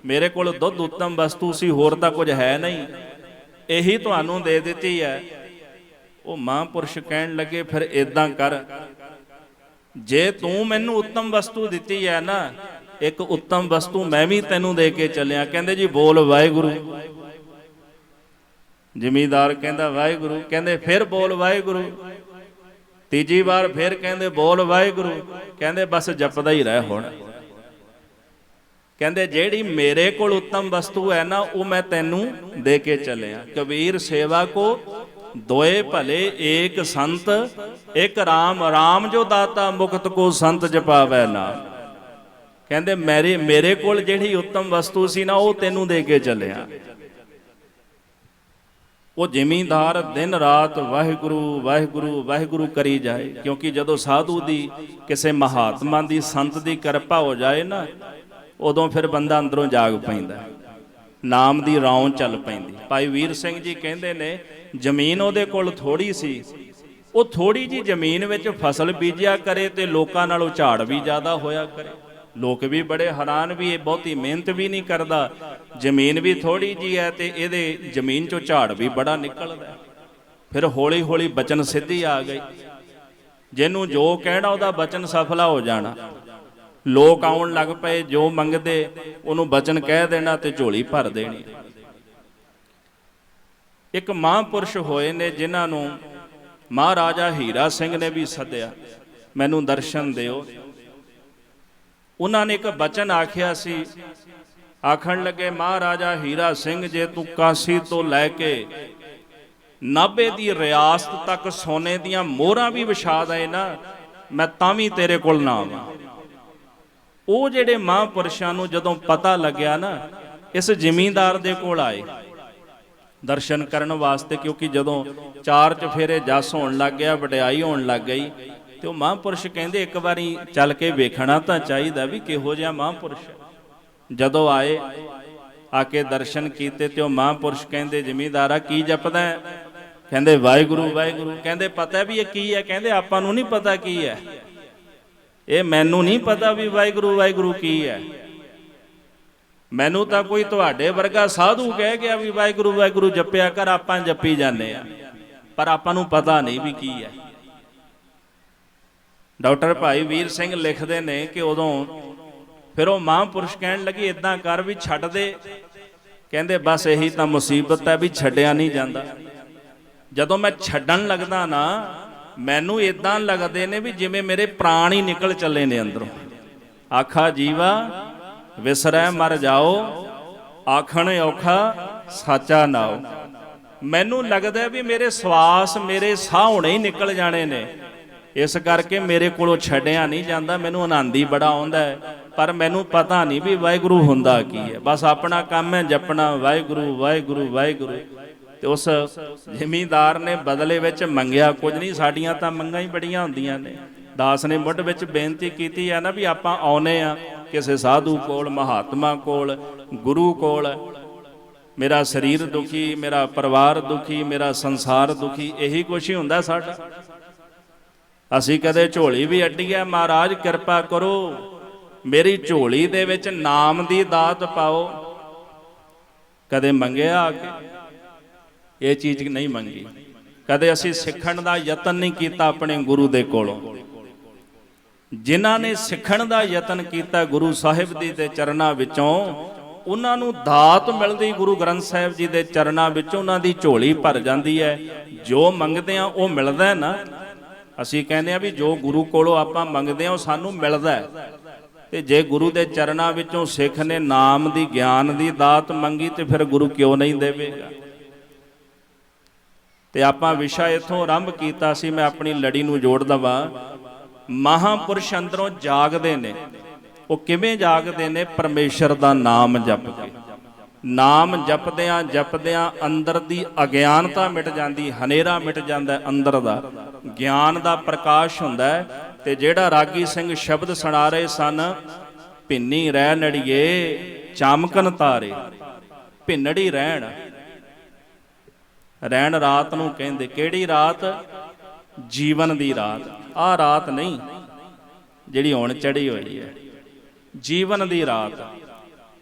ਮੇਰੇ ਕੋਲ ਦੁੱਧ ਉੱਤਮ ਵਸਤੂ ਸੀ, ਹੋਰ ਤਾਂ ਕੁਝ ਹੈ ਨਹੀਂ, ਇਹੀ ਤੁਹਾਨੂੰ ਦੇ ਦਿੱਤੀ ਹੈ। ਉਹ ਮਹਾਂਪੁਰਸ਼ ਕਹਿਣ ਲੱਗੇ, ਫਿਰ ਇਦਾਂ ਕਰ, ਜੇ ਤੂੰ ਮੈਨੂੰ ਉੱਤਮ ਵਸਤੂ ਦਿੱਤੀ ਹੈ ਨਾ, ਇੱਕ ਉੱਤਮ ਵਸਤੂ ਮੈਂ ਵੀ ਤੈਨੂੰ ਦੇ ਕੇ ਚੱਲਿਆ। ਕਹਿੰਦੇ ਜੀ ਬੋਲ ਵਾਹਿਗੁਰੂ। ਜ਼ਿਮੀਂਦਾਰ ਕਹਿੰਦਾ ਵਾਹਿਗੁਰੂ। ਕਹਿੰਦੇ ਫਿਰ ਬੋਲ ਵਾਹਿਗੁਰੂ। ਤੀਜੀ ਵਾਰ ਫਿਰ ਕਹਿੰਦੇ ਬੋਲ ਵਾਹਿਗੁਰੂ। ਕਹਿੰਦੇ ਬਸ ਜਪਦਾ ਹੀ ਰਹਿ ਹੁਣ। ਕਹਿੰਦੇ ਜਿਹੜੀ ਮੇਰੇ ਕੋਲ ਉੱਤਮ ਵਸਤੂ ਹੈ ਨਾ, ਉਹ ਮੈਂ ਤੈਨੂੰ ਦੇ ਕੇ ਚੱਲਿਆ। ਕਬੀਰ ਸੇਵਾ ਕੋ ਦੋਏ ਭਲੇ ਏਕ ਸੰਤ, ਇੱਕ ਰਾਮ, ਰਾਮ ਜੋ ਦਾਤਾ ਮੁਕਤ ਕੋ ਸੰਤ ਜਪਾਵੈ ਨਾਮ। ਕਹਿੰਦੇ ਮੇਰੇ ਕੋਲ ਜਿਹੜੀ ਉੱਤਮ ਵਸਤੂ ਸੀ ਨਾ, ਉਹ ਤੈਨੂੰ ਦੇ ਕੇ ਚੱਲਿਆ। ਉਹ ਜ਼ਿਮੀਂਦਾਰ ਦਿਨ ਰਾਤ ਵਾਹਿਗੁਰੂ ਵਾਹਿਗੁਰੂ ਵਾਹਿਗੁਰੂ ਕਰੀ ਜਾਏ, ਕਿਉਂਕਿ ਜਦੋਂ ਸਾਧੂ ਦੀ, ਕਿਸੇ ਮਹਾਤਮਾ ਦੀ, ਸੰਤ ਦੀ ਕਿਰਪਾ ਹੋ ਜਾਏ ਨਾ, ਉਦੋਂ ਫਿਰ ਬੰਦਾ ਅੰਦਰੋਂ ਜਾਗ ਪੈਂਦਾ, ਨਾਮ ਦੀ ਰੌਂ ਚੱਲ ਪੈਂਦੀ। ਭਾਈ ਵੀਰ ਸਿੰਘ ਜੀ ਕਹਿੰਦੇ ਨੇ, ਜ਼ਮੀਨ ਉਹਦੇ ਕੋਲ ਥੋੜੀ ਸੀ, ਉਹ ਥੋੜੀ ਜੀ ਜ਼ਮੀਨ ਵਿੱਚ ਫਸਲ ਬੀਜਿਆ ਕਰੇ ਤੇ ਲੋਕਾਂ ਨਾਲੋਂ ਝਾੜ ਵੀ ਜ਼ਿਆਦਾ ਹੋਇਆ ਕਰੇ। ਲੋਕ ਵੀ ਬੜੇ ਹੈਰਾਨ, ਵੀ ਇਹ ਬਹੁਤੀ ਮਿਹਨਤ ਵੀ ਨਹੀਂ ਕਰਦਾ, ਜ਼ਮੀਨ ਵੀ ਥੋੜੀ ਜੀ ਹੈ ਤੇ ਇਹਦੇ ਜ਼ਮੀਨ ਚੋਂ ਝਾੜ ਵੀ ਬੜਾ ਨਿਕਲਦਾ। ਫਿਰ ਹੌਲੀ ਹੌਲੀ ਬਚਨ ਸਿੱਧੀ ਆ ਗਈ, ਜਿਹਨੂੰ ਜੋ ਕਹਿਣਾ ਉਹਦਾ ਬਚਨ ਸਫਲਾ ਹੋ ਜਾਣਾ। ਲੋਕ ਆਉਣ ਲੱਗ ਪਏ, ਜੋ ਮੰਗਦੇ ਉਹਨੂੰ ਬਚਨ ਕਹਿ ਦੇਣਾ ਤੇ ਝੋਲੀ ਭਰ ਦੇਣੀ। ਇੱਕ ਮਹਾਂਪੁਰਸ਼ ਹੋਏ ਨੇ ਜਿਨ੍ਹਾਂ ਨੂੰ ਮਹਾਰਾਜਾ ਹੀਰਾ ਸਿੰਘ ਨੇ ਵੀ ਸੱਦਿਆ, ਮੈਨੂੰ ਦਰਸ਼ਨ ਦਿਓ। ਉਹਨਾਂ ਨੇ ਇੱਕ ਬਚਨ ਆਖਿਆ ਸੀ, ਆਖਣ ਲੱਗੇ, ਮਹਾਰਾਜਾ ਹੀਰਾ ਸਿੰਘ ਜੇ ਤੂੰ ਕਾਸ਼ੀ ਤੋਂ ਲੈ ਕੇ ਨਾਭੇ ਦੀ ਰਿਆਸਤ ਤੱਕ ਸੋਨੇ ਦੀਆਂ ਮੋਹਰਾਂ ਵੀ ਵਿਛਾ ਦੇ ਨਾ, ਮੈਂ ਤਾਂ ਵੀ ਤੇਰੇ ਕੋਲ ਨਾ ਆਵਾਂ। ਉਹ ਜਿਹੜੇ ਮਹਾਂਪੁਰਸ਼ਾਂ ਨੂੰ ਜਦੋਂ ਪਤਾ ਲੱਗਿਆ ਨਾ, ਇਸ ਜ਼ਿਮੀਂਦਾਰ ਦੇ ਕੋਲ ਆਏ ਦਰਸ਼ਨ ਕਰਨ ਵਾਸਤੇ, ਕਿਉਂਕਿ ਜਦੋਂ ਚਾਰ ਚਫੇਰੇ ਜਸ ਹੋਣ ਲੱਗ ਗਿਆ, ਵਡਿਆਈ ਹੋਣ ਲੱਗ ਗਈ, ਤੇ ਉਹ ਮਹਾਂਪੁਰਸ਼ ਕਹਿੰਦੇ ਇੱਕ ਵਾਰੀ ਚੱਲ ਕੇ ਵੇਖਣਾ ਤਾਂ ਚਾਹੀਦਾ ਵੀ ਕਿਹੋ ਜਿਹਾ ਮਹਾਂਪੁਰਸ਼। ਜਦੋਂ ਆਏ, ਆ ਕੇ ਦਰਸ਼ਨ ਕੀਤੇ, ਤੇ ਉਹ ਮਹਾਂਪੁਰਸ਼ ਕਹਿੰਦੇ, ਜ਼ਿਮੀਂਦਾਰਾ ਕੀ ਜਪਦਾ? ਕਹਿੰਦੇ ਵਾਹਿਗੁਰੂ ਵਾਹਿਗੁਰੂ। ਕਹਿੰਦੇ ਪਤਾ ਵੀ ਇਹ ਕੀ ਹੈ? ਕਹਿੰਦੇ ਆਪਾਂ ਨੂੰ ਨਹੀਂ ਪਤਾ ਕੀ ਹੈ, ਇਹ ਮੈਨੂੰ ਨਹੀਂ ਪਤਾ ਵੀ ਵਾਹਿਗੁਰੂ ਵਾਹਿਗੁਰੂ ਕੀ ਹੈ। ਮੈਨੂੰ ਤਾਂ ਕੋਈ ਤੁਹਾਡੇ ਵਰਗਾ ਸਾਧੂ ਕਹਿ ਗਿਆ ਵੀ ਵਾਹਿਗੁਰੂ ਵਾਹਿਗੁਰੂ ਜਪਿਆ ਕਰ, ਆਪਾਂ ਜਪੀ ਜਾਂਦੇ ਆ, ਪਰ ਆਪਾਂ ਨੂੰ ਪਤਾ ਨਹੀਂ ਵੀ ਕੀ ਹੈ। ਡਾਕਟਰ ਭਾਈ ਵੀਰ ਸਿੰਘ ਲਿਖਦੇ ਨੇ ਕਿ ਉਦੋਂ ਫਿਰ ਉਹ ਮਹਾਂਪੁਰਸ਼ ਕਹਿਣ ਲੱਗੇ, ਇਦਾਂ ਕਰ ਵੀ ਛੱਡ ਦੇ। ਕਹਿੰਦੇ ਬਸ ਇਹੀ ਤਾਂ ਮੁਸੀਬਤ ਹੈ ਵੀ ਛੱਡਿਆ ਨਹੀਂ ਜਾਂਦਾ। ਜਦੋਂ ਮੈਂ ਛੱਡਣ ਲੱਗਦਾ ਨਾ, ਮੈਨੂੰ ਇਦਾਂ ਲੱਗਦੇ ਨੇ ਵੀ ਜਿਵੇਂ ਮੇਰੇ ਪ੍ਰਾਣ ਹੀ ਨਿਕਲ ਚੱਲੇ ਨੇ ਅੰਦਰੋਂ। ਆਖਾ ਜੀਵਾ ਵਿਸਰੈ ਮਰ ਜਾਓ, ਆਖਣ ਔਖਾ ਸਾਚਾ ਨਾਓ। ਮੈਨੂੰ ਲੱਗਦਾ ਵੀ ਮੇਰੇ ਸਵਾਸ, ਮੇਰੇ ਸਾਹ ਹੁਣੇ ਹੀ ਨਿਕਲ ਜਾਣੇ ਨੇ, ਇਸ ਕਰਕੇ ਮੇਰੇ ਕੋਲੋਂ ਛੱਡਿਆ ਨਹੀਂ ਜਾਂਦਾ। ਮੈਨੂੰ ਆਨੰਦ ਹੀ ਬੜਾ ਆਉਂਦਾ ਹੈ, ਪਰ ਮੈਨੂੰ ਪਤਾ ਨਹੀਂ ਵੀ ਵਾਹਿਗੁਰੂ ਹੁੰਦਾ ਕੀ ਹੈ। ਬਸ ਆਪਣਾ ਕੰਮ ਹੈ ਜਪਣਾ, ਵਾਹਿਗੁਰੂ ਵਾਹਿਗੁਰੂ ਵਾਹਿਗੁਰੂ। ਤੇ ਉਸ ਜ਼ਿਮੀਂਦਾਰ ਨੇ ਬਦਲੇ ਵਿੱਚ ਮੰਗਿਆ ਕੁਝ ਨਹੀਂ, ਸਾਡੀਆਂ ਤਾਂ ਮੰਗਾਂ ਹੀ ਬੜੀਆਂ ਹੁੰਦੀਆਂ ਨੇ। ਦਾਸ ਨੇ ਮੁੱਢ ਵਿੱਚ ਬੇਨਤੀ ਕੀਤੀ ਹੈ ਨਾ ਵੀ ਆਪਾਂ ਆਉਨੇ ਆ ਕਿਸੇ ਸਾਧੂ ਕੋਲ, ਮਹਾਤਮਾ ਕੋਲ, ਗੁਰੂ ਕੋਲ, ਮੇਰਾ ਸਰੀਰ ਦੁਖੀ, ਮੇਰਾ ਪਰਿਵਾਰ ਦੁਖੀ, ਮੇਰਾ ਸੰਸਾਰ ਦੁਖੀ, ਇਹੀ ਕੁਛ ਹੀ ਹੁੰਦਾ ਸਾਡਾ। ਅਸੀਂ ਕਦੇ ਝੋਲੀ ਵੀ ਅੱਡੀ ਹੈ, ਮਹਾਰਾਜ ਕਿਰਪਾ ਕਰੋ ਮੇਰੀ ਝੋਲੀ ਦੇ ਵਿੱਚ ਨਾਮ ਦੀ ਦਾਤ ਪਾਓ। ਕਦੇ ਮੰਗਿਆ ਆ ਕੇ? ਇਹ ਚੀਜ਼ ਨਹੀਂ ਮੰਗੀ। ਕਦੇ ਅਸੀਂ ਸਿੱਖਣ ਦਾ ਯਤਨ ਨਹੀਂ ਕੀਤਾ ਆਪਣੇ ਗੁਰੂ ਦੇ ਕੋਲੋਂ। ਜਿਨ੍ਹਾਂ ਨੇ ਸਿੱਖਣ ਦਾ ਯਤਨ ਕੀਤਾ ਗੁਰੂ ਸਾਹਿਬ ਜੀ ਦੇ ਚਰਨਾਂ ਵਿੱਚੋਂ, ਉਹਨਾਂ ਨੂੰ ਦਾਤ ਮਿਲਦੀ ਗੁਰੂ ਗ੍ਰੰਥ ਸਾਹਿਬ ਜੀ ਦੇ ਚਰਨਾਂ ਵਿੱਚੋਂ, ਉਹਨਾਂ ਦੀ ਝੋਲੀ ਭਰ ਜਾਂਦੀ ਹੈ। ਜੋ ਮੰਗਦੇ ਆ ਉਹ ਮਿਲਦਾ ਹੈ ਨਾ। ਅਸੀਂ ਕਹਿੰਦੇ ਆ ਵੀ ਜੋ ਗੁਰੂ ਕੋਲੋਂ ਆਪਾਂ ਮੰਗਦੇ ਆ ਉਹ ਸਾਨੂੰ ਮਿਲਦਾ ਹੈ। ਤੇ ਜੇ ਗੁਰੂ ਦੇ ਚਰਨਾਂ ਵਿੱਚੋਂ ਸਿੱਖ ਨੇ ਨਾਮ ਦੀ, ਗਿਆਨ ਦੀ ਦਾਤ ਮੰਗੀ, ਤੇ ਫਿਰ ਗੁਰੂ ਕਿਉਂ ਨਹੀਂ ਦੇਵੇਗਾ। ਤੇ ਆਪਾਂ ਵਿਸ਼ਾ ਇੱਥੋਂ ਆਰੰਭ ਕੀਤਾ ਸੀ, ਮੈਂ ਆਪਣੀ ਲੜੀ ਨੂੰ ਜੋੜ ਦਵਾਂ। ਮਹਾਂਪੁਰਸ਼ ਅੰਦਰੋਂ ਜਾਗਦੇ ਨੇ। ਉਹ ਕਿਵੇਂ ਜਾਗਦੇ ਨੇ? ਪਰਮੇਸ਼ਰ ਦਾ ਨਾਮ ਜਪ ਕੇ। ਨਾਮ ਜਪਦਿਆਂ ਜਪਦਿਆਂ ਅੰਦਰ ਦੀ ਅਗਿਆਨਤਾ ਮਿਟ ਜਾਂਦੀ, ਹਨੇਰਾ ਮਿਟ ਜਾਂਦਾ ਅੰਦਰ ਦਾ, ਗਿਆਨ ਦਾ ਪ੍ਰਕਾਸ਼ ਹੁੰਦਾ ਹੈ। ਤੇ ਜਿਹੜਾ ਰਾਗੀ ਸਿੰਘ ਸ਼ਬਦ ਸੁਣਾ ਰਹੇ ਸਨ, ਭਿੰਨੀ ਰਹਿ ਨੜੀਏ ਚਾਮਕਨ ਤਾਰੇ, ਭਿੰਨੜੀ ਰਹਿਣ। ਰਹਿਣ ਰਾਤ ਨੂੰ ਕਹਿੰਦੇ, ਕਿਹੜੀ ਰਾਤ? ਜੀਵਨ ਦੀ ਰਾਤ, ਆਹ ਰਾਤ ਨਹੀਂ ਜਿਹੜੀ ਹੁਣ ਚੜ੍ਹੀ ਹੋਈ ਹੈ, ਜੀਵਨ ਦੀ ਰਾਤ।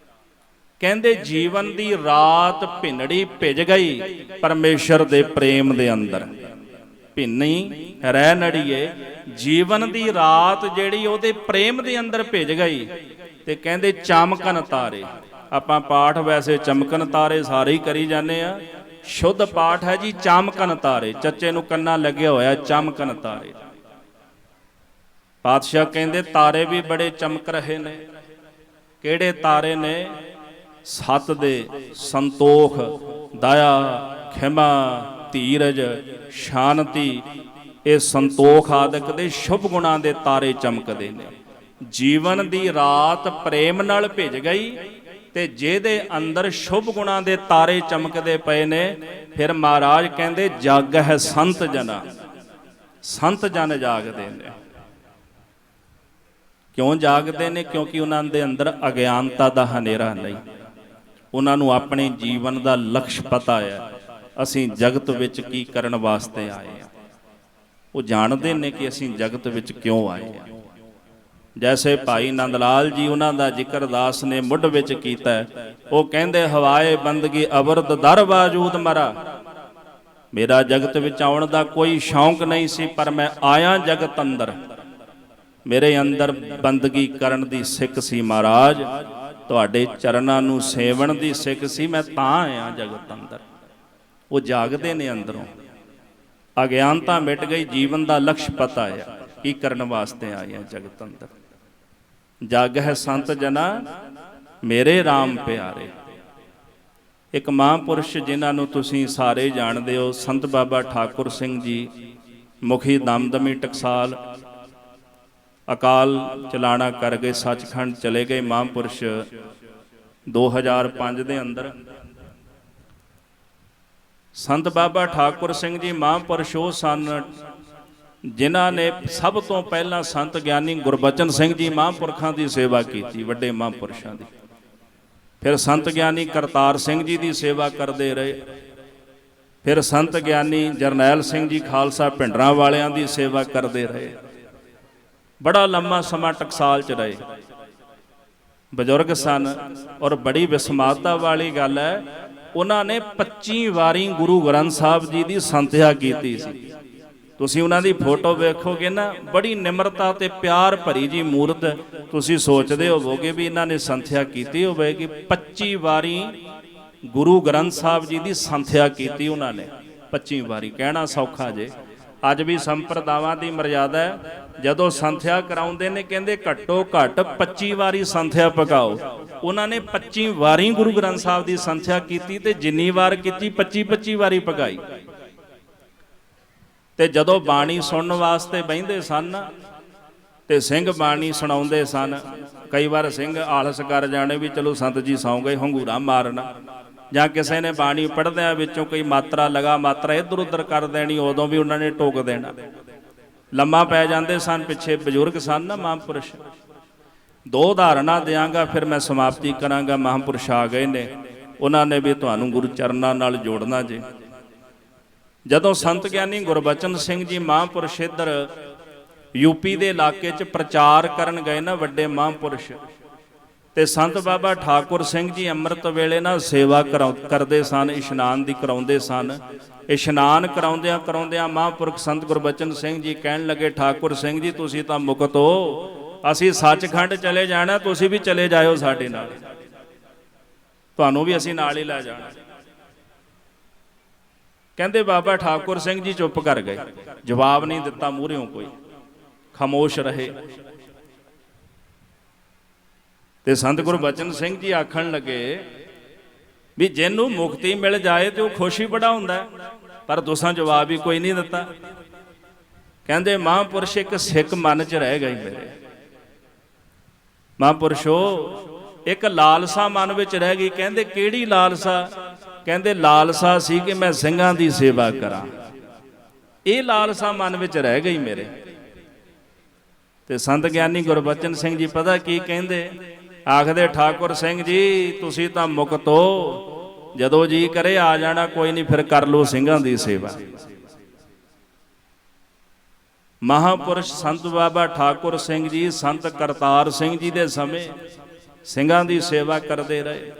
ਕਹਿੰਦੇ ਜੀਵਨ ਦੀ ਰਾਤ ਭਿੰਨੜੀ ਭਿੱਜ ਗਈ ਪਰਮੇਸ਼ਰ ਦੇ ਪ੍ਰੇਮ ਦੇ ਅੰਦਰ। ਭਿੰਨੀ ਰਹਿ ਨੜੀਏ, ਜੀਵਨ ਦੀ ਰਾਤ ਜਿਹੜੀ ਉਹਦੇ ਪ੍ਰੇਮ ਦੇ ਅੰਦਰ ਭਿੱਜ ਗਈ। ਤੇ ਕਹਿੰਦੇ ਚਮਕਨ ਤਾਰੇ, ਆਪਾਂ ਪਾਠ ਵੈਸੇ ਚਮਕਨ ਤਾਰੇ ਸਾਰੇ ਹੀ ਕਰੀ ਜਾਂਦੇ ਆ, ਸ਼ੁੱਧ ਪਾਠ ਹੈ ਜੀ ਚਮਕਨ ਤਾਰੇ। ਚੱਚੇ ਨੂੰ ਕੰਨਾਂ ਲੱਗਿਆ ਹੋਇਆ ਚਮਕਨ ਤਾਰੇ। ਪਾਤਸ਼ਾਹ ਕਹਿੰਦੇ ਤਾਰੇ ਵੀ ਬੜੇ ਚਮਕ ਰਹੇ ਨੇ। ਕਿਹੜੇ ਤਾਰੇ ਨੇ? ਸੱਤ ਦੇ ਸੰਤੋਖ, ਦਇਆ, ਖਿਮਾ, ਧੀਰਜ, ਸ਼ਾਂਤੀ, ਇਹ ਸੰਤੋਖ ਆਦਿਕ ਦੇ ਸ਼ੁਭ ਗੁਣਾਂ ਦੇ ਤਾਰੇ ਚਮਕਦੇ ਨੇ। ਜੀਵਨ ਦੀ ਰਾਤ ਪ੍ਰੇਮ ਨਾਲ ਭਿੱਜ ਗਈ ਤੇ ਜਿਹਦੇ ਅੰਦਰ ਸ਼ੁਭ ਗੁਣਾਂ ਦੇ ਤਾਰੇ ਚਮਕਦੇ ਪਏ ਨੇ, ਫਿਰ ਮਹਾਰਾਜ ਕਹਿੰਦੇ ਜਗ ਹੈ ਸੰਤ ਜਨਾ, ਸੰਤ ਜਨ ਜਾਗਦੇ ਨੇ। ਕਿਉਂ ਜਾਗਦੇ ਨੇ? ਕਿਉਂਕਿ ਉਹਨਾਂ ਦੇ ਅੰਦਰ ਅਗਿਆਨਤਾ ਦਾ ਹਨੇਰਾ ਨਹੀਂ। ਉਹਨਾਂ ਨੂੰ ਆਪਣੇ ਜੀਵਨ ਦਾ ਲਕਸ਼ ਪਤਾ ਹੈ, ਅਸੀਂ ਜਗਤ ਵਿੱਚ ਕੀ ਕਰਨ ਵਾਸਤੇ ਆਏ ਹਾਂ। ਉਹ ਜਾਣਦੇ ਨੇ ਕਿ ਅਸੀਂ ਜਗਤ ਵਿੱਚ ਕਿਉਂ ਆਏ ਹਾਂ। ਜੈਸੇ ਭਾਈ ਨੰਦ ਲਾਲ ਜੀ, ਉਹਨਾਂ ਦਾ ਜ਼ਿਕਰ ਦਾਸ ਨੇ ਮੁੱਢ ਵਿੱਚ ਕੀਤਾ। ਉਹ ਕਹਿੰਦੇ ਹਵਾਏ ਬੰਦਗੀ ਅਵਰਦ ਦਰ ਬਾਜੂਦ ਮਰਾ, ਮੇਰਾ ਜਗਤ ਵਿੱਚ ਆਉਣ ਦਾ ਕੋਈ ਸ਼ੌਂਕ ਨਹੀਂ ਸੀ, ਪਰ ਮੈਂ ਆਇਆ ਜਗਤ ਅੰਦਰ, ਮੇਰੇ ਅੰਦਰ ਬੰਦਗੀ ਕਰਨ ਦੀ ਸਿੱਖ ਸੀ ਮਹਾਰਾਜ, ਤੁਹਾਡੇ ਚਰਨਾਂ ਨੂੰ ਸੇਵਣ ਦੀ ਸਿੱਖ ਸੀ, ਮੈਂ ਤਾਂ ਆਇਆ ਜਗਤ ਅੰਦਰ। ਉਹ ਜਾਗਦੇ ਨੇ ਅੰਦਰੋਂ, ਅਗਿਆਨਤਾ ਮਿਟ ਗਈ, ਜੀਵਨ ਦਾ ਲਕਸ਼ ਪਤਾ ਹੈ, ਕੀ ਕਰਨ ਵਾਸਤੇ ਆਏ ਆ ਜਗਤ ਅੰਦਰ। ਜਗ ਹੈ ਸੰਤ ਜਨਾ ਮੇਰੇ RAM ਪਿਆਰੇ। ਇੱਕ ਮਹਾਂਪੁਰਸ਼ ਜਿਨ੍ਹਾਂ ਨੂੰ ਤੁਸੀਂ ਸਾਰੇ ਜਾਣਦੇ ਹੋ, ਸੰਤ ਬਾਬਾ ਠਾਕੁਰ ਸਿੰਘ ਜੀ, ਮੁਖੀ ਦਮਦਮੀ ਟਕਸਾਲ, ਅਕਾਲ ਚਲਾਣਾ ਕਰ ਗਏ, ਸੱਚਖੰਡ ਚਲੇ ਗਏ ਮਹਾਂਪੁਰਸ਼ 2005 ਦੇ ਅੰਦਰ। ਸੰਤ ਬਾਬਾ ਠਾਕੁਰ ਸਿੰਘ ਜੀ ਮਹਾਂਪੁਰਸ਼ ਉਹ ਸਨ ਜਿਨ੍ਹਾਂ ਨੇ ਸਭ ਤੋਂ ਪਹਿਲਾਂ ਸੰਤ ਗਿਆਨੀ ਗੁਰਬਚਨ ਸਿੰਘ ਜੀ ਮਹਾਂਪੁਰਖਾਂ ਦੀ ਸੇਵਾ ਕੀਤੀ, ਵੱਡੇ ਮਹਾਂਪੁਰਸ਼ਾਂ ਦੀ। ਫਿਰ ਸੰਤ ਗਿਆਨੀ ਕਰਤਾਰ ਸਿੰਘ ਜੀ ਦੀ ਸੇਵਾ ਕਰਦੇ ਰਹੇ। ਫਿਰ ਸੰਤ ਗਿਆਨੀ ਜਰਨੈਲ ਸਿੰਘ ਜੀ ਖਾਲਸਾ ਭਿੰਡਰਾਂ ਵਾਲਿਆਂ ਦੀ ਸੇਵਾ ਕਰਦੇ ਰਹੇ। ਬੜਾ ਲੰਮਾ ਸਮਾਂ ਟਕਸਾਲ 'ਚ ਰਹੇ, ਬਜ਼ੁਰਗ ਸਨ। ਔਰ ਬੜੀ ਵਿਸਮਾਦਤਾ ਵਾਲੀ ਗੱਲ ਹੈ, ਉਹਨਾਂ ਨੇ 25 ਵਾਰੀ ਗੁਰੂ ਗ੍ਰੰਥ ਸਾਹਿਬ ਜੀ ਦੀ ਸੰਥਿਆ ਕੀਤੀ ਸੀ। ਤੁਸੀਂ ਉਹਨਾਂ ਦੀ ਫੋਟੋ ਵੇਖੋਗੇ ਨਾ, ਬੜੀ ਨਿਮਰਤਾ ਤੇ ਪਿਆਰ ਭਰੀ ਜੀ ਮੂਰਤ। ਤੁਸੀਂ ਸੋਚਦੇ ਹੋਵੋਗੇ ਵੀ ਇਹਨਾਂ ਨੇ ਸੰਥਿਆ ਕੀਤੀ ਹੋਵੇਗੀ। 25 ਵਾਰੀ ਗੁਰੂ ਗ੍ਰੰਥ ਸਾਹਿਬ ਜੀ ਦੀ ਸੰਥਿਆ ਕੀਤੀ ਉਹਨਾਂ ਨੇ, 25 ਵਾਰੀ। ਕਹਿਣਾ ਸੌਖਾ ਜੇ, ਅੱਜ ਵੀ ਸੰਪਰਦਾਵਾਂ ਦੀ ਮਰਜ਼ਾਦਾ ਹੈ, ਜਦੋਂ ਸੰਥਿਆ ਕਰਾਉਂਦੇ ਨੇ ਕਹਿੰਦੇ ਘੱਟੋ ਘੱਟ 25 ਵਾਰੀ ਸੰਥਿਆ ਪਕਾਓ। ਉਹਨਾਂ ਨੇ 25 ਵਾਰੀ ਗੁਰੂ ਗ੍ਰੰਥ ਸਾਹਿਬ ਦੀ ਸੰਥਿਆ ਕੀਤੀ, ਤੇ ਜਿੰਨੀ ਵਾਰ ਕੀਤੀ 25 ਵਾਰੀ ਪਕਾਈ। ਤੇ ਜਦੋਂ ਬਾਣੀ ਸੁਣਨ ਵਾਸਤੇ ਬਹਿੰਦੇ ਸਨ ਤੇ ਸਿੰਘ ਬਾਣੀ ਸੁਣਾਉਂਦੇ ਸਨ, ਕਈ ਵਾਰ ਸਿੰਘ ਆਲਸ ਕਰ ਜਾਣੇ ਵੀ ਚਲੋ ਸੰਤ ਜੀ ਸੌਂ ਗਏ, ਹੰਗੂਰਾ ਮਾਰਨਾ, ਜਾਂ ਕਿਸੇ ਨੇ ਬਾਣੀ ਪੜ੍ਹਦਿਆਂ ਵਿੱਚੋਂ ਕੋਈ ਮਾਤਰਾ ਲਗਾ ਮਾਤਰਾ ਇੱਧਰ ਉੱਧਰ ਕਰ ਦੇਣੀ, ਉਦੋਂ ਵੀ ਉਹਨਾਂ ਨੇ ਟੋਕ ਦੇਣਾ, ਲੰਮਾ ਪੈ ਜਾਂਦੇ ਸਨ। ਪਿੱਛੇ ਬਜ਼ੁਰਗ ਸਨ ਨਾ ਮਹਾਂਪੁਰਸ਼। 2 ਉਦਾਹਰਨਾਂ ਦਿਆਂਗਾ, ਫਿਰ ਮੈਂ ਸਮਾਪਤੀ ਕਰਾਂਗਾ। ਮਹਾਂਪੁਰਸ਼ ਆ ਗਏ ਨੇ, ਉਹਨਾਂ ਨੇ ਵੀ ਤੁਹਾਨੂੰ ਗੁਰੂ ਚਰਨਾਂ ਨਾਲ ਜੋੜਨਾ ਜੇ। ਜਦੋਂ ਸੰਤ ਗਿਆਨੀ ਗੁਰਬਚਨ ਸਿੰਘ ਜੀ ਮਹਾਂਪੁਰਸ਼ ਇੱਧਰ ਯੂਪੀ ਦੇ ਇਲਾਕੇ 'ਚ ਪ੍ਰਚਾਰ ਕਰਨ ਗਏ ਨਾ, ਵੱਡੇ ਮਹਾਂਪੁਰਸ਼, ਤੇ ਸੰਤ ਬਾਬਾ ਠਾਕੁਰ ਸਿੰਘ ਜੀ ਅੰਮ੍ਰਿਤ ਵੇਲੇ ਨਾਲ ਸੇਵਾ ਕਰਦੇ ਸਨ, ਇਸ਼ਨਾਨ ਦੀ ਕਰਾਉਂਦੇ ਸਨ। ਇਸ਼ਨਾਨ ਕਰਾਉਂਦਿਆਂ ਮਹਾਂਪੁਰਖ ਸੰਤ ਗੁਰਬਚਨ ਸਿੰਘ ਜੀ ਕਹਿਣ ਲੱਗੇ, ਠਾਕੁਰ ਸਿੰਘ ਜੀ ਤੁਸੀਂ ਤਾਂ ਮੁਕਤ ਹੋ, ਅਸੀਂ ਸੱਚਖੰਡ ਚਲੇ ਜਾਣਾ, ਤੁਸੀਂ ਵੀ ਚਲੇ ਜਾਇਓ ਸਾਡੇ ਨਾਲ, ਤੁਹਾਨੂੰ ਵੀ ਅਸੀਂ ਨਾਲ ਹੀ ਲੈ ਜਾਣਾ। ਕਹਿੰਦੇ ਬਾਬਾ ਠਾਕੁਰ ਸਿੰਘ ਜੀ ਚੁੱਪ ਕਰ ਗਏ, ਜਵਾਬ ਨਹੀਂ ਦਿੱਤਾ ਮੂਹਰਿਓਂ, ਕੋਈ ਖਾਮੋਸ਼ ਰਹੇ। ਤੇ ਸੰਤ ਗੁਰਬਚਨ ਸਿੰਘ ਜੀ ਆਖਣ ਲੱਗੇ ਵੀ ਜਿਹਨੂੰ ਮੁਕਤੀ ਮਿਲ ਜਾਏ ਤੇ ਉਹ ਖੁਸ਼ੀ ਬੜਾ ਹੁੰਦਾ, ਪਰ ਤੁਸਾਂ ਜਵਾਬ ਹੀ ਕੋਈ ਨਹੀਂ ਦਿੱਤਾ। ਕਹਿੰਦੇ ਮਹਾਂਪੁਰਸ਼ ਇੱਕ ਸਿੱਖ ਮਨ 'ਚ ਰਹਿ ਗਈ ਮੇਰੇ, ਮਹਾਂਪੁਰਸ਼ੋ ਇੱਕ ਲਾਲਸਾ ਮਨ ਵਿੱਚ ਰਹਿ ਗਈ। ਕਹਿੰਦੇ ਕਿਹੜੀ ਲਾਲਸਾ? ਕਹਿੰਦੇ ਲਾਲਸਾ ਸੀ ਕਿ ਮੈਂ ਸਿੰਘਾਂ ਦੀ ਸੇਵਾ ਕਰਾਂ, ਇਹ ਲਾਲਸਾ ਮਨ ਵਿੱਚ ਰਹਿ ਗਈ ਮੇਰੇ। ਤੇ ਸੰਤ ਗਿਆਨੀ ਗੁਰਬਚਨ ਸਿੰਘ ਜੀ ਪਤਾ ਕੀ ਕਹਿੰਦੇ? ਆਖਦੇ ਠਾਕੁਰ ਸਿੰਘ ਜੀ ਤੁਸੀਂ ਤਾਂ ਮੁਕਤ ਹੋ, ਜਦੋਂ ਜੀ ਕਰੇ ਆ ਜਾਣਾ, ਕੋਈ ਨਹੀਂ, ਫਿਰ ਕਰ ਲਓ ਸਿੰਘਾਂ ਦੀ ਸੇਵਾ। ਮਹਾਂਪੁਰਸ਼ ਸੰਤ ਬਾਬਾ ਠਾਕੁਰ ਸਿੰਘ ਜੀ, ਸੰਤ ਕਰਤਾਰ ਸਿੰਘ ਜੀ ਦੇ ਸਮੇਂ ਸਿੰਘਾਂ ਦੀ ਸੇਵਾ ਕਰਦੇ ਰਹੇ।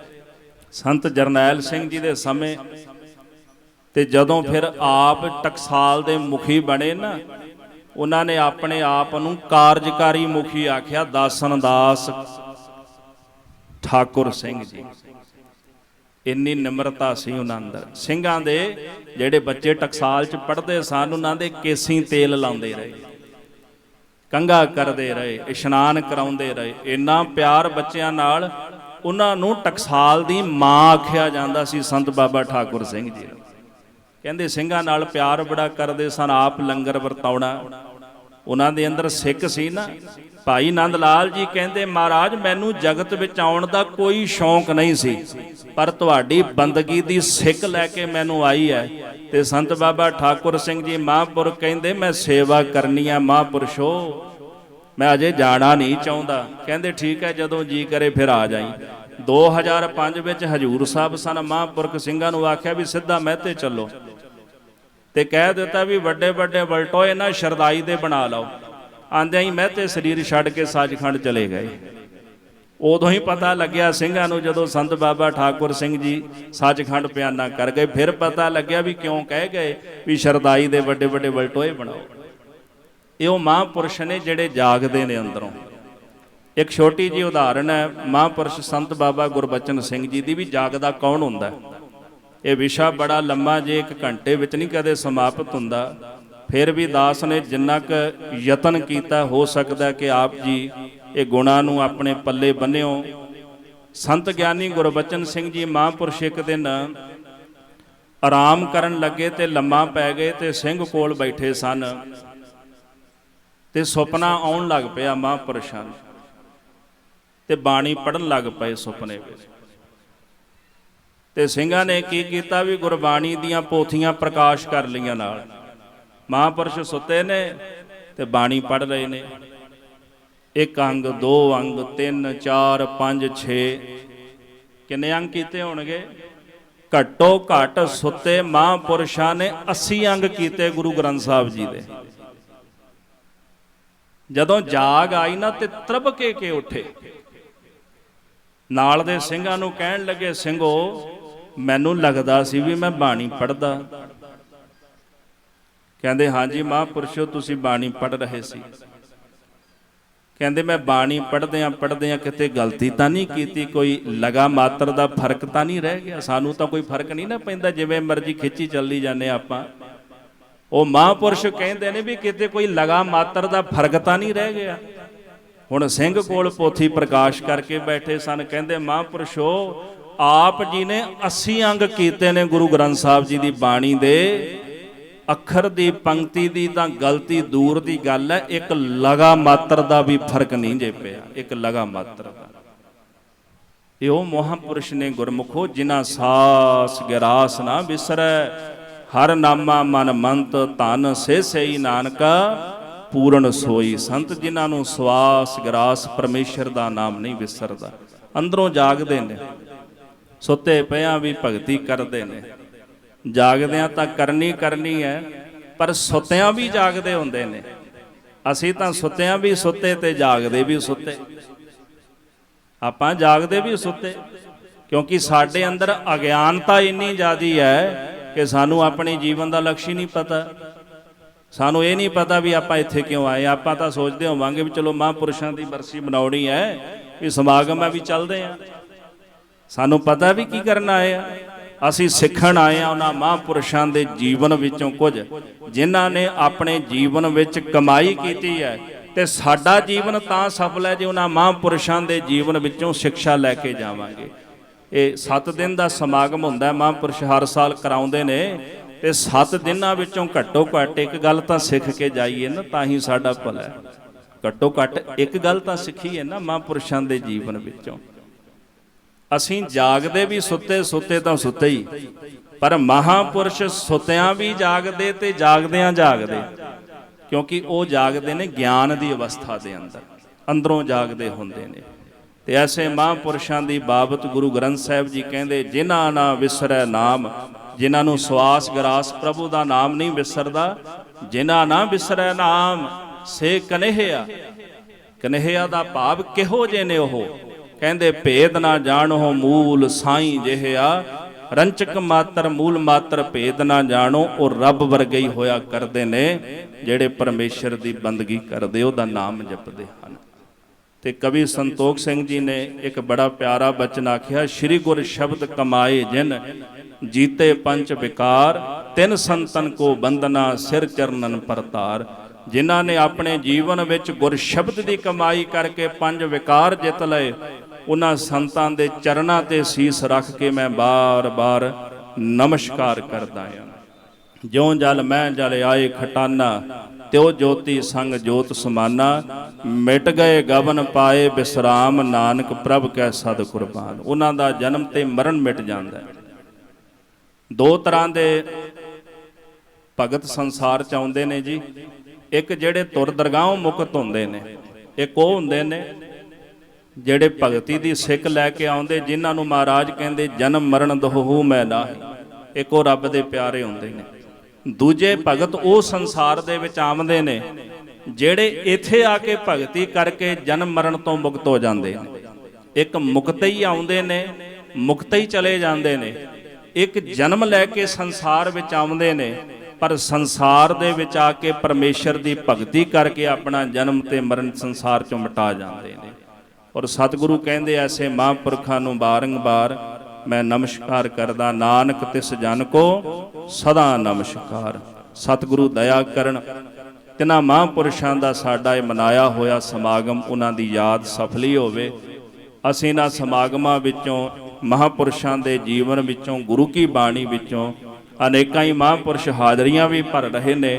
ਸੰਤ ਜਰਨੈਲ ਸਿੰਘ ਜੀ ਦੇ ਸਮੇਂ ਤੇ ਜਦੋਂ ਫਿਰ ਆਪ ਟਕਸਾਲ ਦੇ ਮੁਖੀ ਬਣੇ ਨਾ, ਉਹਨਾਂ ਨੇ ਆਪਣੇ ਆਪ ਨੂੰ ਕਾਰਜਕਾਰੀ ਮੁਖੀ ਆਖਿਆ, ਦਾਸਨ ਦਾਸ ਠਾਕੁਰ ਸਿੰਘ ਜੀ। ਇੰਨੀ ਨਿਮਰਤਾ ਸੀ ਉਹਨਾਂ ਅੰਦਰ। ਸਿੰਘਾਂ ਦੇ ਜਿਹੜੇ ਬੱਚੇ ਟਕਸਾਲ 'ਚ ਪੜ੍ਹਦੇ ਸਨ, ਉਹਨਾਂ ਦੇ ਕੇਸੀ ਤੇਲ ਲਾਉਂਦੇ ਰਹੇ, ਕੰਘਾ ਕਰਦੇ ਰਹੇ, ਇਸ਼ਨਾਨ ਕਰਾਉਂਦੇ ਰਹੇ। ਇੰਨਾ ਪਿਆਰ ਬੱਚਿਆਂ ਨਾਲ, ਉਹਨਾਂ ਨੂੰ ਟਕਸਾਲ ਦੀ ਮਾਂ ਆਖਿਆ ਜਾਂਦਾ ਸੀ ਸੰਤ ਬਾਬਾ ਠਾਕੁਰ ਸਿੰਘ ਜੀ। ਕਹਿੰਦੇ ਸਿੰਘਾਂ ਨਾਲ ਪਿਆਰ ਬੜਾ ਕਰਦੇ ਸਨ, ਆਪ ਲੰਗਰ ਵਰਤਾਉਣਾ। ਉਹਨਾਂ ਦੇ ਅੰਦਰ ਸਿੱਖ ਸੀ ਨਾ। ਭਾਈ ਨੰਦ ਲਾਲ ਜੀ ਕਹਿੰਦੇ, ਮਹਾਰਾਜ ਮੈਨੂੰ ਜਗਤ ਵਿੱਚ ਆਉਣ ਦਾ ਕੋਈ ਸ਼ੌਂਕ ਨਹੀਂ ਸੀ, ਪਰ ਤੁਹਾਡੀ ਬੰਦਗੀ ਦੀ ਸਿੱਖ ਲੈ ਕੇ ਮੈਨੂੰ ਆਈ ਹੈ। ਤੇ ਸੰਤ ਬਾਬਾ ਠਾਕੁਰ ਸਿੰਘ ਜੀ ਮਹਾਂਪੁਰਖ ਕਹਿੰਦੇ, ਮੈਂ ਸੇਵਾ ਕਰਨੀ ਆ ਮਹਾਂਪੁਰਸ਼ੋ, ਮੈਂ ਅਜੇ ਜਾਣਾ ਨਹੀਂ ਚਾਹੁੰਦਾ। ਕਹਿੰਦੇ ਠੀਕ ਹੈ, ਜਦੋਂ ਜੀ ਕਰੇ ਫਿਰ ਆ ਜਾਈ। 2005 ਵਿੱਚ ਹਜੂਰ ਸਾਹਿਬ ਸਨ। ਮਹਾਂਪੁਰਖ ਸਿੰਘਾਂ ਨੂੰ ਆਖਿਆ ਵੀ ਸਿੱਧਾ ਮਹਿਤੇ ਚੱਲੋ, ਤੇ ਕਹਿ ਦਿੱਤਾ ਵੀ ਵੱਡੇ ਵੱਡੇ ਵਲਟੋਏ ਨਾ ਸ਼ਰਦਾਈ ਦੇ ਬਣਾ ਲਓ। ਆਂਦਿਆਂ ਹੀ ਮਹਿਤੇ ਸਰੀਰ ਛੱਡ ਕੇ ਸੱਚਖੰਡ ਚਲੇ ਗਏ। ਉਦੋਂ ਹੀ ਪਤਾ ਲੱਗਿਆ ਸਿੰਘਾਂ ਨੂੰ, ਜਦੋਂ ਸੰਤ ਬਾਬਾ ਠਾਕੁਰ ਸਿੰਘ ਜੀ ਸੱਚਖੰਡ ਪਿਆਨਾ ਕਰ ਗਏ, ਫਿਰ ਪਤਾ ਲੱਗਿਆ ਵੀ ਕਿਉਂ ਕਹਿ ਗਏ ਵੀ ਸ਼ਰਦਾਈ ਦੇ ਵੱਡੇ ਵੱਡੇ ਵਲਟੋਏ ਬਣਾਓ। ਇਹ ਉਹ ਮਹਾਂਪੁਰਸ਼ ਨੇ ਜਿਹੜੇ ਜਾਗਦੇ ਨੇ ਅੰਦਰੋਂ। ਇੱਕ ਛੋਟੀ ਜਿਹੀ ਉਦਾਹਰਣ ਹੈ ਮਹਾਂਪੁਰਸ਼ ਸੰਤ ਬਾਬਾ ਗੁਰਬਚਨ ਸਿੰਘ ਜੀ ਦੀ ਵੀ। ਜਾਗਦਾ ਕੌਣ ਹੁੰਦਾ? ਇਹ ਵਿਸ਼ਾ ਬੜਾ ਲੰਮਾ, ਜੇ 1 ਘੰਟੇ ਵਿੱਚ ਨਹੀਂ ਕਦੇ ਸਮਾਪਤ ਹੁੰਦਾ। ਫਿਰ ਵੀ ਦਾਸ ਨੇ ਜਿੰਨਾ ਕੁ ਯਤਨ ਕੀਤਾ, ਹੋ ਸਕਦਾ ਕਿ ਆਪ ਜੀ ਇਹ ਗੁਣਾਂ ਨੂੰ ਆਪਣੇ ਪੱਲੇ ਬੰਨਿਓ। ਸੰਤ ਗਿਆਨੀ ਗੁਰਬਚਨ ਸਿੰਘ ਜੀ ਮਹਾਂਪੁਰਸ਼ ਇੱਕ ਦਿਨ ਆਰਾਮ ਕਰਨ ਲੱਗੇ ਤੇ ਲੰਮਾ ਪੈ ਗਏ, ਤੇ ਸਿੰਘ ਕੋਲ ਬੈਠੇ ਸਨ, ਤੇ ਸੁਪਨਾ ਆਉਣ ਲੱਗ ਪਿਆ ਮਹਾਂਪੁਰਸ਼ਾਂ ਨੂੰ, ਤੇ ਬਾਣੀ ਪੜ੍ਹਨ ਲੱਗ ਪਏ ਸੁਪਨੇ ਵਿੱਚ। ਤੇ ਸਿੰਘਾਂ ਨੇ ਕੀ ਕੀਤਾ ਵੀ ਗੁਰਬਾਣੀ ਦੀਆਂ ਪੋਥੀਆਂ ਪ੍ਰਕਾਸ਼ ਕਰ ਲਈਆਂ ਨਾਲ। ਮਹਾਂਪੁਰਸ਼ ਸੁੱਤੇ ਨੇ ਤੇ ਬਾਣੀ ਪੜ੍ਹ ਰਹੇ ਨੇ। 1 ਅੰਗ 2 ਅੰਗ 3 4 5 6 ਕਿੰਨੇ ਅੰਗ ਕੀਤੇ ਹੋਣਗੇ? ਘੱਟੋ ਘੱਟ ਸੁੱਤੇ ਮਹਾਂਪੁਰਸ਼ਾਂ ਨੇ 80 ਅੰਗ ਕੀਤੇ ਗੁਰੂ ਗ੍ਰੰਥ ਸਾਹਿਬ ਜੀ ਦੇ। ਜਦੋਂ ਜਾਗ ਆਈ ਨਾ ਤੇ ਤਰਬਕੇ ਕੇ ਉੱਠੇ। ਨਾਲ ਦੇ ਸਿੰਘਾਂ ਨੂੰ ਕਹਿਣ ਲੱਗੇ, ਸਿੰਘੋ ਮੈਨੂੰ ਲੱਗਦਾ ਸੀ ਵੀ ਮੈਂ ਬਾਣੀ ਪੜ੍ਹਦਾ। ਕਹਿੰਦੇ ਹਾਂਜੀ ਮਹਾਂਪੁਰਸ਼ੋ, ਤੁਸੀਂ ਬਾਣੀ ਪੜ੍ਹ ਰਹੇ ਸੀ। ਕਹਿੰਦੇ ਮੈਂ ਬਾਣੀ ਪੜ੍ਹਦਿਆਂ ਕਿਤੇ ਗਲਤੀ ਤਾਂ ਨਹੀਂ ਕੀਤੀ, ਕੋਈ ਲਗਾ ਮਾਤਰ ਦਾ ਫਰਕ ਤਾਂ ਨਹੀਂ ਰਹਿ ਗਿਆ? ਸਾਨੂੰ ਤਾਂ ਕੋਈ ਫਰਕ ਨਹੀਂ ਨਾ ਪੈਂਦਾ, ਜਿਵੇਂ ਮਰਜ਼ੀ ਖਿੱਚੀ ਚੱਲੀ ਜਾਂਦੇ ਆਪਾਂ। ਉਹ ਮਹਾਂਪੁਰਸ਼ ਕਹਿੰਦੇ ਨੇ ਵੀ ਕਿਤੇ ਕੋਈ ਲਗਾ ਮਾਤਰ ਦਾ ਫਰਕ ਤਾਂ ਨਹੀਂ ਰਹਿ ਗਿਆ। ਹੁਣ ਸਿੰਘ ਕੋਲ ਪੋਥੀ ਪ੍ਰਕਾਸ਼ ਕਰਕੇ ਬੈਠੇ ਸਨ। ਕਹਿੰਦੇ ਮਹਾਂਪੁਰਸ਼ੋ, ਆਪ ਜੀ ਨੇ 80 ਅੰਗ ਕੀਤੇ ਨੇ ਗੁਰੂ ਗ੍ਰੰਥ ਸਾਹਿਬ ਜੀ ਦੀ ਬਾਣੀ ਦੇ। ਅੱਖਰ ਦੀ ਪੰਕਤੀ ਦੀ ਤਾਂ ਗਲਤੀ ਦੂਰ ਦੀ ਗੱਲ ਹੈ, ਇੱਕ ਲਗਾ ਮਾਤਰ ਦਾ ਵੀ ਫਰਕ ਨਹੀਂ ਜੇ ਪਿਆ, ਇੱਕ ਲਗਾ ਮਾਤਰ ਦਾ। ਇਹ ਉਹ ਮਹਾਂਪੁਰਸ਼ ਨੇ ਗੁਰਮੁਖੋ, ਜਿਨ੍ਹਾਂ ਸਾਸ ਗਿਰਾਸ ਨਾ ਵਿਸਰੈ, ਹਰ ਨਾਮਾ ਮਨ ਮੰਤ ਧਨ ਸੇ ਸਈ ਨਾਨਕਾ ਪੂਰਨ ਸੋਈ। ਸੰਤ ਜਿਨ੍ਹਾਂ ਨੂੰ ਸਵਾਸ ਗਿਰਾਸ ਪਰਮੇਸ਼ਰ ਦਾ ਨਾਮ ਨਹੀਂ ਵਿਸਰਦਾ, ਅੰਦਰੋਂ ਜਾਗਦੇ ਨੇ। ਸੁੱਤੇ ਪਿਆਂ ਵੀ ਭਗਤੀ ਕਰਦੇ ਨੇ। ਜਾਗਦਿਆਂ ਤਾਂ ਕਰਨੀ ਹੈ, ਪਰ ਸੁੱਤਿਆਂ ਵੀ ਜਾਗਦੇ ਹੁੰਦੇ ਨੇ। ਅਸੀਂ ਤਾਂ ਸੁੱਤਿਆਂ ਵੀ ਸੁੱਤੇ ਤੇ ਜਾਗਦੇ ਵੀ ਸੁੱਤੇ। ਆਪਾਂ ਜਾਗਦੇ ਵੀ ਸੁੱਤੇ, ਕਿਉਂਕਿ ਸਾਡੇ ਅੰਦਰ ਅਗਿਆਨਤਾ ਇੰਨੀ ਜ਼ਿਆਦੀ ਹੈ ਕਿ ਸਾਨੂੰ ਆਪਣੇ ਜੀਵਨ ਦਾ ਲਕਸ਼ ਹੀ ਨਹੀਂ ਪਤਾ। ਸਾਨੂੰ ਇਹ ਨਹੀਂ ਪਤਾ ਵੀ ਆਪਾਂ ਇੱਥੇ ਕਿਉਂ ਆਏ। ਆਪਾਂ ਤਾਂ ਸੋਚਦੇ ਹੋਵਾਂਗੇ ਵੀ ਚਲੋ ਮਹਾਂਪੁਰਸ਼ਾਂ ਦੀ ਬਰਸੀ ਮਨਾਉਣੀ ਹੈ, ਵੀ ਸਮਾਗਮ ਹੈ, ਵੀ ਚੱਲਦੇ ਆ। ਸਾਨੂੰ ਪਤਾ ਵੀ ਕੀ ਕਰਨ ਆਏ ਆ। ਅਸੀਂ ਸਿੱਖਣ ਆਏ ਆ ਉਹਨਾਂ ਮਹਾਂਪੁਰਸ਼ਾਂ ਦੇ ਜੀਵਨ ਵਿੱਚੋਂ ਕੁਝ, ਜਿਨ੍ਹਾਂ ਨੇ ਆਪਣੇ ਜੀਵਨ ਵਿੱਚ ਕਮਾਈ ਕੀਤੀ ਹੈ। ਤੇ ਸਾਡਾ ਜੀਵਨ ਤਾਂ ਸਫਲ ਹੈ ਜੇ ਉਹਨਾਂ ਮਹਾਂਪੁਰਸ਼ਾਂ ਦੇ ਜੀਵਨ ਵਿੱਚੋਂ ਸਿੱਖਿਆ ਲੈ ਕੇ ਜਾਵਾਂਗੇ। ਇਹ 7 ਦਿਨ ਦਾ ਸਮਾਗਮ ਹੁੰਦਾ, ਮਹਾਂਪੁਰਸ਼ ਹਰ ਸਾਲ ਕਰਾਉਂਦੇ ਨੇ। ਤੇ 7 ਦਿਨਾਂ ਵਿੱਚੋਂ ਘੱਟੋ ਘੱਟ ਇੱਕ ਗੱਲ ਤਾਂ ਸਿੱਖ ਕੇ ਜਾਈਏ ਨਾ, ਤਾਂ ਹੀ ਸਾਡਾ ਭਲਾ ਹੈ। ਘੱਟੋ ਘੱਟ ਇੱਕ ਗੱਲ ਤਾਂ ਸਿੱਖੀਏ ਨਾ ਮਹਾਂਪੁਰਸ਼ਾਂ ਦੇ ਜੀਵਨ ਵਿੱਚੋਂ। ਅਸੀਂ ਜਾਗਦੇ ਵੀ ਸੁੱਤੇ ਤਾਂ ਸੁੱਤੇ ਹੀ, ਪਰ ਮਹਾਂਪੁਰਸ਼ ਸੁੱਤਿਆਂ ਵੀ ਜਾਗਦੇ ਤੇ ਜਾਗਦਿਆਂ ਜਾਗਦੇ, ਕਿਉਂਕਿ ਉਹ ਜਾਗਦੇ ਨੇ ਗਿਆਨ ਦੀ ਅਵਸਥਾ ਦੇ ਅੰਦਰ, ਅੰਦਰੋਂ ਜਾਗਦੇ ਹੁੰਦੇ ਨੇ। ਤੇ ਐਸੇ ਮਹਾਂਪੁਰਸ਼ਾਂ ਦੀ ਬਾਬਤ ਗੁਰੂ ਗ੍ਰੰਥ ਸਾਹਿਬ ਜੀ ਕਹਿੰਦੇ, ਜਿਨ੍ਹਾਂ ਨਾ ਵਿਸਰੈ ਨਾਮ, ਜਿਨ੍ਹਾਂ ਨੂੰ ਸਵਾਸ ਗਰਾਸ ਪ੍ਰਭੂ ਦਾ ਨਾਮ ਨਹੀਂ ਵਿਸਰਦਾ, ਜਿਨਾ ਨਾ ਬਿਸਰੈ ਨਾਮ ਸੇ ਕਨਹਿਆ। ਕਨਹਿਆ ਦਾ ਭਾਵ ਕਿਹੋ ਜਿਹੇ ਨੇ ਉਹ? ਕਹਿੰਦੇ ਭੇਦ ਨਾ ਜਾਣੋ ਮੂਲ ਸਾਈਂ ਜਿਹਾ, ਰੰਚਕ ਮਾਤਰ ਮੂਲ ਮਾਤਰ ਭੇਦ ਨਾ ਜਾਣੋ। ਉਹ ਰੱਬ ਵਰਗੇ ਹੀ ਹੋਇਆ ਕਰਦੇ ਨੇ ਜਿਹੜੇ ਪਰਮੇਸ਼ਰ ਦੀ ਬੰਦਗੀ ਕਰਦੇ, ਉਹਦਾ ਨਾਮ ਜਪਦੇ ਹਨ। ਤੇ ਕਵੀ ਸੰਤੋਖ ਸਿੰਘ ਜੀ ਨੇ ਇੱਕ ਬੜਾ ਪਿਆਰਾ ਬਚਨ ਆਖਿਆ, ਸ਼੍ਰੀ ਗੁਰ ਸ਼ਬਦ ਕਮਾਏ ਜਿਨ ਜੀਤੇ ਪੰਚ ਵਿਕਾਰ, ਤਿੰਨ ਸੰਤਨ ਕੋ ਬੰਦਨਾ ਸਿਰ ਚਰਨਨ ਪਰਤਾਰ। ਜਿਨ੍ਹਾਂ ਨੇ ਆਪਣੇ ਜੀਵਨ ਵਿੱਚ ਗੁਰ ਸ਼ਬਦ ਦੀ ਕਮਾਈ ਕਰਕੇ ਪੰਜ ਵਿਕਾਰ ਜਿੱਤ ਲਏ, ਉਹਨਾਂ ਸੰਤਾਂ ਦੇ ਚਰਨਾਂ ਤੇ ਸੀਸ ਰੱਖ ਕੇ ਮੈਂ ਬਾਰ-ਬਾਰ ਨਮਸਕਾਰ ਕਰਦਾ ਹਾਂ। ਜਿਉਂ ਜਲ ਮੈਂ ਜਲ ਆਏ ਖਟਾਨਾ, ਤਿਉ ਜੋਤੀ ਸੰਗ ਜੋਤ ਸਮਾਨਾ। ਮਿਟ ਗਏ ਗਵਨ ਪਾਏ ਬਿਸਰਾਮ, ਨਾਨਕ ਪ੍ਰਭ ਕੈ ਸਦ ਕੁਰਬਾਨ। ਉਹਨਾਂ ਦਾ ਜਨਮ ਤੇ ਮਰਨ ਮਿਟ ਜਾਂਦਾ ਹੈ। ਦੋ ਤਰ੍ਹਾਂ ਦੇ ਭਗਤ ਸੰਸਾਰ 'ਚ ਆਉਂਦੇ ਨੇ ਜੀ। ਇੱਕ ਜਿਹੜੇ ਤੁਰ ਦਰਗਾਹੋਂ ਮੁਕਤ ਹੁੰਦੇ ਨੇ, ਇੱਕ ਉਹ ਹੁੰਦੇ ਨੇ ਜਿਹੜੇ ਭਗਤੀ ਦੀ ਸਿੱਖ ਲੈ ਕੇ ਆਉਂਦੇ, ਜਿਨ੍ਹਾਂ ਨੂੰ ਮਹਾਰਾਜ ਕਹਿੰਦੇ ਜਨਮ ਮਰਨ ਦੋਹੂ ਮੈਂ ਨਾਹੀ। ਇੱਕ ਉਹ ਰੱਬ ਦੇ ਪਿਆਰੇ ਹੁੰਦੇ ਨੇ। ਦੂਜੇ ਭਗਤ ਉਹ ਸੰਸਾਰ ਦੇ ਵਿੱਚ ਆਉਂਦੇ ਨੇ ਜਿਹੜੇ ਇੱਥੇ ਆ ਕੇ ਭਗਤੀ ਕਰਕੇ ਜਨਮ ਮਰਨ ਤੋਂ ਮੁਕਤ ਹੋ ਜਾਂਦੇ ਨੇ। ਇੱਕ ਮੁਕਤ ਹੀ ਆਉਂਦੇ ਨੇ, ਮੁਕਤ ਹੀ ਚਲੇ ਜਾਂਦੇ ਨੇ। ਇੱਕ ਜਨਮ ਲੈ ਕੇ ਸੰਸਾਰ ਵਿੱਚ ਆਉਂਦੇ ਨੇ, ਪਰ ਸੰਸਾਰ ਦੇ ਵਿੱਚ ਆ ਕੇ ਪਰਮੇਸ਼ਰ ਦੀ ਭਗਤੀ ਕਰਕੇ ਆਪਣਾ ਜਨਮ ਤੇ ਮਰਨ ਸੰਸਾਰ ਚੋਂ ਮਿਟਾ ਜਾਂਦੇ ਨੇ। ਔਰ ਸਤਿਗੁਰੂ ਕਹਿੰਦੇ ਐਸੇ ਮਹਾਂਪੁਰਖਾਂ ਨੂੰ ਬਾਰੰਬਾਰ ਮੈਂ ਨਮਸਕਾਰ ਕਰਦਾ, ਨਾਨਕ ਤਿਸ ਜਨ ਕੋ ਸਦਾ ਨਮਸਕਾਰ। ਸਤਿਗੁਰੂ ਦਇਆ ਕਰਨ, ਤਿਨਾਂ ਮਹਾਂਪੁਰਸ਼ਾਂ ਦਾ ਸਾਡਾ ਇਹ ਮਨਾਇਆ ਹੋਇਆ ਸਮਾਗਮ, ਉਹਨਾਂ ਦੀ ਯਾਦ ਸਫਲੀ ਹੋਵੇ। ਅਸੀਂ ਇਹਨਾਂ ਸਮਾਗਮਾਂ ਵਿੱਚੋਂ, ਮਹਾਂਪੁਰਸ਼ਾਂ ਦੇ ਜੀਵਨ ਵਿੱਚੋਂ, ਗੁਰੂ ਕੀ ਬਾਣੀ ਵਿੱਚੋਂ ਅਨੇਕਾਂ ਹੀ ਮਹਾਂਪੁਰਸ਼ ਹਾਜ਼ਰੀਆਂ ਵੀ ਭਰ ਰਹੇ ਨੇ।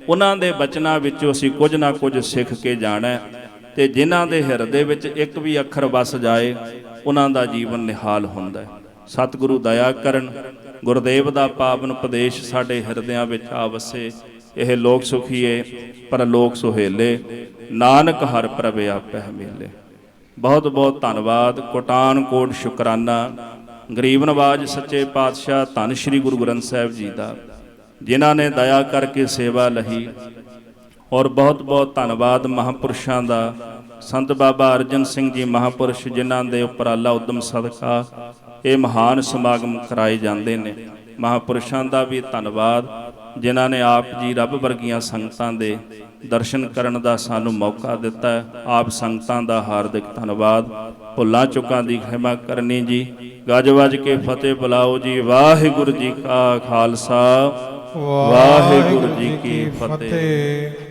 ਉਹਨਾਂ ਦੇ ਬਚਨਾਂ ਵਿੱਚੋਂ ਅਸੀਂ ਕੁਝ ਨਾ ਕੁਝ ਸਿੱਖ ਕੇ ਜਾਣਾ, ਤੇ ਜਿਨ੍ਹਾਂ ਦੇ ਹਿਰਦੇ ਵਿੱਚ ਇੱਕ ਵੀ ਅੱਖਰ ਵਸ ਜਾਏ, ਉਹਨਾਂ ਦਾ ਜੀਵਨ ਨਿਹਾਲ ਹੁੰਦਾ ਹੈ। ਸਤਿਗੁਰੂ ਦਇਆ ਕਰਨ, ਗੁਰਦੇਵ ਦਾ ਪਾਵਨ ਉਪਦੇਸ਼ ਸਾਡੇ ਹਿਰਦਿਆਂ ਵਿੱਚ ਆ ਵਸੇ। ਇਹ ਲੋਕ ਸੁਖੀਏ ਪਰ ਲੋਕ ਸੁਹੇਲੇ, ਨਾਨਕ ਹਰਿ ਪ੍ਰਭ ਆਪੈ ਮੇਲੇ। ਬਹੁਤ ਬਹੁਤ ਧੰਨਵਾਦ, ਕੋਟਾਨ ਕੋਟ ਸ਼ੁਕਰਾਨਾ ਗਰੀਬ ਨਵਾਜ ਸੱਚੇ ਪਾਤਸ਼ਾਹ ਧੰਨ ਸ਼੍ਰੀ ਗੁਰੂ ਗ੍ਰੰਥ ਸਾਹਿਬ ਜੀ ਦਾ, ਜਿਨ੍ਹਾਂ ਨੇ ਦਇਆ ਕਰਕੇ ਸੇਵਾ ਲਹੀ। ਔਰ ਬਹੁਤ ਬਹੁਤ ਧੰਨਵਾਦ ਮਹਾਂਪੁਰਸ਼ਾਂ ਦਾ, ਸੰਤ ਬਾਬਾ ਅਰਜਨ ਸਿੰਘ ਜੀ ਮਹਾਂਪੁਰਸ਼, ਜਿਨ੍ਹਾਂ ਦੇ ਉਪਰਾਲਾ ਉਦਮ ਸਦਕਾ ਇਹ ਮਹਾਨ ਸਮਾਗਮ ਕਰਾਏ ਜਾਂਦੇ ਨੇ। ਮਹਾਂਪੁਰਸ਼ਾਂ ਦਾ ਵੀ ਧੰਨਵਾਦ, ਜਿਨ੍ਹਾਂ ਨੇ ਆਪ ਜੀ ਰੱਬ ਵਰਗੀਆਂ ਸੰਗਤਾਂ ਦੇ ਦਰਸ਼ਨ ਕਰਨ ਦਾ ਸਾਨੂੰ ਮੌਕਾ ਦਿੱਤਾ ਹੈ। ਆਪ ਸੰਗਤਾਂ ਦਾ ਹਾਰਦਿਕ ਧੰਨਵਾਦ। ਭੁੱਲਾਂ ਚੁੱਕਾਂ ਦੀ ਖਿਮਾ ਕਰਨੀ ਜੀ। ਗੱਜ ਵੱਜ ਕੇ ਫਤਿਹ ਬੁਲਾਓ ਜੀ। ਵਾਹਿਗੁਰੂ ਜੀ ਕਾ ਖਾਲਸਾ, ਵਾਹਿਗੁਰੂ ਜੀ ਕੀ ਫਤਿਹ।